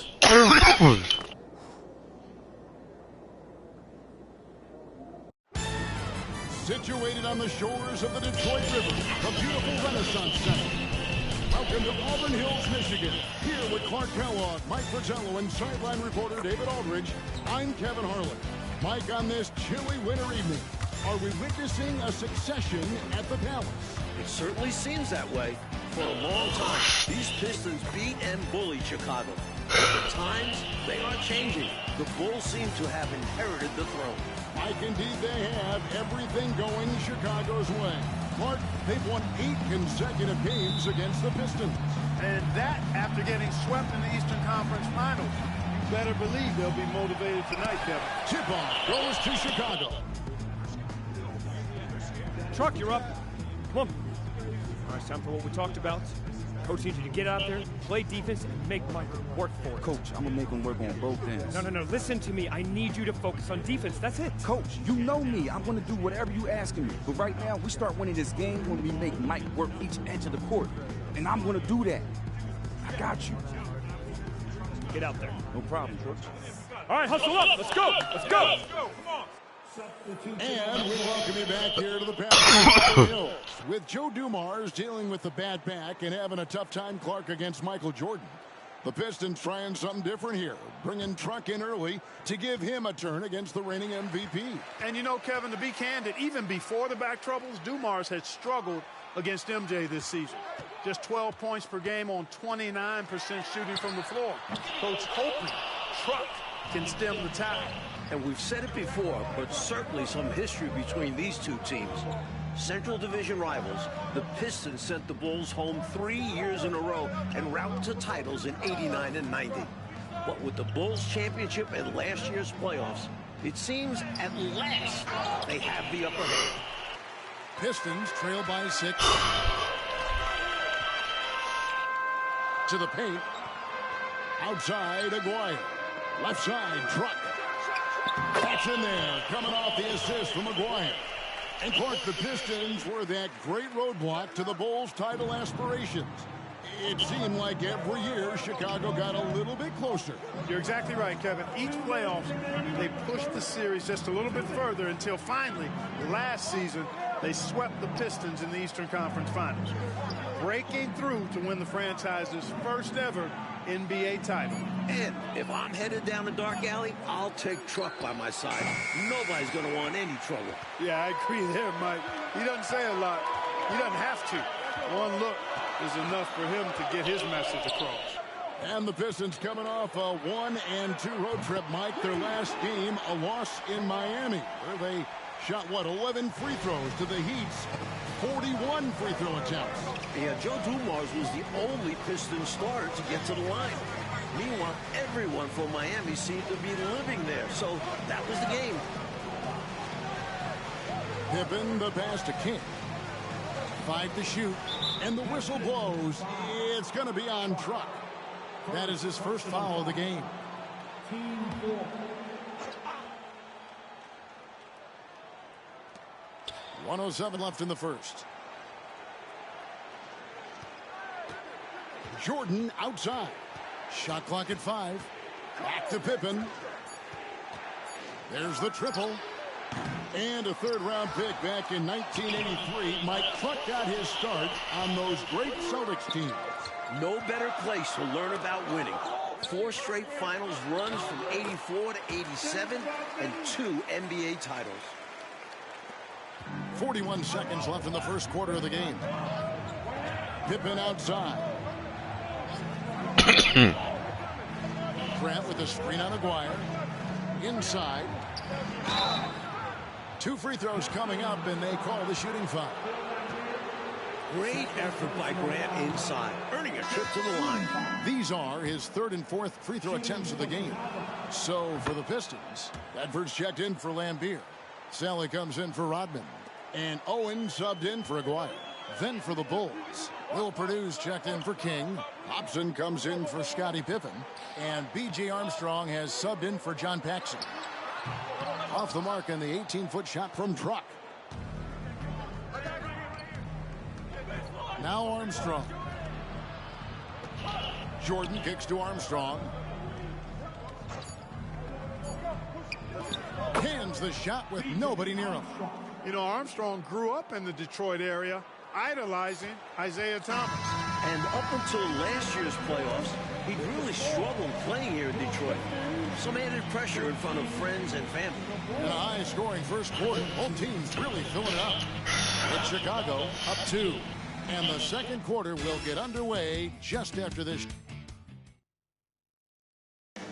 S25: Situated on the shores of the Detroit River, the beautiful Renaissance Center. Welcome to Auburn Hills, Michigan. Here with Clark Kellogg, Mike Fratello, and sideline reporter David Aldridge, I'm Kevin Harlan. Mike, on this chilly winter evening, are we witnessing a succession at the Palace?
S26: It certainly seems that way. For a long time, these Pistons beat and bullied Chicago. But at times, they are changing. The Bulls seem to have inherited the throne.
S25: Mike, indeed they have. Everything going Chicago's way. Clark, they've won 8 consecutive games against the Pistons.
S22: And that after getting swept in the Eastern Conference Finals. You better believe they'll be motivated tonight, Kevin.
S25: Tip-off goes to Chicago.
S11: Truck, you're up. Come on. All right, it's time for what we talked about. Coach needs you to get out there, play defense, and make Michael work for it.
S24: Coach, I'm going to make him work on both ends.
S11: No. Listen to me. I need you to focus on defense. That's it.
S24: Coach, you know me. I'm going to do whatever you asking me. But right now, we start winning this game when we make Mike work each edge of the court. And I'm going to do that. I got you.
S11: Get out there.
S24: No problem, Coach.
S11: All right, hustle up. Let's go. Let's go.
S25: And we welcome you back here to the Palace with Joe Dumars dealing with the bad back and having a tough time, Clark, against Michael Jordan. The Pistons trying something different here, bringing Truck in early to give him a turn against the reigning MVP.
S22: And you know, Kevin, to be candid, even before the back troubles, Dumars had struggled against MJ this season. Just 12 points per game on 29% shooting from the floor. Coach hoping Truck can stem the tide.
S26: And we've said it before, but certainly some history between these two teams. Central Division rivals, the Pistons sent the Bulls home 3 years in a row en route to titles in '89 and '90. But with the Bulls championship and last year's playoffs, it seems at last they have the upper hand.
S25: Pistons trail by 6. To the paint. Outside, Aguirre. Left side, Truck. That's in there, coming off the assist from Aguirre. And Clark, the Pistons were that great roadblock to the Bulls' title aspirations. It seemed like every year Chicago got a little bit closer.
S22: You're exactly right, Kevin. Each playoffs, they pushed the series just a little bit further until finally, last season, they swept the Pistons in the Eastern Conference Finals, breaking through to win the franchise's first ever NBA title.
S26: And if I'm headed down the dark alley, I'll take Truck by my side. Nobody's going to want any trouble.
S22: Yeah, I agree there, Mike. He doesn't say a lot. He doesn't have to. One look is enough for him to get his message across.
S25: And the Pistons coming off a 1-2 road trip, Mike. Their last game, a loss in Miami, where they shot, 11 free throws to the Heat's 41 free throw attempts.
S26: Yeah, Joe Dumars was the only Piston starter to get to the line. Meanwhile, everyone from Miami seemed to be living there, so that was the game.
S25: Pippen, the pass to King. 5 to shoot, and the whistle blows. It's going to be on Truck. That is his first foul of the game. Team 1:07 left in the first. Jordan outside. Shot clock at 5. Back to Pippen. There's the triple. And a third-round pick back in 1983. Mike Truck got his start on those great Celtics teams.
S26: No better place to learn about winning. 4 straight finals runs from '84 to '87 and 2 NBA titles.
S25: 41 seconds left in the first quarter of the game. Pippen outside. Grant with a screen on Aguirre. Inside. 2 free throws coming up, and they call the shooting foul.
S26: Great effort by Grant inside, earning a trip to the line.
S25: These are his 3rd and 4th free throw attempts of the game. So for the Pistons, Bedford's checked in for Lambeer. Sally comes in for Rodman. And Owen subbed in for Aguirre. Then for the Bulls, Will Purdue's checked in for King. Hobson comes in for Scottie Pippen. And B.J. Armstrong has subbed in for John Paxson. Off the mark on the 18-foot shot from Truck. Now Armstrong. Jordan kicks to Armstrong. Hands the shot with nobody near him.
S4: You know, Armstrong grew up in the Detroit area, idolizing Isaiah Thomas.
S26: And up until last year's playoffs, he really struggled playing here in Detroit. Some added pressure in front of friends and family.
S25: In a high-scoring first quarter, both teams really filling it up. It's Chicago up 2. And the second quarter will get underway just after this.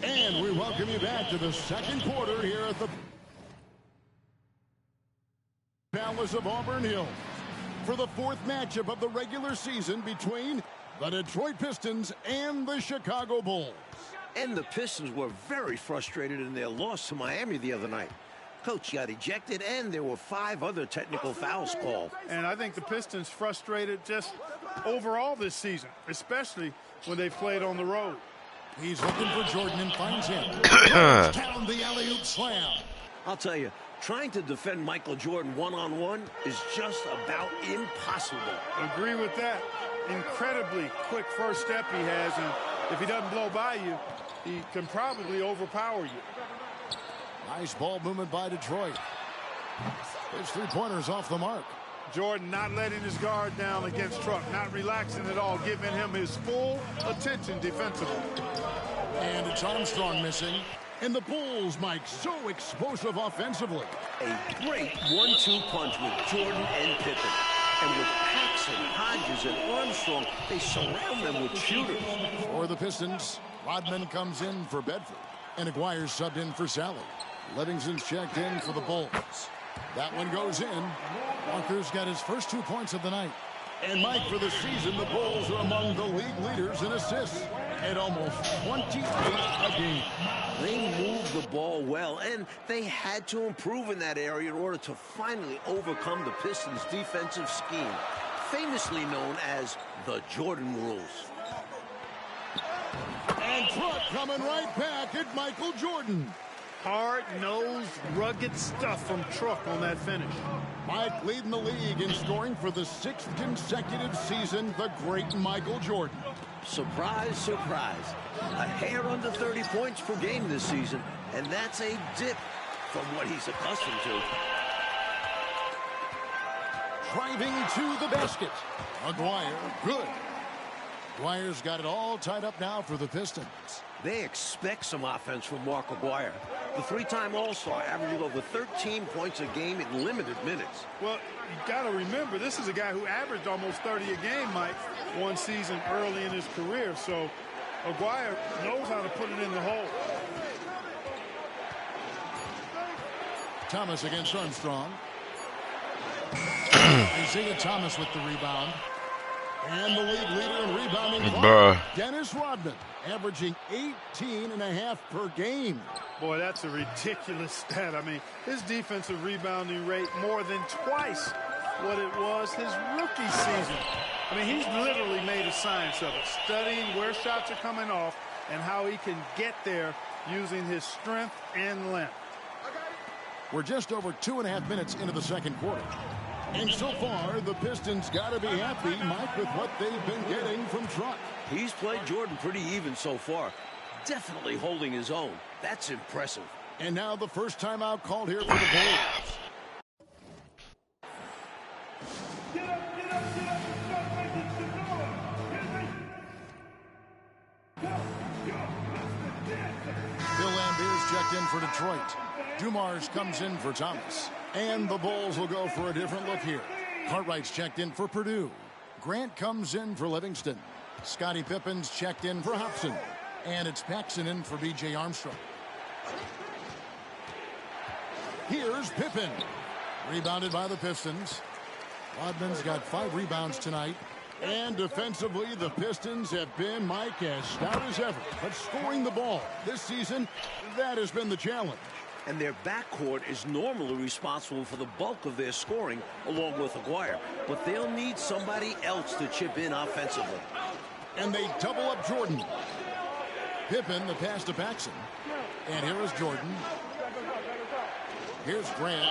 S25: And we welcome you back to the second quarter here at the Palace of Auburn Hills for the fourth matchup of the regular season between the Detroit Pistons and the Chicago Bulls.
S26: And the Pistons were very frustrated in their loss to Miami the other night. Coach got ejected, and there were 5 other technical fouls called.
S4: And I think the Pistons frustrated just overall this season, especially when they played on the road.
S25: He's looking for Jordan and finds him. Down the alley-oop slam.
S26: I'll tell you, trying to defend Michael Jordan one-on-one is just about impossible.
S4: Agree with that. Incredibly quick first step he has, and if he doesn't blow by you, he can probably overpower you.
S25: Nice ball movement by Detroit. His three-pointers off the mark.
S4: Jordan not letting his guard down against Truck, not relaxing at all, giving him his full attention defensively.
S25: And it's Armstrong missing. And the Bulls, Mike, so explosive offensively.
S26: A great 1-2 punch with Jordan and Pippen. And with Paxson, Hodges, and Armstrong, they surround them with shooters.
S25: For the Pistons, Rodman comes in for Bedford. And Aguirre's subbed in for Sally. Livingston's checked in for the Bulls. That one goes in. Walker's got his first 2 points of the night. And Mike, for the season, the Bulls are among the league leaders in assists at almost 28 a game.
S26: They moved the ball well, and they had to improve in that area in order to finally overcome the Pistons' defensive scheme, famously known as the Jordan rules.
S25: And Truck coming right back at Michael Jordan.
S4: Hard-nosed, rugged stuff from Truck on that finish.
S25: Mike leading the league in scoring for the 6th consecutive season, the great Michael Jordan.
S26: Surprise, surprise. A hair under 30 points per game this season, and that's a dip from what he's accustomed to.
S25: Driving to the basket. Aguirre, good. Aguirre's got it all tied up now for the Pistons.
S26: They expect some offense from Mark Aguirre. The 3-time All-Star averaging over 13 points a game in limited minutes.
S4: Well, you got to remember, this is a guy who averaged almost 30 a game, Mike, one season early in his career. So Aguirre knows how to put it in the hole.
S25: Thomas against Armstrong. Isaiah Thomas with the rebound. And the league leader in rebounding, Dennis Rodman, averaging 18.5 per game.
S4: Boy, that's a ridiculous stat. I mean, his defensive rebounding rate more than twice what it was his rookie season. I mean, he's literally made a science of it, studying where shots are coming off and how he can get there using his strength and length.
S25: We're just over 2.5 minutes into the second quarter. And so far, the Pistons got to be happy, Mike, with what they've been getting from Truck.
S26: He's played Jordan pretty even so far. Definitely holding his own. That's impressive.
S25: And now the first timeout called here for the Bulls. Bill Lambert's checked in for Detroit. Dumars comes in for Thomas. And the Bulls will go for a different look here. Cartwright's checked in for Purdue. Grant comes in for Livingston. Scottie Pippen's checked in for Hobson. And it's Paxson in for B.J. Armstrong. Here's Pippen. Rebounded by the Pistons. Rodman's got 5 rebounds tonight. And defensively, the Pistons have been, Mike, as stout as ever. But scoring the ball this season, that has been the challenge.
S26: And their backcourt is normally responsible for the bulk of their scoring, along with Aguirre. But they'll need somebody else to chip in offensively.
S25: And they double up Jordan. Pippen, the pass to Paxson. And here is Jordan. Here's Grant.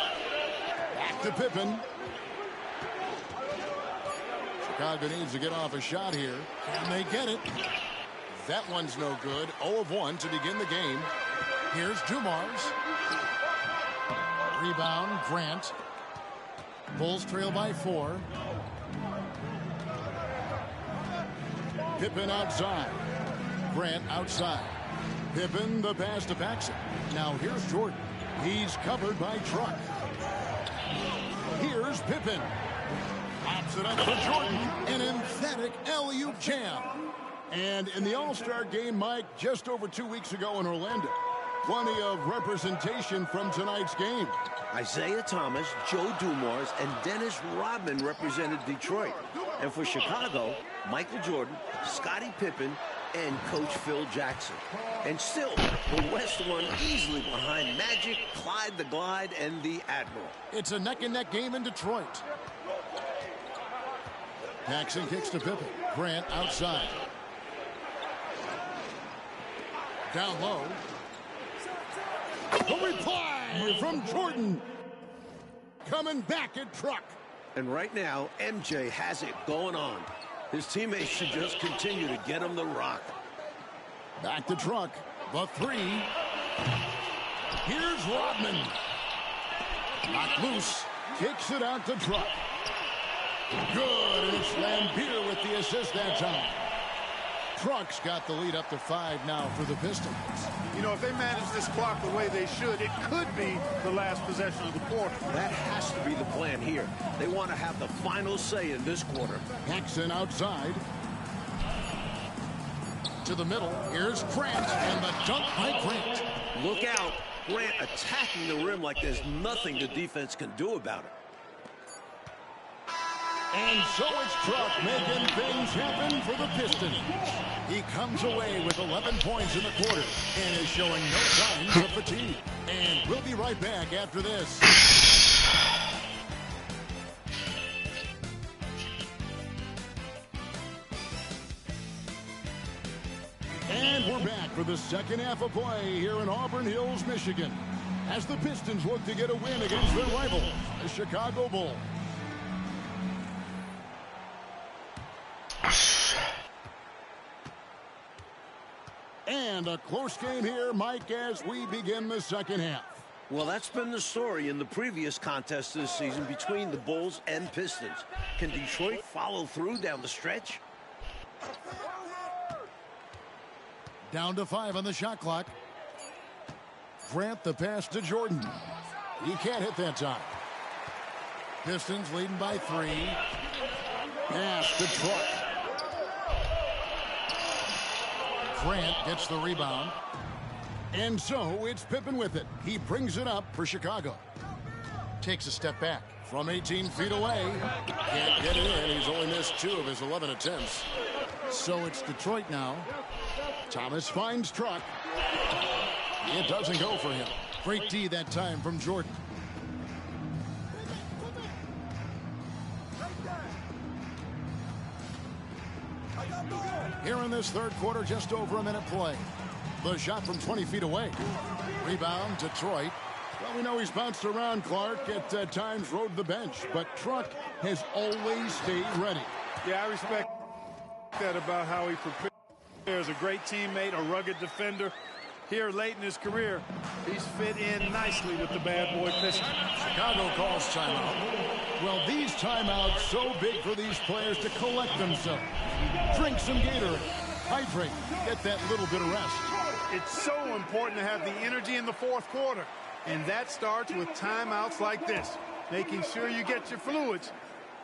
S25: Back to Pippen. Chicago needs to get off a shot here. And they get it. That one's no good. 0 of 1 to begin the game. Here's Dumars. Rebound, Grant. Bulls trail by 4. Pippen outside. Grant outside. Pippen, the pass to Paxson. Now here's Jordan. He's covered by Truck. Here's Pippen. Pops it up for Jordan. An emphatic alley-oop jam. And in the All-Star game, Mike, just over 2 weeks ago in Orlando, plenty of representation from tonight's game.
S26: Isaiah Thomas, Joe Dumars, and Dennis Rodman represented Detroit. And for Chicago, Michael Jordan, Scottie Pippen, and Coach Phil Jackson. And still, the West won easily behind Magic, Clyde the Glide, and the Admiral.
S25: It's a neck-and-neck game in Detroit. Paxson kicks to Pippen. Grant outside. Down low. The reply from Jordan. Coming back at Truck.
S26: And right now, MJ has it going on. His teammates should just continue to get him the rock.
S25: Back to Truck. The 3. Here's Rodman. Knocked loose. Kicks it out to Truck. Good. And it's Lambeer with the assist that time. Truck's got the lead up to 5 now for the Pistons.
S4: You know, if they manage this clock the way they should, it could be the last possession of the quarter.
S26: That has to be the plan here. They want to have the final say in this quarter.
S25: Paxson outside. To the middle. Here's Grant, and the dunk by Grant.
S26: Look out. Grant attacking the rim like there's nothing the defense can do about it.
S25: And so it's Truck making things happen for the Pistons. He comes away with 11 points in the quarter and is showing no signs of fatigue. And we'll be right back after this. And we're back for the second half of play here in Auburn Hills, Michigan, as the Pistons look to get a win against their rival, the Chicago Bulls. And a close game here, Mike, as we begin the second half.
S26: Well, that's been the story in the previous contest this season between the Bulls and Pistons. Can Detroit follow through down the stretch?
S25: Down to 5 on the shot clock. Grant the pass to Jordan. He can't hit that time. Pistons leading by 3. Pass to Truck. Grant gets the rebound. And so it's Pippen with it. He brings it up for Chicago. Takes a step back from 18 feet away. Can't get it in. He's only missed 2 of his 11 attempts. So it's Detroit now. Thomas finds Truck. It doesn't go for him. Great D that time from Jordan. Here in this third quarter, just over a minute play. The shot from 20 feet away. Rebound, Detroit. Well, we know he's bounced around, Clark, at times rode the bench, but Truck has always stayed ready.
S4: Yeah, I respect that about how he prepares. A great teammate, a rugged defender. Here late in his career, he's fit in nicely with the bad boy Pistons.
S25: Chicago calls timeout. Well, these timeouts so big for these players to collect themselves. Drink some Gatorade. Hydrate. Get that little bit of rest.
S4: It's so important to have the energy in the fourth quarter. And that starts with timeouts like this. Making sure you get your fluids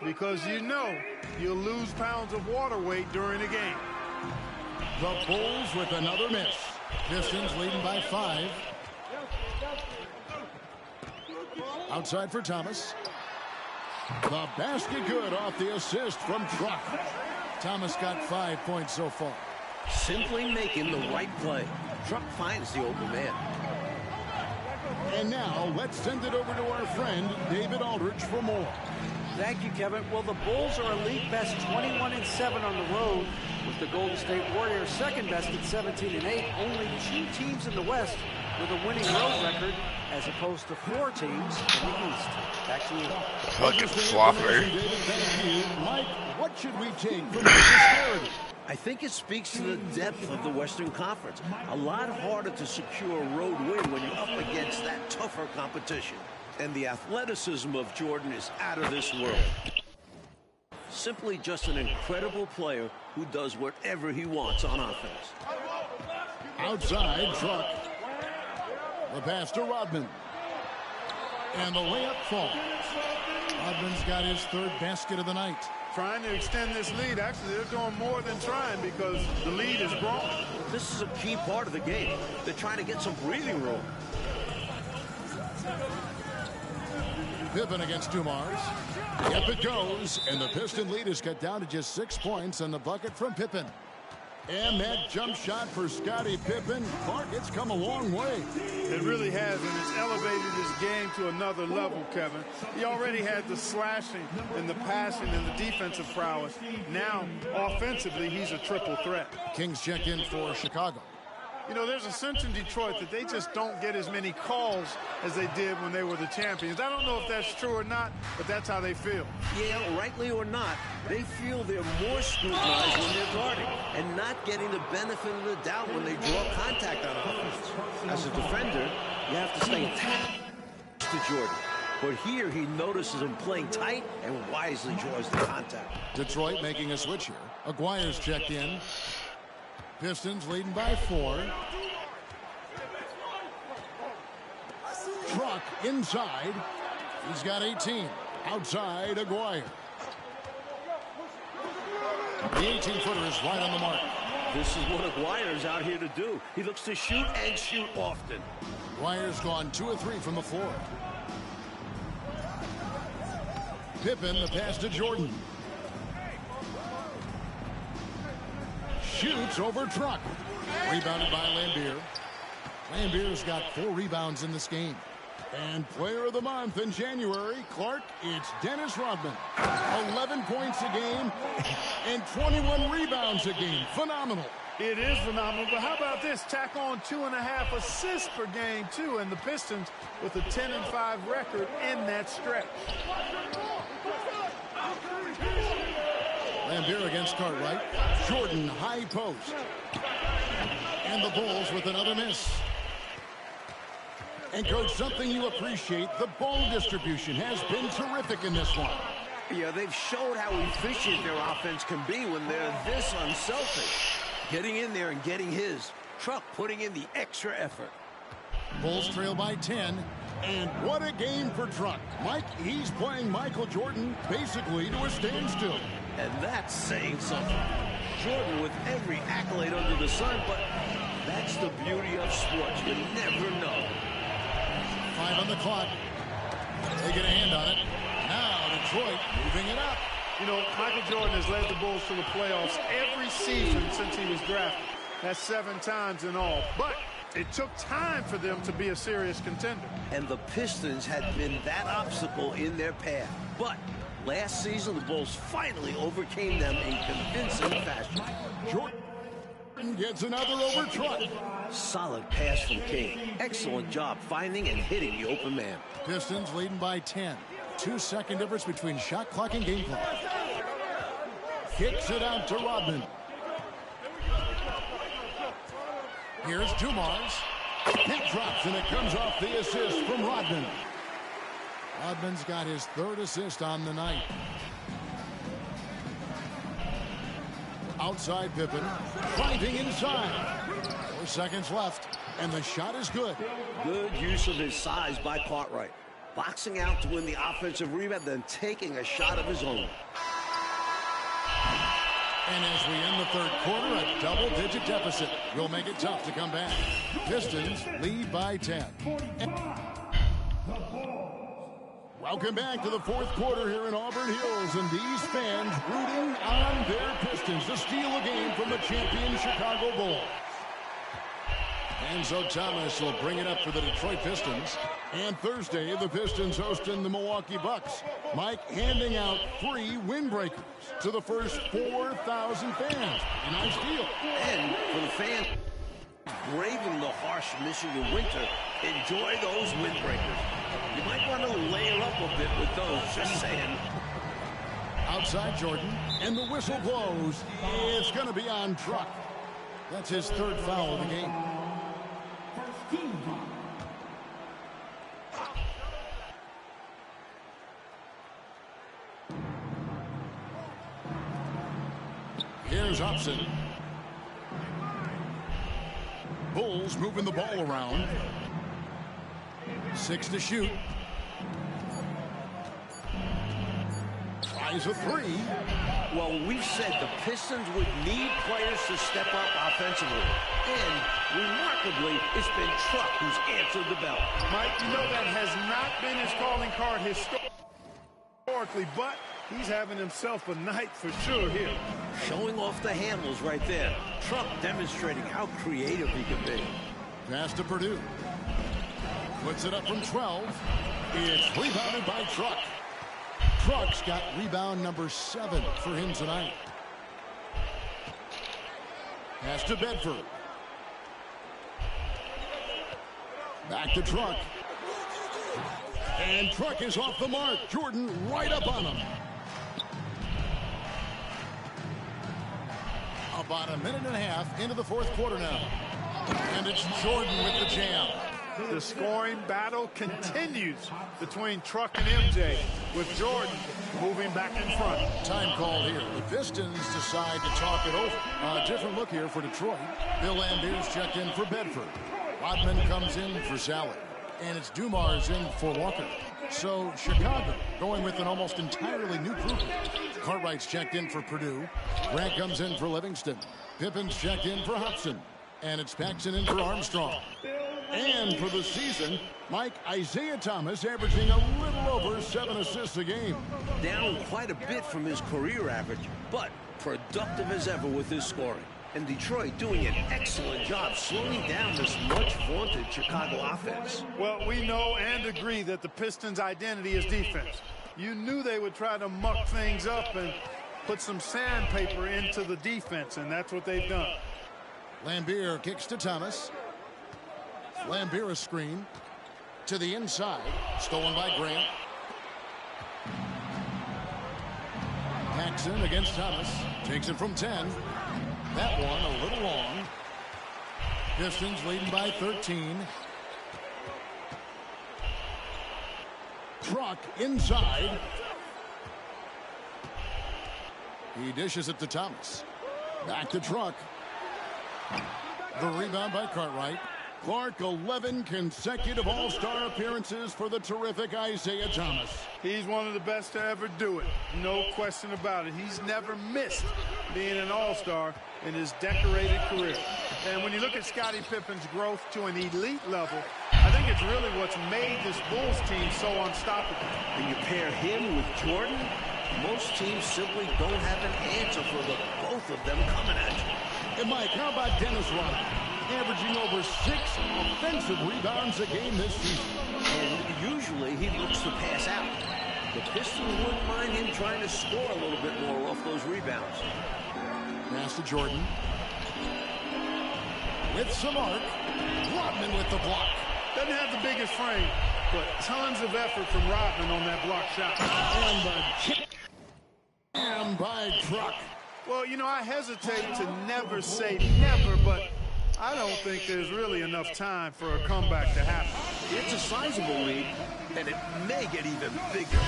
S4: because you know you'll lose pounds of water weight during a game.
S25: The Bulls with another miss. Pistons leading by 5. Outside for Thomas. The basket good off the assist from Truck. Thomas got 5 points so far.
S26: Simply making the right play. Truck finds the open man.
S25: And now let's send it over to our friend David Aldridge for more.
S7: Thank you, Kevin. Well, the Bulls are a league best 21-7 on the road, with the Golden State Warriors second best at 17-8. Only 2 teams in the West with a winning road record as opposed to 4 teams in the East. Back to you.
S10: Fucking flopper.
S25: Mike, what should we take from the disparity?
S26: I think it speaks to the depth of the Western Conference. A lot harder to secure a road win when you're up against that tougher competition. And the athleticism of Jordan is out of this world. Simply just an incredible player who does whatever he wants on offense.
S25: Outside, Truck. The pass to Rodman. And the layup falls. Rodman's got his 3rd basket of the night.
S4: Trying to extend this lead. Actually, they're doing more than trying because the lead is growing.
S26: This is a key part of the game. They're trying to get some breathing room.
S25: Pippen against Dumars. Yep, it goes. And the Piston lead is cut down to just 6 points and the bucket from Pippen. And that jump shot for Scottie Pippen. Clark, it's come a long way.
S4: It really has, and it's elevated his game to another level, Kevin. He already had the slashing and the passing and the defensive prowess. Now, offensively, he's a triple threat.
S25: Kings check in for Chicago.
S4: You know, there's a sense in Detroit that they just don't get as many calls as they did when they were the champions. I don't know if that's true or not, but that's how they feel.
S26: Yeah, rightly or not, they feel they're more scrutinized when they're guarding and not getting the benefit of the doubt when they draw contact on offense. As a defender, you have to stay attached to Jordan. But here he notices him playing tight and wisely draws the contact.
S25: Detroit making a switch here. Aguirre's checked in. Pistons leading by 4. Truck inside. He's got 18. Outside, Aguirre. The 18-footer is right on the mark.
S26: This is what Aguirre's out here to do. He looks to shoot and shoot often.
S25: Aguirre's gone 2 of 3 from the floor. Pippen, the pass to Jordan. Shoots over Truck. Rebounded by Lambier. Lambier's got 4 rebounds in this game. And player of the month in January, Clark, it's Dennis Rodman. 11 points a game and 21 rebounds a game. Phenomenal.
S4: It is phenomenal, but how about this? Tack on 2.5 assists per game, too, and the Pistons with a 10-5 record in that stretch.
S25: Lambier against Cartwright. Jordan, high post. And the Bulls with another miss. And, Coach, something you appreciate, the ball distribution has been terrific in this one.
S26: Yeah, they've showed how efficient their offense can be when they're this unselfish. Getting in there and getting his. Truck putting in the extra effort.
S25: Bulls trail by 10. And what a game for Truck. Mike, he's playing Michael Jordan basically to a standstill.
S26: And that's saying something. Jordan with every accolade under the sun, but that's the beauty of sports. You never know.
S25: 5 on the clock. They get a hand on it. Now Detroit moving it up.
S4: You know, Michael Jordan has led the Bulls to the playoffs every season since he was drafted. That's 7 times in all. But it took time for them to be a serious contender.
S26: And the Pistons had been that obstacle in their path. But last season, the Bulls finally overcame them in convincing fashion.
S25: Jordan gets another over Truck.
S26: Solid pass from King. Excellent job finding and hitting the open man.
S25: Pistons leading by 10. 2-second difference between shot clock and game clock. Kicks it out to Rodman. Here's Dumars. That drops, and it comes off the assist from Rodman. Rodman's got his 3rd assist on the night. Outside Pippen. Fighting inside. 4 seconds left, and the shot is good.
S26: Good use of his size by Cartwright. Boxing out to win the offensive rebound, then taking a shot of his own.
S25: And as we end the 3rd quarter, a double-digit deficit will make it tough to come back. Pistons lead by 10. Welcome back to the 4th quarter here in Auburn Hills, and these fans rooting on their Pistons to steal a game from the champion Chicago Bulls. Enzo Thomas will bring it up for the Detroit Pistons. And Thursday, the Pistons hosting the Milwaukee Bucks. Mike handing out free windbreakers to the first 4,000 fans. A nice deal.
S26: And for the fans, braving the harsh Michigan winter, enjoy those windbreakers. You might want to layer up a bit with those, just saying.
S25: Outside Jordan, and the whistle blows. It's going to be on Truck. That's his third foul of the game. Here's Hobson. Bulls moving the ball around. 6 to shoot. Tries a three.
S26: Well, we've said the Pistons would need players to step up offensively. And, remarkably, it's been Truck who's answered the bell.
S4: Mike, you know that has not been his calling card historically, but he's having himself a night for sure here.
S26: Showing off the handles right there. Truck demonstrating how creative he can be.
S25: Pass to Purdue. Puts it up from 12. It's rebounded by Truck. Truck's got rebound number 7 for him tonight. Pass to Bedford. Back to Truck. And Truck is off the mark. Jordan right up on him. About a minute and a half into the fourth quarter now. And it's Jordan with the jam.
S4: The scoring battle continues between Truck and MJ, with Jordan moving back in front.
S25: Time call here. The Pistons decide to talk it over. A different look here for Detroit. Bill Lambiers checked in for Bedford. Rodman comes in for Salad. And it's Dumars in for Walker. So Chicago going with an almost entirely new group. Cartwright's checked in for Purdue. Grant comes in for Livingston. Pippen's checked in for Hobson. And it's Paxson in for Armstrong. And for the season, Mike, Isaiah Thomas averaging a little over 7 assists a game.
S26: Down quite a bit from his career average, but productive as ever with his scoring. And Detroit doing an excellent job slowing down this much-vaunted Chicago offense.
S4: Well, we know and agree that the Pistons' identity is defense. You knew they would try to muck things up and put some sandpaper into the defense, and that's what they've done.
S25: Lambier kicks to Thomas. Lambier a screen to the inside, stolen by Grant. Paxson against Thomas, takes it from 10. That one a little long. Pistons leading by 13. Truck inside. He dishes it to Thomas. Back to Truck. The rebound by Cartwright. Clark, 11 consecutive All-Star appearances for the terrific Isaiah Thomas.
S4: He's one of the best to ever do it. No question about it. He's never missed being an All-Star in his decorated career. And when you look at Scottie Pippen's growth to an elite level, I think it's really what's made this Bulls team so unstoppable.
S26: And you pair him with Jordan, most teams simply don't have an answer for the both of them coming at you.
S25: And Mike, how about Dennis Rodman? Averaging over 6 offensive rebounds a game this season.
S26: And usually he looks to pass out. The Pistons wouldn't mind him trying to score a little bit more off those rebounds.
S25: Pass to Jordan. With some arc. Rodman with the block.
S4: Doesn't have the biggest frame, but tons of effort from Rodman on that block shot.
S25: And the kick. And by Truck.
S4: Well, you know, I hesitate to never say never, but I don't think there's really enough time for a comeback to happen.
S26: It's a sizable lead, and it may get even bigger.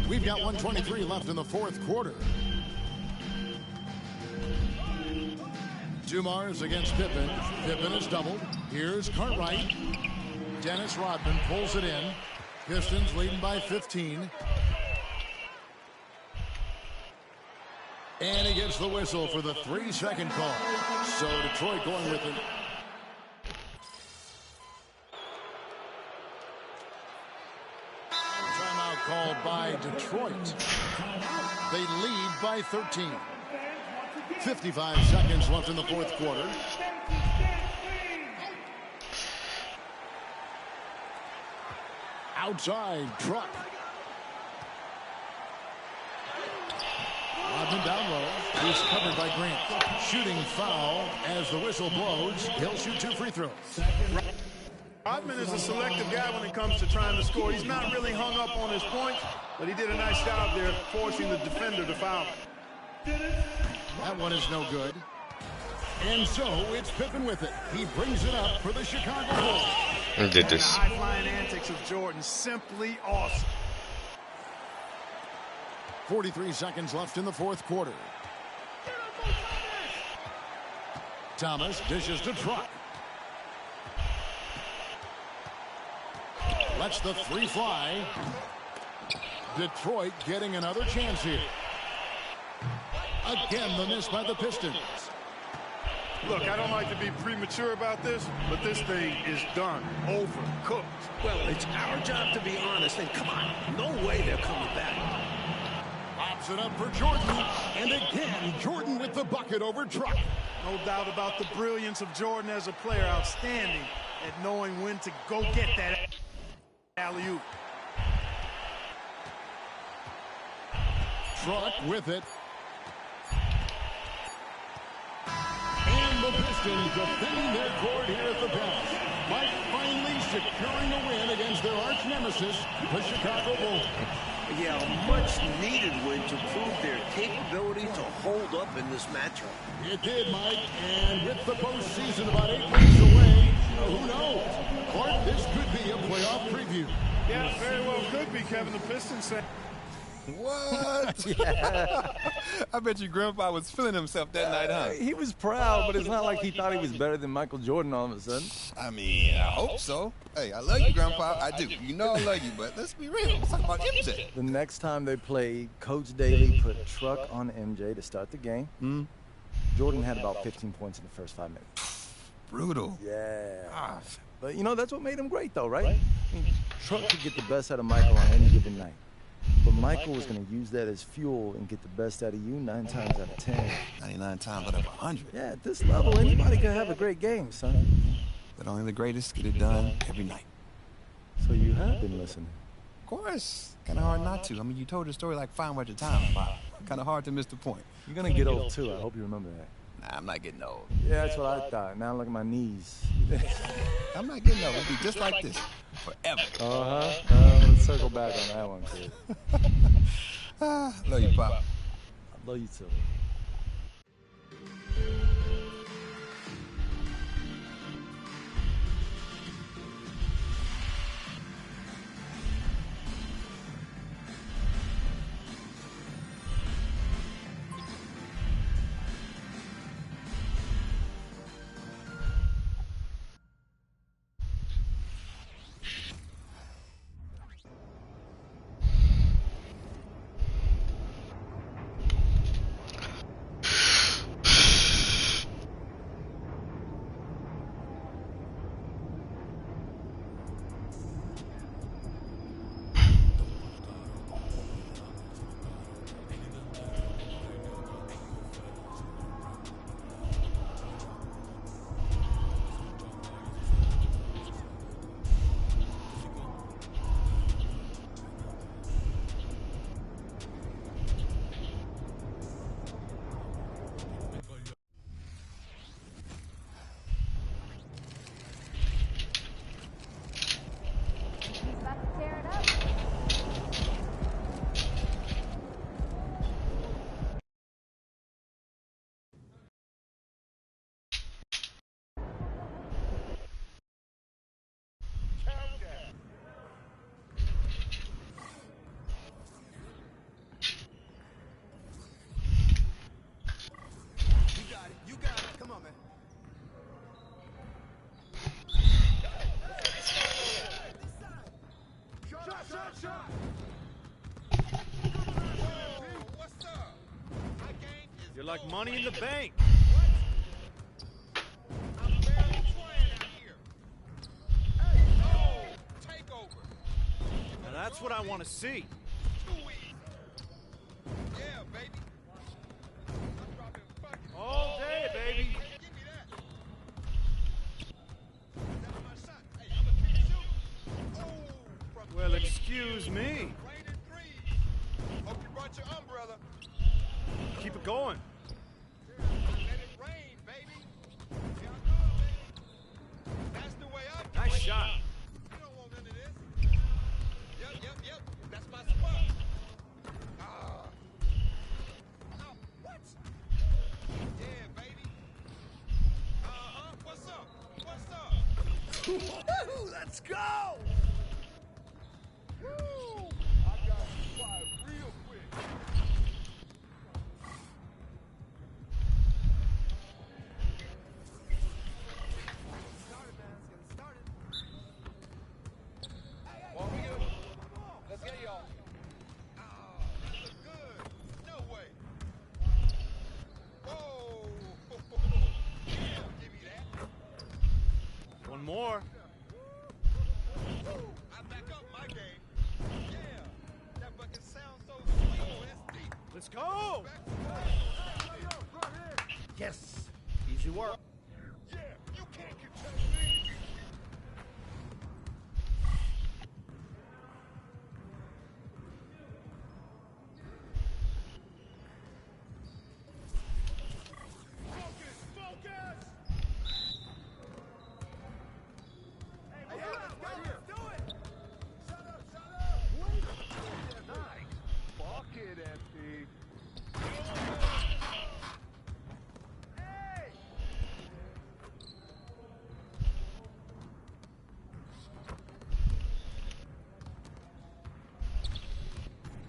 S25: We've got 1:23 left in the fourth quarter. Dumars against Pippen. Pippen is doubled. Here's Cartwright. Dennis Rodman pulls it in. Pistons leading by 15. And he gets the whistle for the 3-second call. So Detroit going with it. Timeout called by Detroit. They lead by 13. 55 seconds left in the fourth quarter. Outside, Truck. Johnson down low. He's covered by Grant. Shooting foul as the whistle blows. He'll shoot 2 free throws.
S4: Rodman is a selective guy when it comes to trying to score. He's not really hung up on his points, but he did a nice job there forcing the defender to foul.
S25: That one is no good. And so it's Pippen with it. He brings it up for the Chicago Bulls.
S10: He did this.
S4: The high-flying antics of Jordan, simply awesome.
S25: 43 seconds left in the fourth quarter. Thomas dishes to Truck. Lets the 3 fly. Detroit getting another chance here. Again, the miss by the Pistons.
S4: Look, I don't like to be premature about this, but this thing is done, over, cooked.
S26: Well, it's our job to be honest, and come on, no way they're coming back.
S25: Lobs it up for Jordan, and again, Jordan with the bucket over Truck.
S4: No doubt about the brilliance of Jordan as a player, outstanding at knowing when to go get that alley-oop.
S25: Truck with it. And the Pistons defending their court here at the Palace by finally securing a win against their arch nemesis, the Chicago Bulls.
S26: Yeah, a much-needed win to prove their capability to hold up in this matchup.
S25: It did, Mike, and with the postseason about 8 weeks away, who knows? Clark, this could be a playoff preview.
S4: Yeah, very well could be, Kevin. The Pistons say.
S15: What? I bet you Grandpa was feeling himself that night, huh?
S9: He was proud, but it's not like he thought he was better than Michael Jordan all of a sudden.
S15: I mean, I hope so. Hey, I love you, Grandpa. I do. You know I love you, but let's be real. Let's talk about MJ.
S9: The next time they played, Coach Daly put Truck on MJ to start the game. Jordan had about 15 points in the first 5 minutes.
S15: Brutal.
S9: Yeah. But, you know, that's what made him great, though, right? I mean, Truck could get the best out of Michael on any given night. But Michael was going to use that as fuel and get the best out of you 9 times out of 10.
S15: 99 times out of 100.
S9: Yeah, at this level, anybody can have a great game, son.
S15: But only the greatest get it done every night.
S9: So you have been listening.
S15: Of course. Kind of hard not to. I mean, you told the story like 5 much a time, Bob. Kind of hard to miss the point.
S9: You're going to get old, too. I hope you remember that.
S15: Nah, I'm not getting old.
S9: Yeah, that's what I thought. Now look at my knees.
S15: I'm not getting old. We'll be just like this forever.
S9: Let's circle back on that one, kid.
S15: Love you, Pop.
S9: I love you, too.
S7: You're like money in the bank. Now that's what I want to see. All day, baby. Well, excuse me.
S15: Hope you brought your umbrella.
S4: Keep it going.
S2: Nice shot.
S3: Yep. That's my spot. What? Yeah, baby. What's up?
S2: Let's go!
S3: Woo! I got quiet real quick. Let's get y'all. Look good. No way. Whoa. Yeah, give me that.
S4: One more.
S3: I back up my game. Yeah. That bucket sounds so sweet. Oh, that's deep.
S4: Let's go.
S7: Yes. Easy work.
S3: Yeah, you can't control me.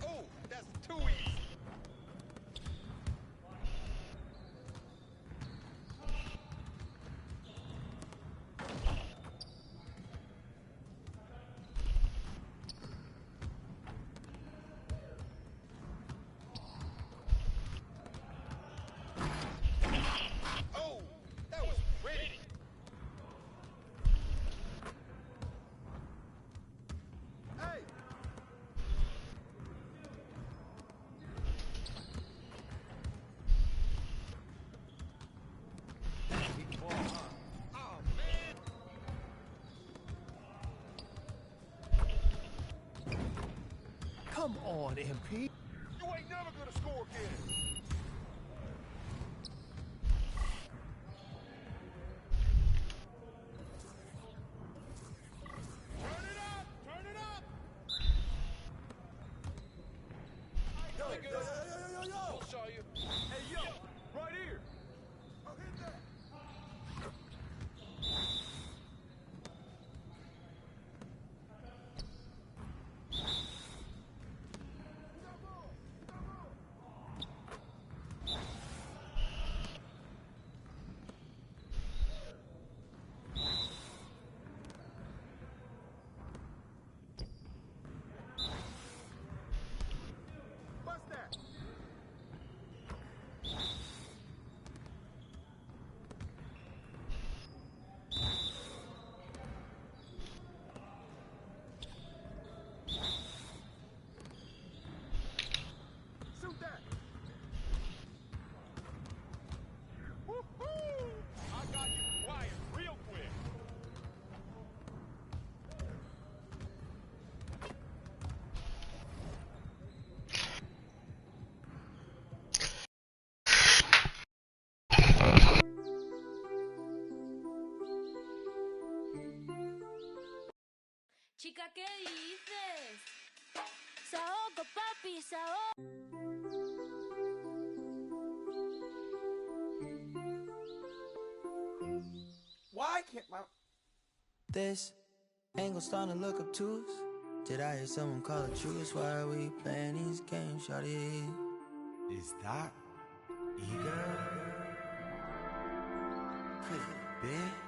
S3: Oh, that's too easy. Oh, that was pretty. Hey. Oh, man.
S2: Come on, MP.
S3: You ain't never gonna score again. Turn it up. Really good. We'll show you.
S2: Hey, yo, right here.
S3: I'll hit that. What's that? Shoot that. Woo-hoo! I got you quiet real quick.
S13: Chica, ¿qué dices? Saoco, papi, saoco.
S2: Why can't my...
S17: This angle starting to look obtuse. Did I hear someone call it truce? Why are we playing these games, shawty?
S2: Is that Igor? Could it be?